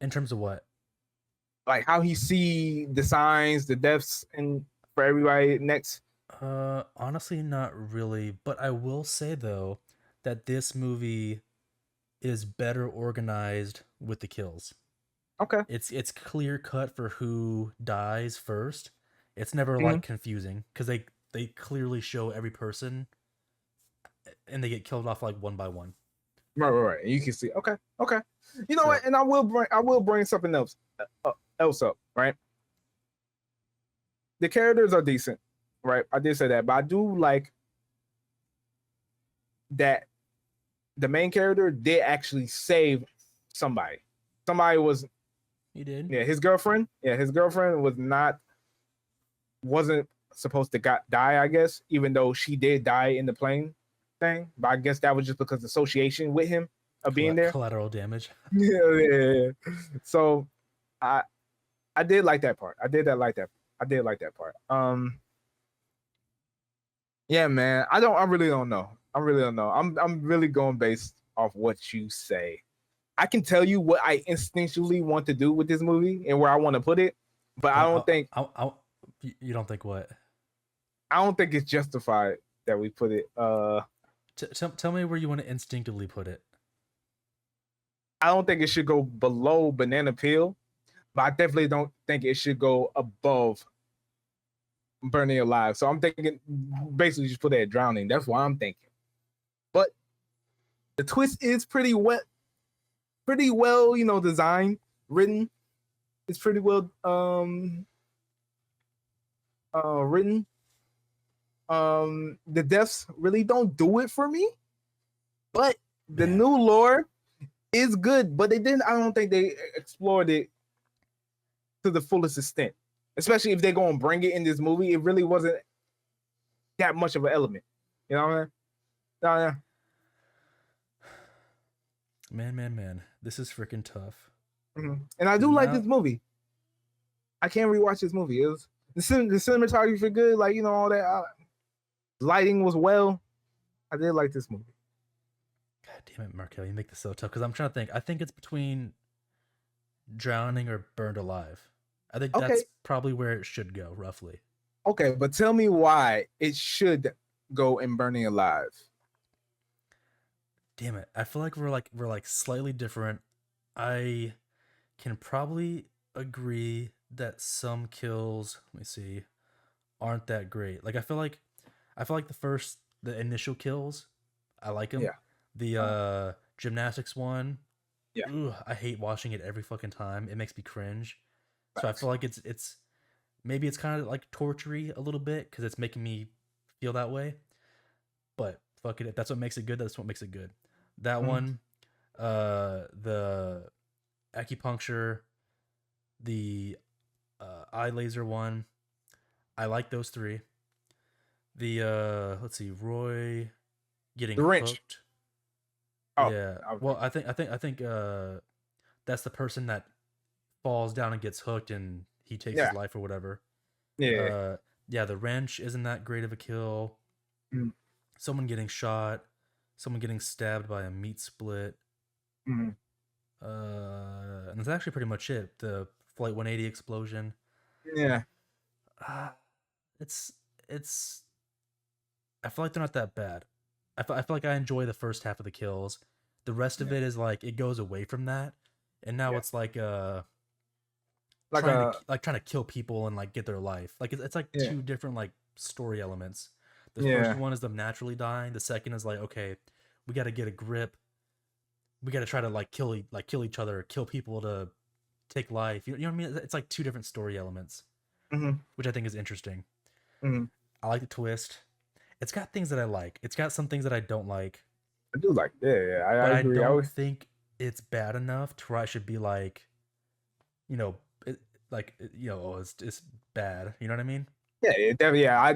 In terms of what? Like how he see the signs, the deaths, and for everybody next? Honestly, not really. But I will say though that this movie is better organized with the kills. Okay. It's clear cut for who dies first. It's never Mm-hmm. like confusing because they clearly show every person and they get killed off like one by one. Right. You can see. Okay. You know So, what? And I will bring something else up. Right. The characters are decent. Right. I did say that, but I do like that the main character did actually save somebody. Somebody was. he did. Yeah, his girlfriend. Yeah, his girlfriend wasn't supposed to die. I guess, even though she did die in the plane thing, but I guess that was just because association with him of being there. Collateral damage. Yeah. So, I did like that part. I did like that part. Yeah, man. I really don't know. I'm really going based off what you say. I can tell you what I instinctually want to do with this movie and where I want to put it, but I don't think you don't think what? I don't think it's justified that we put it. Tell me where you want to instinctively put it. I don't think it should go below Banana Peel, but I definitely don't think it should go above Burning Alive. So I'm thinking basically just put it at Drowning. That's what I'm thinking. But the twist is pretty well, designed, written. It's pretty well written. The deaths really don't do it for me, but the new lore is good. But I don't think they explored it to the fullest extent. Especially if they're going to bring it in this movie, it really wasn't that much of an element. You know what I mean? Man. This is freaking tough. Mm-hmm. And I do like this movie. I can't rewatch this movie. It was the cinematography good, like, all that. Lighting was well. I did like this movie. God damn it, Markel, you make this so tough because I'm trying to think. I think it's between Drowning or Burned Alive. I think that's probably where it should go, roughly. Okay, but tell me why it should go in Burning Alive. Damn it. I feel like we're like slightly different. I can probably agree that some kills, let me see, aren't that great. Like I feel like the initial kills, I like them. Yeah. The gymnastics one, yeah. I hate watching it every fucking time. It makes me cringe. So I feel like it's maybe it's kind of like torture-y a little bit because it's making me feel that way. But fuck it, if that's what makes it good, that's what makes it good. That one, the acupuncture, the eye laser one, I like those three. The let's see, Roy getting hooked. Oh, yeah. Well, I think that's the person that falls down and gets hooked and he takes his life or whatever. Yeah. The wrench isn't that great of a kill. Someone getting shot, someone getting stabbed by a meat split. And that's actually pretty much it. The Flight 180 explosion. Yeah. It's I feel like they're not that bad. I feel like I enjoy the first half of the kills. The rest of it is like it goes away from that, and now it's like trying to kill people and like get their life. Like it's like two different like story elements. The first one is them naturally dying. The second is like, okay, we got to get a grip. We got to try to like kill each other, kill people to take life. You know what I mean? It's like two different story elements, which I think is interesting. I like the twist. It's got things that I like. It's got some things that I don't like. I do like, I agree. I don't think it's bad enough to where I should be like, it's bad. You know what I mean? Yeah.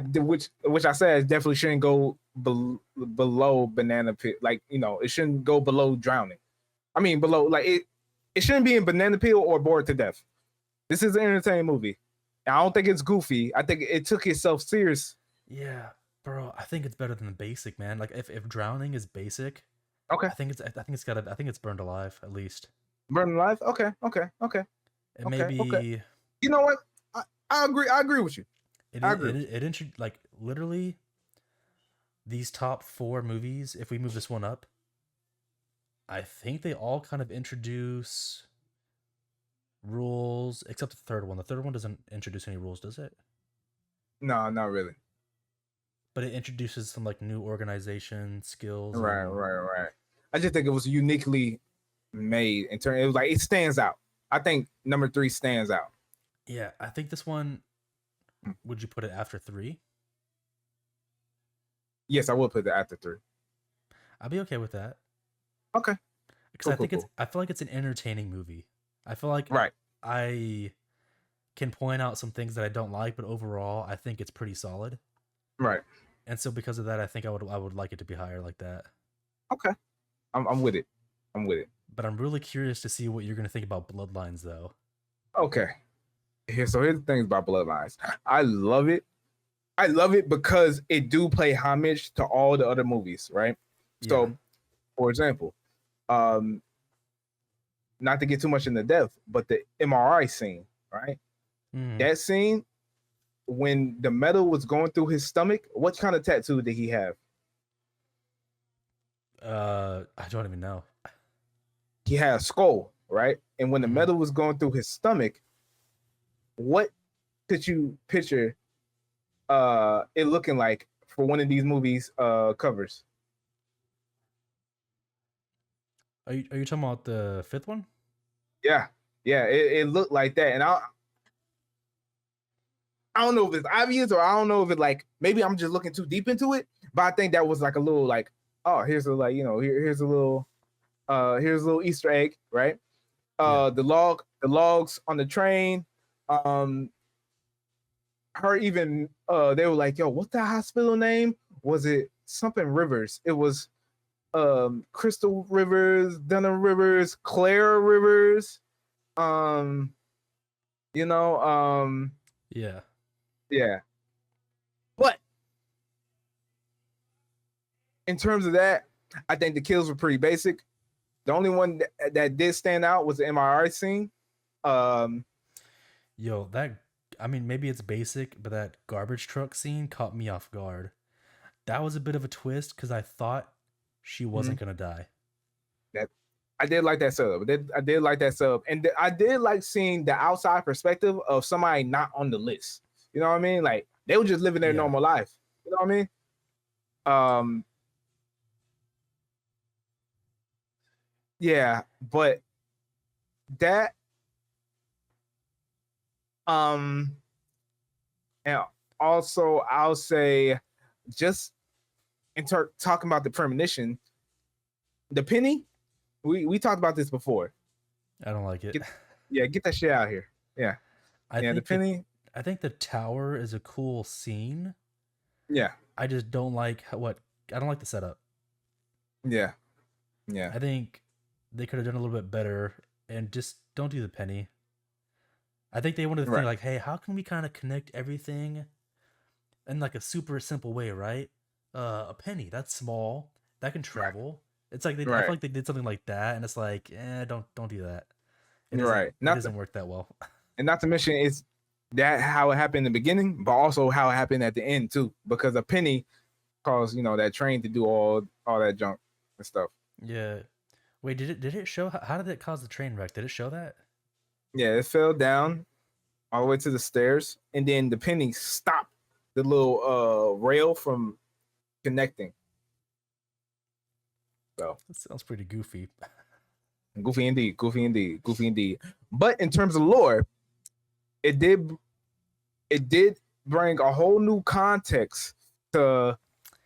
Which I said it definitely shouldn't go below Banana Peel. Like, it shouldn't go below Drowning. I mean, below, like it shouldn't be in Banana Peel or Bored to Death. This is an entertaining movie. And I don't think it's goofy. I think it took itself serious. Yeah. Bro, I think it's better than the basic, man. Like if Drowning is basic, okay. I think it's Burned Alive at least. Burned Alive? Okay. It may be. You know what? I agree with you. It I it agree. like literally these top 4 movies. If we move this one up, I think they all kind of introduce rules, except the third one. The third one doesn't introduce any rules, does it? No, not really. But it introduces some like new organization skills Right, and right, right. I just think it was uniquely made in turn. It was like it stands out. I think number 3 stands out. yeah, I think this one. Would you put it after 3? Yes, I will put that after 3. I'd be okay with that Okay, because cool, cool, cool. I feel like it's an entertaining movie. I feel like Right, I can point out some things that I don't like, but overall, I think it's pretty solid. right. And so because of that, I think I would like it to be higher like that. Okay, I'm with it. I'm with it. But I'm really curious to see what you're going to think about Bloodlines, though. Okay. So here's the things about Bloodlines. I love it. I love it because it do play homage to all the other movies, right? Yeah. So, for example, not to get too much into depth, but the MRI scene, right? That scene when the metal was going through his stomach, what kind of tattoo did he have? I don't even know. He had a skull, right? And when the metal was going through his stomach, what could you picture it looking like for one of these movies covers? Are you talking about the 5th one? Yeah, it looked like that, and I don't know if it's obvious or I don't know if it like maybe I'm just looking too deep into it, but I think that was like a little like, oh, here's a like here's a little Easter egg, right? The logs on the train, her even they were like, yo, what's that hospital name? Was it something Rivers? It was Crystal Rivers, Dunham Rivers, Claire Rivers, Yeah. Yeah. But in terms of that, I think the kills were pretty basic. The only one that did stand out was the MRI scene. Yo, I mean, maybe it's basic, but that garbage truck scene caught me off guard. That was a bit of a twist because I thought she wasn't gonna die. That I did like that setup. I did like that setup, and I did like seeing the outside perspective of somebody not on the list. You know what I mean? Like they were just living their normal life. You know what I mean? Yeah, but that and also I'll say just talking about the premonition, the penny, we talked about this before. I don't like it. Get that shit out here. Yeah. The penny. I think the tower is a cool scene. Yeah. I just don't like I don't like the setup. Yeah. I think they could have done a little bit better and just don't do the penny. I think they wanted to think like, hey, how can we kind of connect everything in like a super simple way, right? A penny, that's small, that can travel. It's like I feel like they did something like that, and it's like, don't do that. It doesn't work that well. And not to mention, it's that how it happened in the beginning, but also how it happened at the end too, because a penny caused that train to do all that junk and stuff. Yeah. Wait, did it show how did it cause the train wreck? Did it show that? Yeah, it fell down all the way to the stairs, and then the penny stopped the little rail from connecting. So that sounds pretty goofy. Goofy indeed. But in terms of lore, it did bring a whole new context to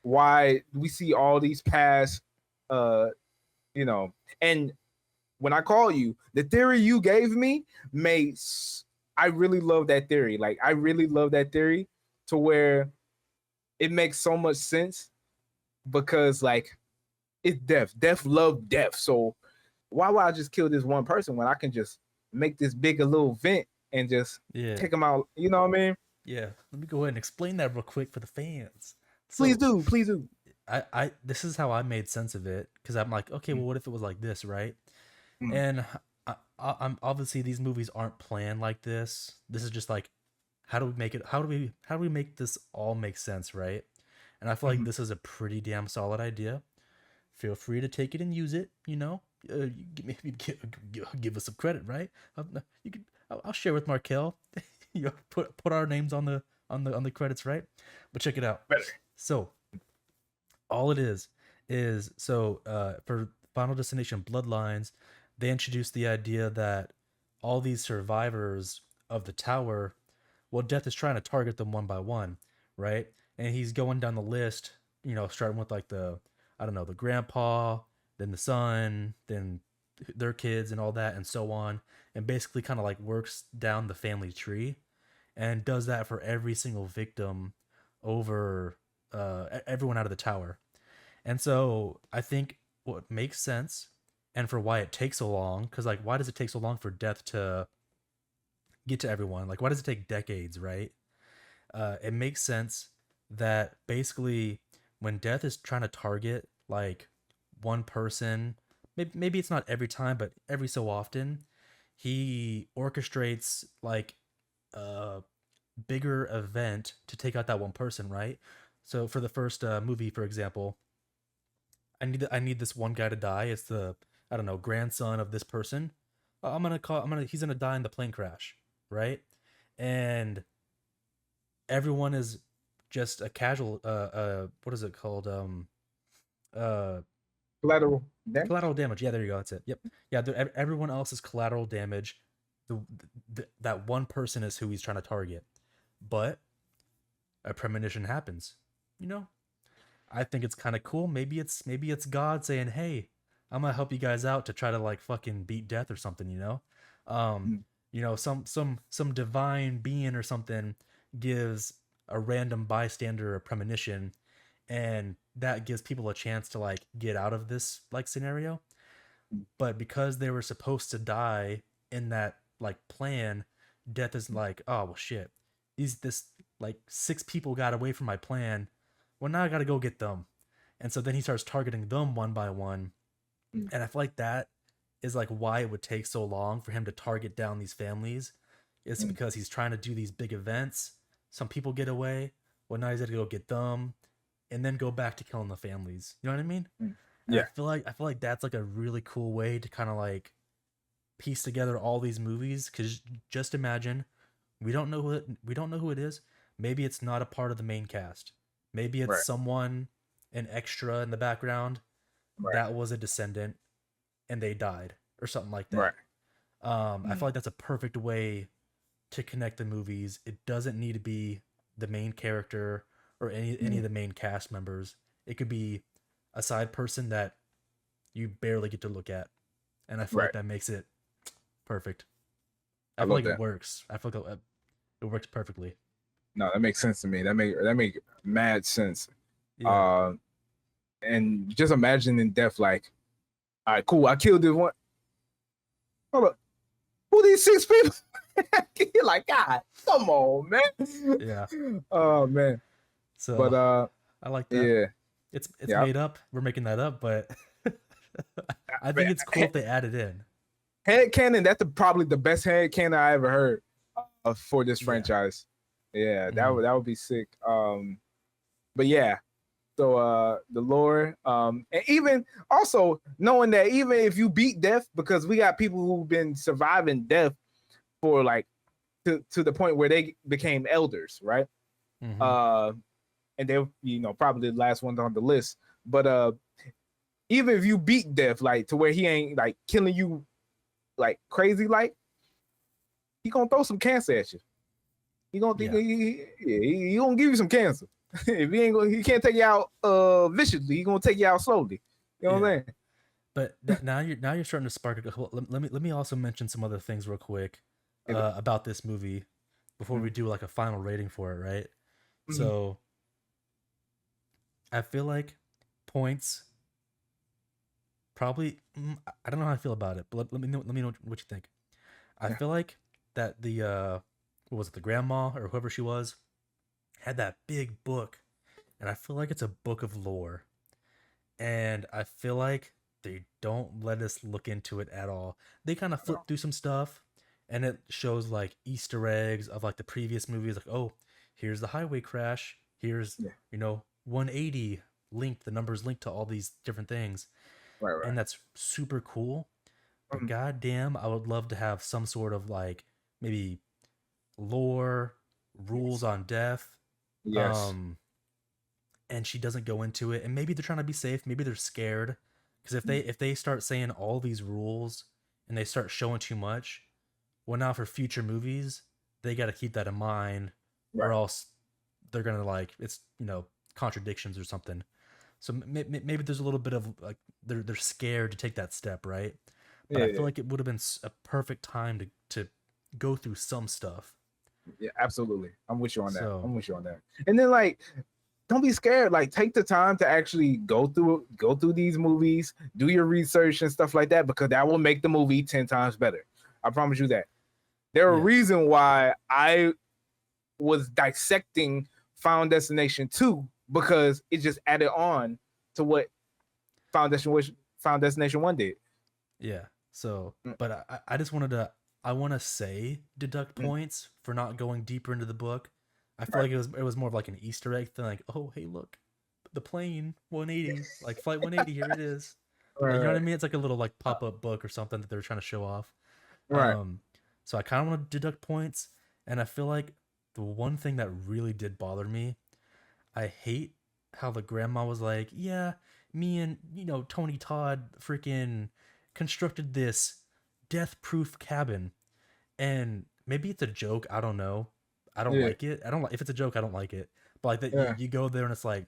why we see all these past and when I call you, the theory you gave me I really love that theory. Like I really love that theory to where it makes so much sense because like it's death. Death love death. So why would I just kill this one person when I can just make this big a little vent and just take them out? You know what I mean? Yeah. Let me go ahead and explain that real quick for the fans. So, please do. I this is how I made sense of it because I'm like, okay, well, what if it was like this, right? And I'm obviously these movies aren't planned like this. This is just like how do we make it? How do we make this all make sense, right? And I feel like Mhm. this is a pretty damn solid idea. Feel free to take it and use it. You know, maybe give us some credit, right? You can. I'll share with Markel. You know, put our names on the credits, right? But check it out. Better. So all it is so for Final Destination Bloodlines, they introduced the idea that all these survivors of the tower, well, Death is trying to target them one by one, right? And he's going down the list, you know, starting with like the, I don't know, the grandpa, then the son, then their kids and all that, and so on, and basically kind of like works down the family tree, and does that for every single victim over everyone out of the tower. And so I think what makes sense, and for why it takes so long, because like why does it take so long for Death to get to everyone? Like why does it take decades, right? It makes sense that basically when Death is trying to target like one person, maybe it's not every time, but every so often, he orchestrates like a bigger event to take out that one person, right? So for the first movie, for example, I need this one guy to die. It's the, I don't know, grandson of this person. He's gonna die in the plane crash, right? And everyone is just a casual what is it called? Uh Collateral damage. Collateral damage. Yeah, there you go. That's it. Yep. Yeah, everyone else is collateral damage. That one person is who he's trying to target. But a premonition happens. You know, I think it's kind of cool. Maybe it's God saying, "Hey, I'm gonna help you guys out to try to like fucking beat death or something." Um, Mm. some divine being or something gives a random bystander a premonition, and that gives people a chance to like get out of this like scenario. But because they were supposed to die in that like plan, death is like, oh well, shit. This like six people got away from my plan. Well, now I got to go get them. And so then he starts targeting them one by one. Mm. And I feel like that is like why it would take so long for him to target down these families. It's Mm. because he's trying to do these big events. Some people get away. Well, now he's got to go get them, and then go back to killing the families. You know what I mean? Mm. And Yeah. I feel like that's like a really cool way to kind of like piece together all these movies. Because just imagine, we don't know who it is. Maybe it's not a part of the main cast. Maybe it's Right. someone, an extra in the background Right. that was a descendant and they died or something like Right. that. I feel like that's a perfect way to connect the movies. It doesn't need to be the main character or any of the main cast members. It could be a side person that you barely get to look at, and I feel Right. like that makes it perfect. I I feel love like it that. works. I feel like it works perfectly. No, that makes sense to me. That make mad sense. Yeah. And just imagining death like, all right, cool. I killed this one. Hold up. Who these six people? You're like, God, come on, man. Yeah. Oh man. So But I like that. yeah. It's Yeah. made up. We're making that up, but I think Man, it's cool if they add it in. head canon, that's probably the best head canon I ever heard for this Yeah. franchise. Yeah, Mhm. that would be sick. But yeah, so the lore, and even also knowing that even if you beat death, because we got people who've been surviving death for like to the point where they became elders, right? Mhm. And they're probably the last ones on the list. But even if you beat death, like to where he ain't like killing you like crazy, like he gonna throw some cancer at you. He gonna Yeah. he gonna give you some cancer. If he ain't gonna, he can't take you out viciously. He gonna take you out slowly. You know what I'm saying? But now you're starting to spark a. Let me also mention some other things real quick Okay. about this movie before we do like a final rating for it, right? Mhm. So I feel like points probably. I don't know how I feel about it, but let me know what you think. I Yeah. feel like that the what was it, the grandma or whoever she was, had that big book, and I feel like it's a book of lore, and I feel like they don't let us look into it at all. They kind of flip through some stuff, and it shows like Easter eggs of like the previous movies. Like, oh, here's the highway crash. Here's 180 linked. The numbers linked to all these different things, Right. and that's super cool. But Mhm. goddamn, I would love to have some sort of like maybe lore, rules Yes. on death. Yes. Um, and she doesn't go into it. And maybe they're trying to be safe. Maybe they're scared. Because if they start saying all these rules and they start showing too much, well, now for future movies, they got to keep that in mind, or Right. else they're gonna like it's contradictions or something. So maybe there's a little bit of like they're scared to take that step, right? But I feel Yeah. like it would have been a perfect time to go through some stuff. Yeah. Absolutely. I'm with you on that. So I'm with you on that. And then like, don't be scared. Like, take the time to actually go through these movies, do your research and stuff like that, because that will make the movie 10 times better. I promise you that. There are a yeah, reason why I was dissecting Final Destination 2, because it just added on to what Final Destination 1 did. yeah. So, Mm, but I just wanted to I want to say deduct mm, points for not going deeper into the book. I feel right. like it was more of like an Easter egg thing, like, oh hey look, the plane 180, like flight 180, here it is. Like, you know what I Right. mean? It's like a little like pop-up book or something that they're trying to show off. Right. So I kind of want to deduct points, and I feel like the one thing that really did bother me, I hate how the grandma was like, yeah, me and Tony Todd freaking constructed this death-proof cabin, and maybe it's a joke. I don't know. I don't Yeah. like it. I don't like if it's a joke. I don't like it. But like that, you, Yeah. you go there and it's like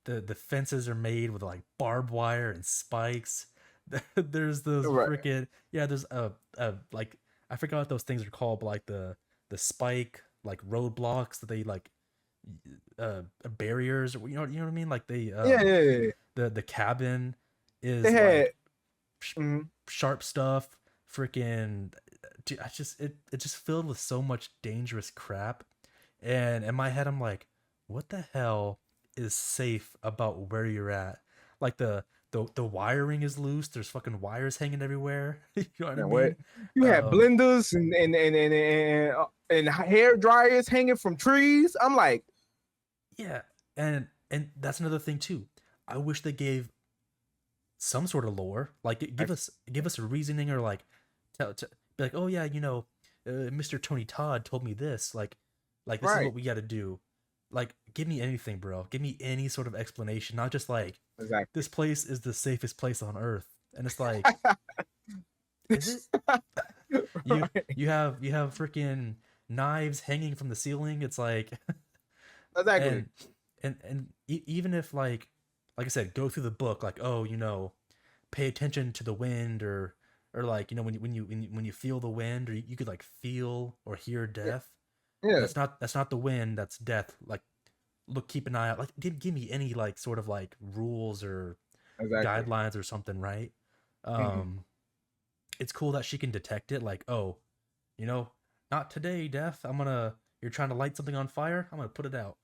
the fences are made with like barbed wire and spikes. There's those Right. freaking There's a like I forgot what those things are called, but like the spike like roadblocks that they like barriers, or you know what I mean, like they Yeah. Yeah. Yeah. the cabin They is had. like sh- Mhm. sharp stuff, freaking dude, it just filled with so much dangerous crap. And in my head I'm like, what the hell is safe about where you're at? Like the wiring is loose, there's fucking wires hanging everywhere. You know what I Man, what mean? you had um blenders and hair dryers hanging from trees. I'm like, yeah, and that's another thing too. I wish they gave some sort of lore, like give us a reasoning, or like be like, oh yeah, Mr. Tony Todd told me this, like this is right, what we got to do. Like, give me anything, bro. Give me any sort of explanation, not just like exactly. this place is the safest place on earth, and it's like, is it? you Right. you have freaking knives hanging from the ceiling. It's like, Exactly. and even if like I said, go through the book, like, oh, pay attention to the wind, or like, when you feel the wind, or you could like feel or hear Yeah. death. Yeah. That's not the wind, that's death. Like, look, keep an eye out. Like, give me any like sort of like rules or Exactly. guidelines or something, right? Hmm. um it's cool that she can detect it, like, oh, you know not today, death. You're trying to light something on fire, I'm gonna put it out.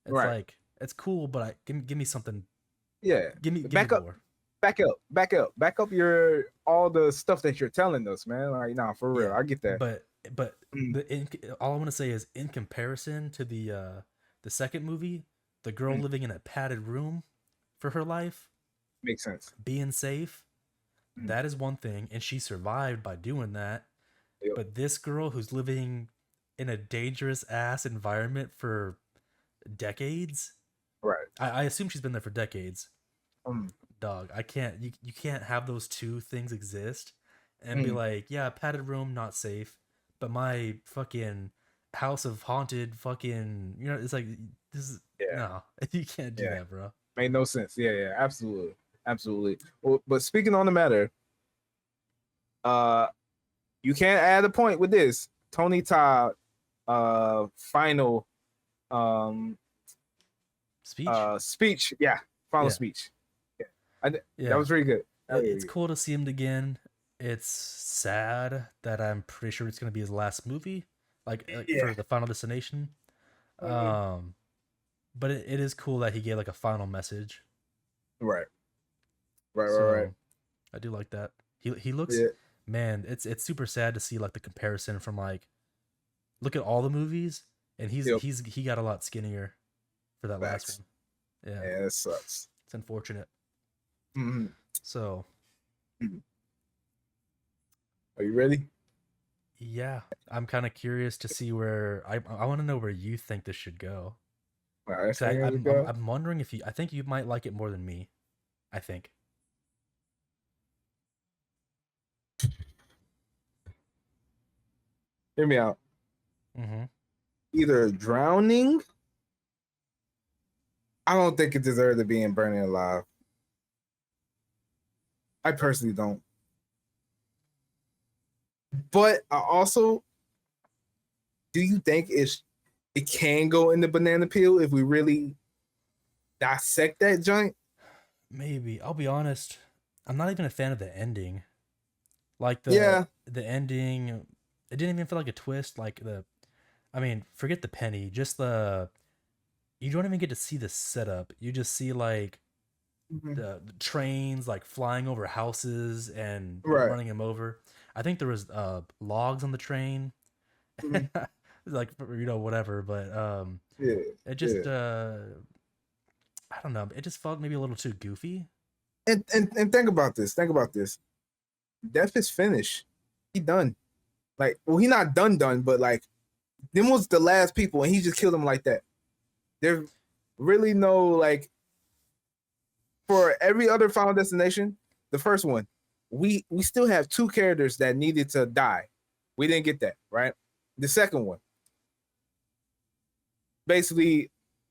It's Right. like, it's cool, but give me something. Yeah. Give me Back up. lore. Back up your all the stuff that you're telling us, man. Like, nah, for real. Yeah, I get that. but Mm, all I want to say is, in comparison to the second movie, the girl mm, living in a padded room for her life, makes sense. being safe, Mm, that is one thing, and she survived by doing that. yep. But this girl who's living in a dangerous ass environment for decades, Right. I assume she's been there for decades. Mm, Dog, I can't. You can't have those two things exist and be mm, like, yeah, padded room not safe, but my fucking house of haunted fucking, it's like, this is yeah. no. You can't do Yeah. that, bro. Made no sense. Yeah. Yeah. Absolutely. Absolutely. Well, but speaking on the matter, uh, you can't add a point with this Tony Todd final um Speech. speech. Yeah, final Yeah, speech. Yeah, that yeah. was really good. That was really It's good. cool to see him again. It's sad that I'm pretty sure it's gonna be his last movie, like Yeah. for the Final Destination. Mhm. Um, but it is cool that he gave like a final message. Right. Right. Right. Right. So I do like that. He looks, Yeah. man, it's super sad to see like the comparison from like look at all the movies, and Yep. he got a lot skinnier for that last Facts. one. Yeah, Yeah, it sucks. it's unfortunate. Mm-hmm. So, Are you ready? yeah, I'm kind of curious to see where I want to know where you think this should go. All right, Cause so here we go. I'm wondering if you I think you might like it more than me. I think. Hear me out. Mm-hmm. Either drowning. I don't think it deserved to be in Burning Alive. I personally don't. But I also, do you think it can go in the banana peel if we really dissect that joint? Maybe. I'll be honest. I'm not even a fan of the ending. Like Yeah. the ending, it didn't even feel like a twist. Like I mean, forget the penny. Just you don't even get to see the setup. You just see like the trains like flying over houses and Right. running them over. I think there was logs on the train. Like whatever, but Yeah. it just I don't know. It just felt maybe a little too goofy. And think about this. Think about this. Death is finished. He done. Like, well, he not done, but like, them was the last people, and he just killed them like that. There's really no like for every other Final Destination. The first one, we still have two characters that needed to die. We didn't get that, right? The second one, basically,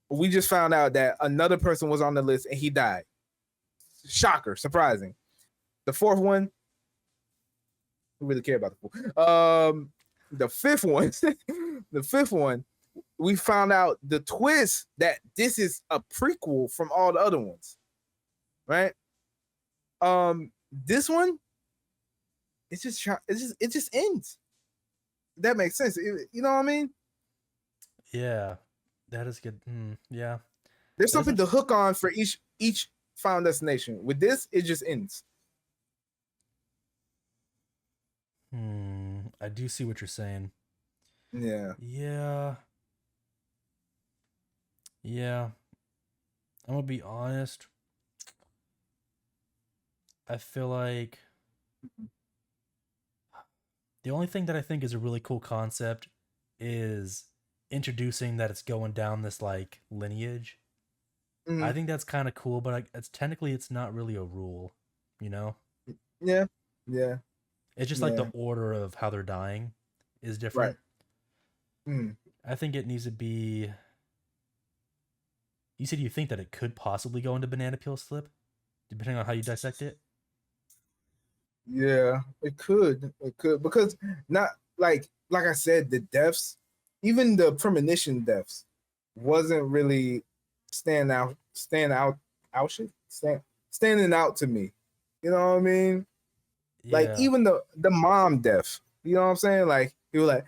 we just found out that another person was on the list and he died. Shocker, surprising. The fourth one, who really care about the fourth? The fifth one, the fifth one, we found out the twist that this is a prequel from all the other ones, right? This one, it just ends. That makes sense. You know what I mean? Yeah, that is good. Yeah, there's something to hook on for each Final Destination. With this, it just ends. I do see what you're saying. Yeah. Yeah. Yeah. I'm gonna be honest. I feel like the only thing that I think is a really cool concept is introducing that it's going down this like lineage. I think that's kind of cool, but it's technically it's not really a rule, you know? Yeah. Yeah. It's just like the order of how they're dying is different. Right. I think it needs to be. You said you think that it could possibly go into banana peel slip, depending on how you dissect it. Yeah, it could. It could because not like I said, the deaths, even the premonition deaths, wasn't really standing out to me. You know what I mean? Yeah. Like even the mom death. You know what I'm saying? Like he was like,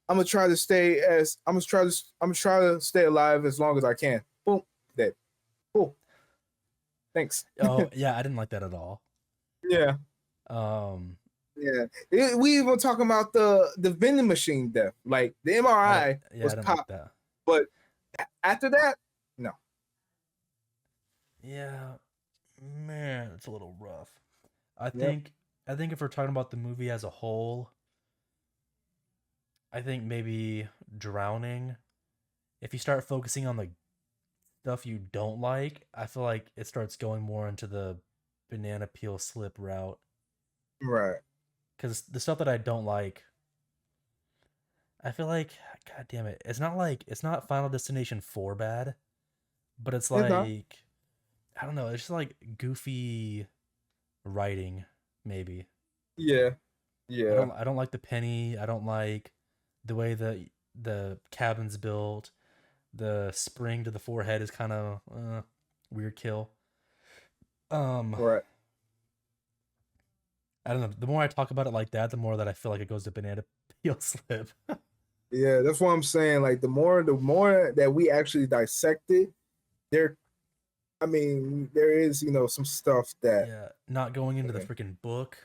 I'm gonna try to stay alive as long as I can. Boom, dead. Cool. Thanks. Oh yeah, I didn't like that at all. Yeah. Yeah. We even talking about the vending machine death. Like the MRI was popped, like but after that, no. Yeah, man, it's a little rough. I think if we're talking about the movie as a whole, I think maybe drowning. If you start focusing on the stuff you don't like, I feel like it starts going more into the banana peel slip route. Right. Because the stuff that I don't like, I feel like, god damn it, it's not Final Destination 4 bad, but it's like, I don't know, it's just like goofy writing, maybe. Yeah. Yeah. I don't like the penny. I don't like the way the cabin's built. The spring to the forehead is kind of weird kill. Right. I don't know. The more I talk about it like that, the more that I feel like it goes to banana peel slip. Yeah, that's what I'm saying. Like the more that we actually dissect it, there is, some stuff that not going into the freaking book.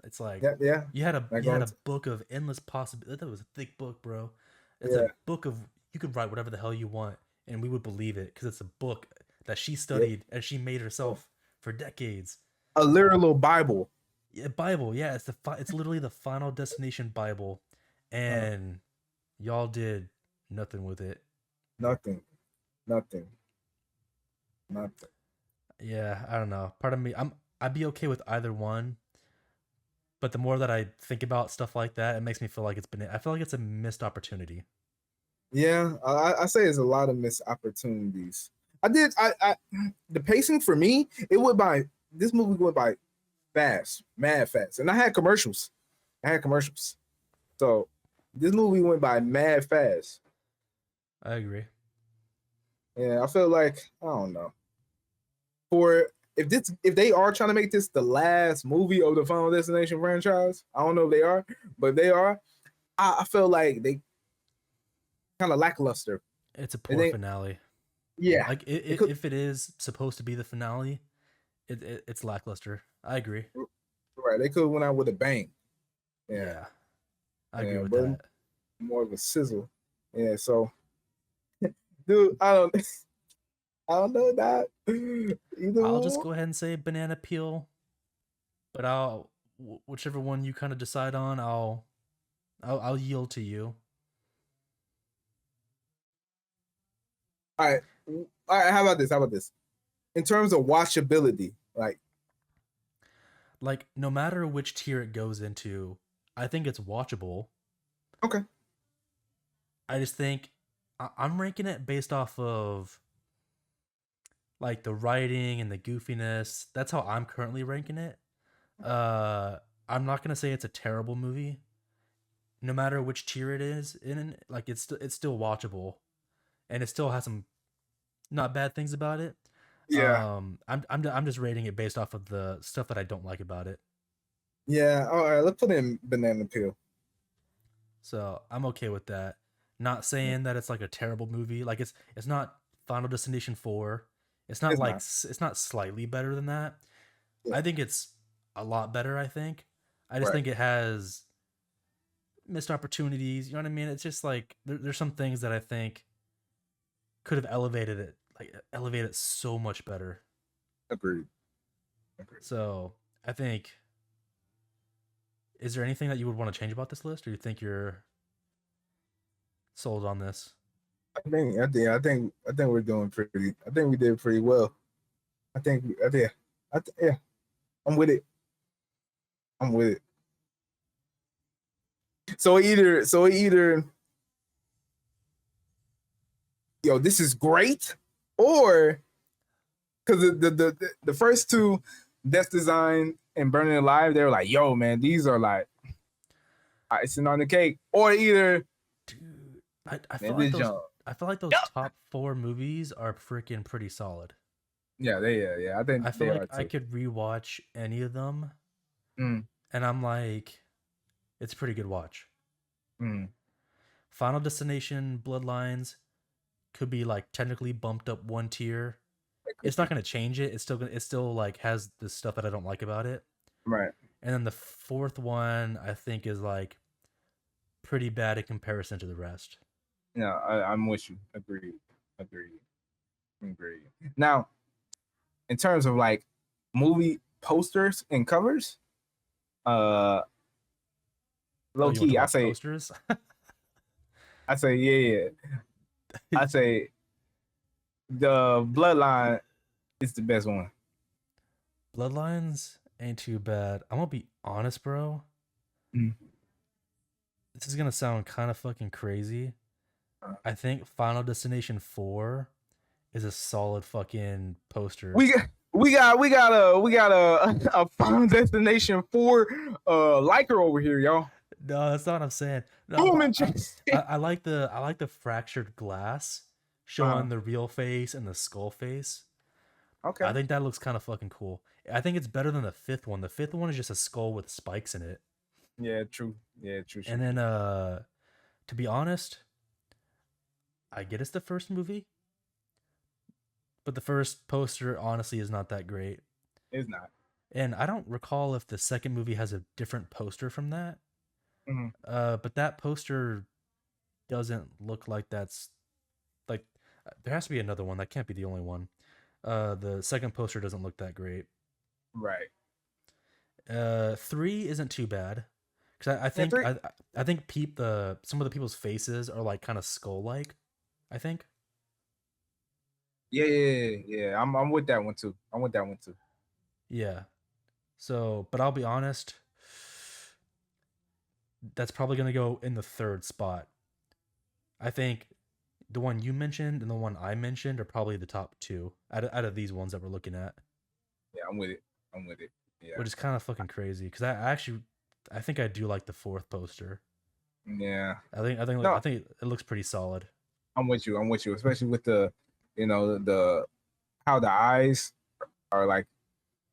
It's like yeah. you had a book of endless possibilities. That was a thick book, bro. It's Yeah. a book of you can write whatever the hell you want, and we would believe it because it's a book that she Yep. studied and she made herself for decades. A literal Bible. Yeah, Bible. Yeah, it's literally the Final Destination Bible, and y'all did nothing with it. Nothing. Nothing. Nothing. Yeah, I don't know. Part of me, I'd be okay with either one, but the more that I think about stuff like that, it makes me feel like I feel like it's a missed opportunity. Yeah, I say it's a lot of missed opportunities. The pacing for me, this movie went by fast, mad fast, and I had commercials. So this movie went by mad fast. I agree. Yeah, I feel like I don't know. If they are trying to make this the last movie of the Final Destination franchise, I don't know if they are, but if they are, I feel like they kind of lackluster. It's a poor finale. Yeah, like if it is supposed to be the finale, it's lackluster. I agree. Right, they could have went out with a bang. Yeah, I agree with that. More of a sizzle. Yeah, so dude, I don't know that. I'll just go ahead and say banana peel, but whichever one you kind of decide on, I'll yield to you. All right. How about this? In terms of watchability, like no matter which tier it goes into, I think it's watchable. Okay. I just think I'm ranking it based off of like the writing and the goofiness. That's how I'm currently ranking it. I'm not gonna say it's a terrible movie. No matter which tier it is in, like it's still watchable, and it still has some not bad things about it. Yeah. I'm just rating it based off of the stuff that I don't like about it. Yeah. All right. Let's put in banana peel. So I'm okay with that. Not saying that it's like a terrible movie. Like it's not Final Destination 4. It's not it's not slightly better than that. Yeah. I think it's a lot better. I just think it has missed opportunities. You know what I mean? It's just like there's some things that I think could have elevated it so much better. Agreed. So I think, is there anything that you would want to change about this list, or you think you're sold on this? I think we're doing pretty. I think we did pretty well. Yeah. I'm with it. So either yo, this is great, or because the first two, Death Design and Burning Alive, they were like, yo, man, these are like icing on the cake. Or either, dude, I feel like those top 4 movies are freaking pretty solid. Yeah, I think I feel like I could rewatch any of them, and I'm like, it's a pretty good watch. Final Destination Bloodlines could be like technically bumped up one tier. It's not going to change it. It's still like has the stuff that I don't like about it. Right. And then the fourth one I think is like pretty bad in comparison to the rest. Yeah, I'm with you. Agreed. Now, in terms of like movie posters and covers, low key, I say posters. I say yeah. I say the Bloodline is the best one. Bloodlines ain't too bad. I'm gonna be honest, bro. This is gonna sound kind of fucking crazy. I think Final Destination 4 is a solid fucking poster. We got a Final Destination 4 liker over here, y'all. No, that's not what I'm saying. No, I like the fractured glass showing the real face and the skull face. Okay. I think that looks kind of fucking cool. I think it's better than the fifth one. The fifth one is just a skull with spikes in it. Yeah, true. And then to be honest, I get it's the first movie, but the first poster honestly is not that great. It's not. And I don't recall if the second movie has a different poster from that. Mm-hmm. But that poster doesn't look like that's like there has to be another one. That can't be the only one. The second poster doesn't look that great. Right. 3 isn't too bad because I Yeah, think three. I think some of the people's faces are like kind of skull like. I think. Yeah. I'm with that one too. I'm with that one too. Yeah. So, but I'll be honest, that's probably gonna go in the third spot. I think the one you mentioned and the one I mentioned are probably the top two out of these ones that we're looking at. Yeah, I'm with it. I'm with it. Yeah. Which is kind of fucking crazy because I think I do like the fourth poster. Yeah. I No, think it looks pretty solid. I'm with you. I'm with you, especially with the, the how the eyes are like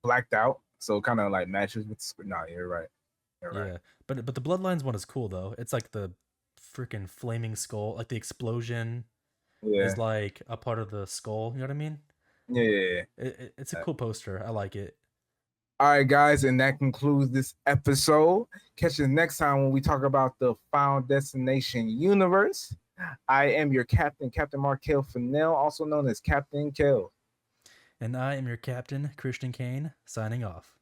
blacked out, so kind of like matches with. No, you're right. You're right. Yeah, but the Bloodlines one is cool though. It's like the freaking flaming skull, like the explosion is Yeah. like a part of the skull. You know what I mean? Yeah. It's a cool poster. I like it. All right, guys, and that concludes this episode. Catch you next time when we talk about the Final Destination universe. I am your captain, Captain Markel Fennell, also known as Captain Kill. And I am your captain, Christian Kane, signing off.